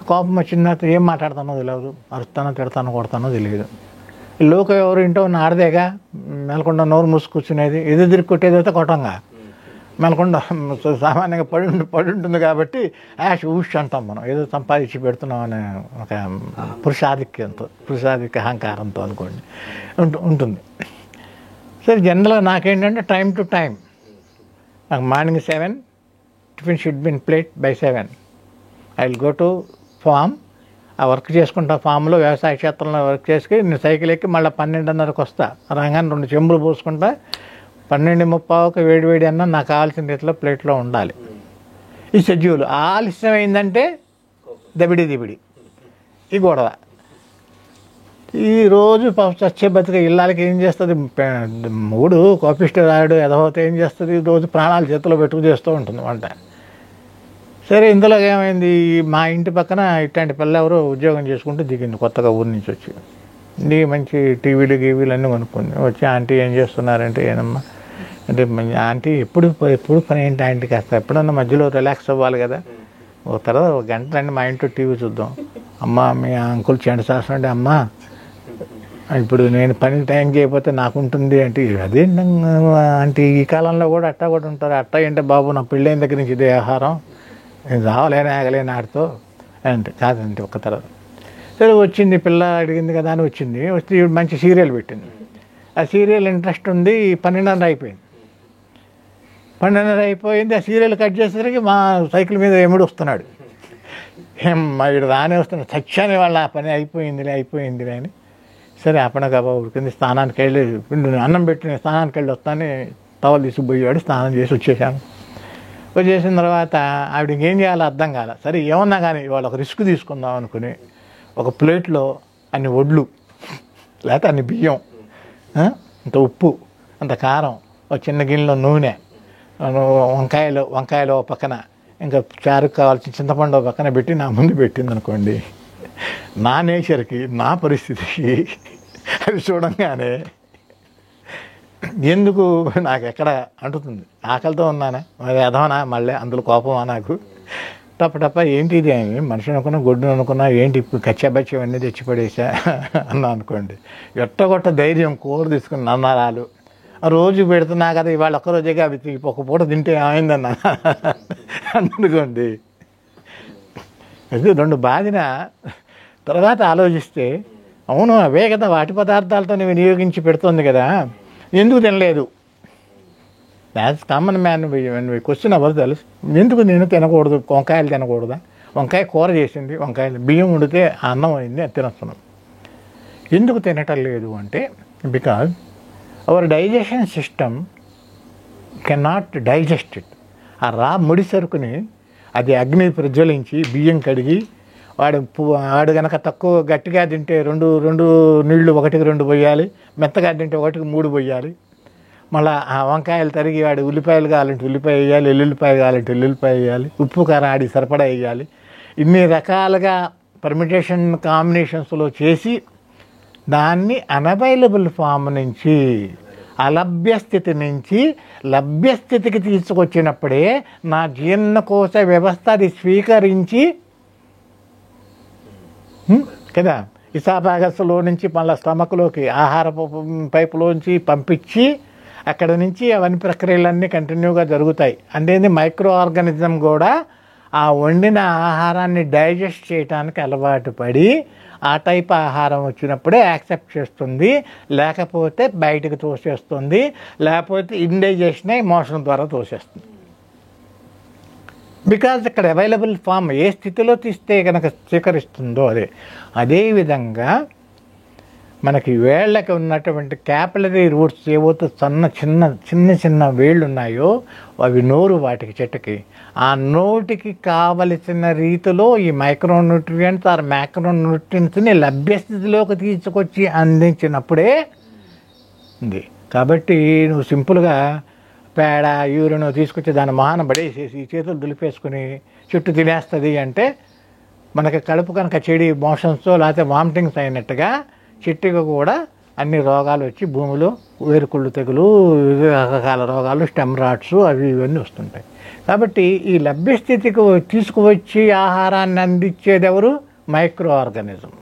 కోపం వచ్చిన తర్వాత ఏం మాట్లాడతానో తెలియదు, అరుస్తానో తిడతానో కొడతానో తెలియదు. లోకం ఎవరు ఇంటో ఉన్న ఆడదేగా మెలకుండా నోరు మూసుకూర్చునేది, ఎదురు తిరిగి కొట్టేది అయితే కొట్టంగా, మెలకుండా సామాన్యంగా పడి ఉంటుంది కాబట్టి ఊష్ అంటాం మనం, ఏదో సంపాదించి పెడుతున్నాం అనే ఒక పురుషాధిక్య అహంకారంతో అనుకోండి ఉంటుంది. సరే జనరల్గా నాకేంటంటే టైం టు టైం, నాకు morning 7 tiffin should been plate by 7 I will go to farm, ఆ వర్క్ చేసుకుంటా, ఫామ్లో వ్యవసాయ క్షేత్రంలో వర్క్ చేసుకుని నేను సైకిల్ ఎక్కి మళ్ళీ 12:30కి వస్తా, రాగానే 2 చెంబులు పోసుకుంటా, 12:30కి వేడి అన్న నాకు కావాల్సిన రీతిలో ప్లేట్లో ఉండాలి. ఈ షెడ్యూల్ ఆలస్యమైందంటే దబిడి ఈ గొడవ. ఈరోజు చచ్చే బతిక ఇళ్ళకి ఏం చేస్తుంది, మూడు కోపిష్టి రాయుడు ఎదవతే ఏం చేస్తుంది, రోజు ప్రాణాలు చేతిలో పెట్టుకు చేస్తూ ఉంటుంది వంట. సరే ఇందులో ఏమైంది, మా ఇంటి పక్కన ఇట్లాంటి పిల్ల ఎవరో ఉద్యోగం చేసుకుంటూ దిగింది కొత్తగా ఊరి నుంచి వచ్చి, మంచి టీవీలు అన్నీ కొనుక్కుంది. వచ్చి ఆంటీ ఏం చేస్తున్నారంటే, ఏనమ్మా అంటే, ఆంటీ ఎప్పుడు పని ఏంటి ఆంటీ, కాస్త ఎప్పుడన్నా మధ్యలో రిలాక్స్ అవ్వాలి కదా, ఒక తర్వాత 1 గంట రండి మా ఇంట్లో టీవీ చూద్దాం. అమ్మ మీ అంకుల్ చెండు చేస్తుంటే, అమ్మ ఇప్పుడు నేను పని టైం చేయకపోతే నాకు ఉంటుంది అంటే, అదేంటి అంటే ఈ కాలంలో కూడా అట్టా కూడా ఉంటారు, అట్టా ఏంటే బాబు నా పెళ్ళైన దగ్గర నుంచి ఇదే ఆహారం, నేను రావలేని ఆగలేని ఆడితో అంటే, కాదండి ఒక్క తర్వాత. సరే వచ్చింది పిల్ల అడిగింది కదా అని వచ్చింది, వస్తే మంచి సీరియల్ పెట్టింది. ఆ సీరియల్ ఇంట్రెస్ట్ ఉంది, 12:30 అయిపోయింది. 12:30 అయిపోయింది, ఆ సీరియల్ కట్ చేసేసరికి మా సైకిల్ మీద ఎముడు వస్తున్నాడు, మా వీడు రానే వస్తున్నాడు, చచ్చానే వాళ్ళ ఆ పని అయిపోయింది అని. సరే అప్పన కాబా ఉడికింది, స్నానానికి వెళ్ళి అన్నం పెట్టి నేను స్నానానికి వెళ్ళి వస్తాను, టవల్ తీసుకుపోయాడు, స్నానం చేసి వచ్చేసాను. వచ్చేసిన తర్వాత ఆవిడ ఇంకేం చేయాలో అర్థం కాల. సరే ఏమన్నా కానీ ఇవాళ ఒక రిస్క్ తీసుకుందాం అనుకుని ఒక ప్లేట్లో అన్ని వడ్లు, లేకపోతే అన్ని బియ్యం, అంత ఉప్పు, అంత కారం, ఒక చిన్న గిన్నెలో నూనె, వంకాయలు ఓ పక్కన, ఇంకా చారుకు కావాల్సిన చింతపండు ఓ పక్కన పెట్టి నా ముందు పెట్టింది అనుకోండి, నా నేచర్కి, నా పరిస్థితికి అవి చూడంగానే ఎందుకు నాకు ఎక్కడ అంటుతుంది. ఆకలితో ఉన్నానా, మరి అదవనా, మళ్ళీ అందులో కోపమా నాకు, తప్ప ఏంటి ఇది అని మనిషిని అనుకున్నా, గొడ్డును అనుకున్నా, ఏంటి ఇప్పుడు కచ్చాబచ్చి అన్నీ తెచ్చిపడేసా అన్నా అనుకోండి, ఎట్టగొట్ట ధైర్యం కూర తీసుకుని నన్నరాలు రోజు పెడుతున్నా కదా, ఇవాళ ఒక్కరోజేగా అవి ఒక పూట తింటే ఏమైందన్నా అనుకోండి. అది రెండు బాధిన తర్వాత ఆలోచిస్తే, అవును అవే కదా వాటి పదార్థాలతో వినియోగించి పెడుతుంది కదా, ఎందుకు తినలేదు. యాజ్ కామన్ మ్యాన్ క్వశ్చన్ అవ్వదు తెలుసు, ఎందుకు నేను తినకూడదు, వంకాయలు తినకూడదా, వంకాయ కూర చేసింది, వంకాయలు బియ్యం ఉడితే అన్నం అయింది, అది తినేస్తున్నాం. ఎందుకు తినటం లేదు అంటే, because our digestion system cannot digest it. ఆ ముడి సరుకుని అది అగ్ని ప్రజ్వలించి బియ్యం కడిగి, వాడు కనుక తక్కువ గట్టిగా తింటే రెండు నీళ్లు 1కి 2 పోయాలి, మెత్తగా తింటే 1కి 3 పోయాలి. మళ్ళీ ఆ వంకాయలు తరిగి వాడు ఉల్లిపాయలు కావాలంటే ఉల్లిపాయ వేయాలి, ఎల్లుల్లిపాయ కావాలంటే ఎల్లుల్లిపాయ వేయాలి, ఉప్పు కారం ఆడి సరిపడా వేయాలి. ఇన్ని రకాలుగా పర్మిటేషన్ కాంబినేషన్స్లో చేసి దాన్ని అనవైలబుల్ ఫామ్ నుంచి, అలభ్య స్థితి నుంచి లభ్యస్థితికి తీసుకొచ్చినప్పుడే నా జీర్ణకోశ వ్యవస్థ అది స్వీకరించి కదా, ఇసాఫాగస్లో నుంచి మళ్ళీ స్టమక్లోకి ఆహార పైపులోంచి పంపించి అక్కడ నుంచి అవన్నీ ప్రక్రియలన్నీ కంటిన్యూగా జరుగుతాయి. అంటే మైక్రో ఆర్గానిజం కూడా ఆ వండిన ఆహారాన్ని డైజెస్ట్ చేయడానికి అలవాటు పడి ఆ టైప్ ఆహారం వచ్చినప్పుడే యాక్సెప్ట్ చేస్తుంది, లేకపోతే బయటకు తోసేస్తుంది, లేకపోతే ఇండైజెషన్ అయి మోషన్ ద్వారా తోసేస్తుంది. బికాజ్ ఇక్కడ అవైలబుల్ ఫామ్ ఏ స్థితిలో తీస్తే కనుక స్వీకరిస్తుందో అదేవిధంగా మనకి వేళ్ళకి ఉన్నటువంటి క్యాపిలరీ రూట్స్ ఏవైతే చిన్న వేళ్ళు ఉన్నాయో అవి నోరు, వాటికి చెట్టుకి ఆ నోటికి కావలసిన రీతిలో ఈ మైక్రోన్యూట్రియంట్స్ ఆర్ మ్యాక్రోన్యూట్రియంట్స్ని లభ్యస్థితిలోకి తీసుకొచ్చి అందించినప్పుడే ఉంది. కాబట్టి నువ్వు సింపుల్గా పేడ యూరిన్ తీసుకొచ్చి దాని మొహాన పడేసేసి చేతులు దులిపేసుకుని చుట్టూ తినేస్తుంది అంటే మనకి కడుపు కనుక చెడి మోషన్స్ లేకపోతే వామిటింగ్స్ అయినట్టుగా చెట్టుగా కూడా అన్ని రోగాలు వచ్చి భూమిలో వేరుకుళ్ళు తెగులు, వివిధ రకాల రోగాలు, స్టెమ్ రాట్స్ అవి ఇవన్నీ వస్తుంటాయి. కాబట్టి ఈ లభ్యస్థితికి తీసుకువచ్చి ఆహారాన్ని అందించేది ఎవరు? Micro organism.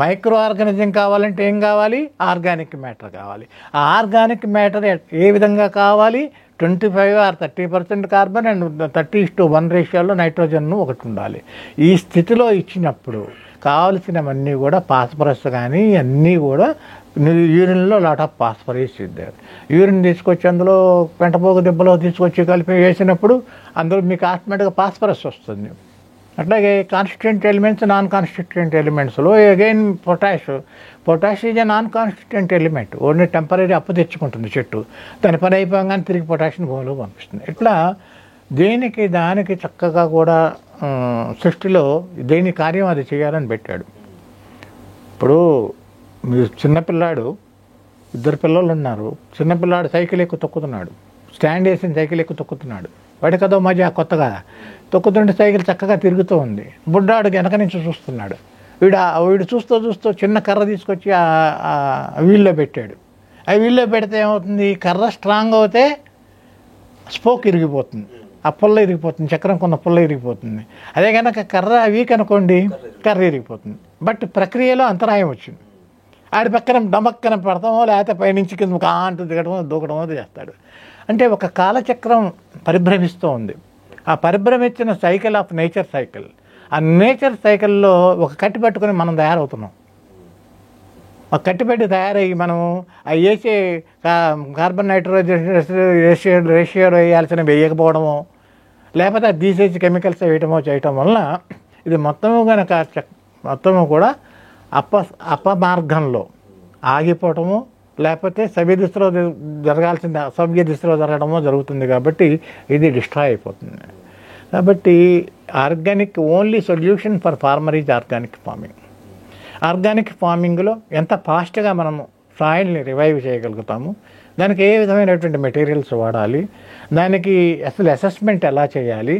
మైక్రో ఆర్గానిజం కావాలంటే ఏం కావాలి? ఆర్గానిక్ మ్యాటర్ కావాలి. ఆ ఆర్గానిక్ మ్యాటర్ ఏ విధంగా కావాలి? 25 or 30% కార్బన్ అండ్ 30:1 రేషియోలో నైట్రోజన్ ఒకటి ఉండాలి. ఈ స్థితిలో ఇచ్చినప్పుడు కావలసినవన్నీ కూడా ఫాస్ఫరస్ కానీ అన్నీ కూడా యూరిన్లో లాట్ ఆఫ్ ఫాస్ఫరస్ ఇద్దారు. యూరిన్ తీసుకొచ్చి అందులో పెంటపోగు దెబ్బలో తీసుకొచ్చి కలిపి వేసినప్పుడు అందులో మీకు ఆటోమేటిక్గా ఫాస్ఫరస్ వస్తుంది. అట్లాగే కాన్స్టిట్యూయెంట్ ఎలిమెంట్స్, నాన్ కాన్స్టిట్యూయెంట్ ఎలిమెంట్స్లో again potash is a non constituent element. Only temporary అప్పు తెచ్చుకుంటుంది చెట్టు, దాని పని అయిపోగానే తిరిగి పొటాషియం భూమిలో పంపిస్తుంది. ఇట్లా దేనికి దానికి చక్కగా కూడా సృష్టిలో దేని కార్యం అది చేయాలని పెట్టాడు. ఇప్పుడు మీరు చిన్నపిల్లాడు, 2 పిల్లలు ఉన్నారు, చిన్నపిల్లాడు సైకిల్ ఎక్కువ తొక్కుతున్నాడు, స్టాండ్ వేసిన సైకిల్ ఎక్కువ తొక్కుతున్నాడు, వాడి కదో మజా కొత్తగా తొక్కుతుంటే సైకిల్ చక్కగా తిరుగుతూ ఉంది. బుడ్డాడు వెనక నుంచి చూస్తున్నాడు, వీడు చూస్తూ చిన్న కర్ర తీసుకొచ్చి ఆ వీల్లో పెట్టాడు. ఆ వీల్లో పెడితే ఏమవుతుంది? కర్ర స్ట్రాంగ్ అవుతే స్పోక్ ఇరిగిపోతుంది, ఆ పుల్ల ఇరిగిపోతుంది, చక్రం కొన్న పుల్ల ఇరిగిపోతుంది. అదే కనుక కర్ర వీక్ అనుకోండి, కర్ర ఇరిగిపోతుంది. బట్ ప్రక్రియలో అంతరాయం వచ్చింది. ఆడి పక్కన డమక్కన పడతామో లేకపోతే పైనుంచి కింద కాంటూ దిగడమో దూకడమో చేస్తాడు. అంటే ఒక కాలచక్రం పరిభ్రమిస్తూ ఉంది. ఆ పరిభ్రమించిన సైకిల్ ఆఫ్ నేచర్ సైకిల్. ఆ నేచర్ సైకిల్లో ఒక కట్టి పట్టుకొని మనం తయారవుతున్నాం. ఒక కట్టిపెట్టి తయారయ్యి మనం అవి వేసే కార్బన్ నైట్రోజన్ రేషియో వేయాల్సినవి వేయకపోవడమో లేకపోతే అది తీసేసి కెమికల్స్ వేయటమో చేయటం వలన ఇది మొత్తము కనుక మొత్తము కూడా అపమార్గంలో ఆగిపోవటము లేకపోతే సవ్య దిశలో జరగాల్సింది అసవ్య దిశలో జరగడమో జరుగుతుంది. కాబట్టి ఇది డిస్ట్రాయ్ అయిపోతుంది. కాబట్టి organic only solution for farmer is organic farming. Organic ఫార్మింగ్లో ఎంత ఫాస్ట్గా మనము సాయిల్ని రివైవ్ చేయగలుగుతాము, దానికి ఏ విధమైనటువంటి మెటీరియల్స్ వాడాలి, దానికి అసలు అసెస్మెంట్ ఎలా చేయాలి,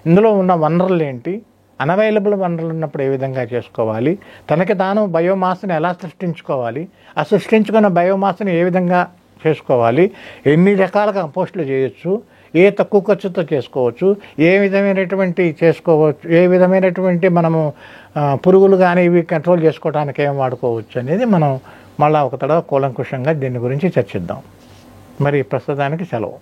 ఇందులో ఉన్న వనరులు ఏంటి, అన్అవైలబుల్ వనరులు ఉన్నప్పుడు ఏ విధంగా చేసుకోవాలి, తనకి తాను బయోమాస్ని ఎలా సృష్టించుకోవాలి, ఆ సృష్టించుకున్న బయోమాస్ని ఏ విధంగా చేసుకోవాలి, ఎన్ని రకాల కంపోస్టులు చేయొచ్చు, ఏ తక్కువ ఖర్చుతో చేసుకోవచ్చు, ఏ విధమైనటువంటి మనము పురుగులు కానీ ఇవి కంట్రోల్ చేసుకోవడానికి ఏం వాడుకోవచ్చు అనేది మనం మళ్ళీ ఒక తడవ కూలంకుషంగా దీని గురించి చర్చిద్దాం. మరి ప్రస్తుతానికి సెలవు.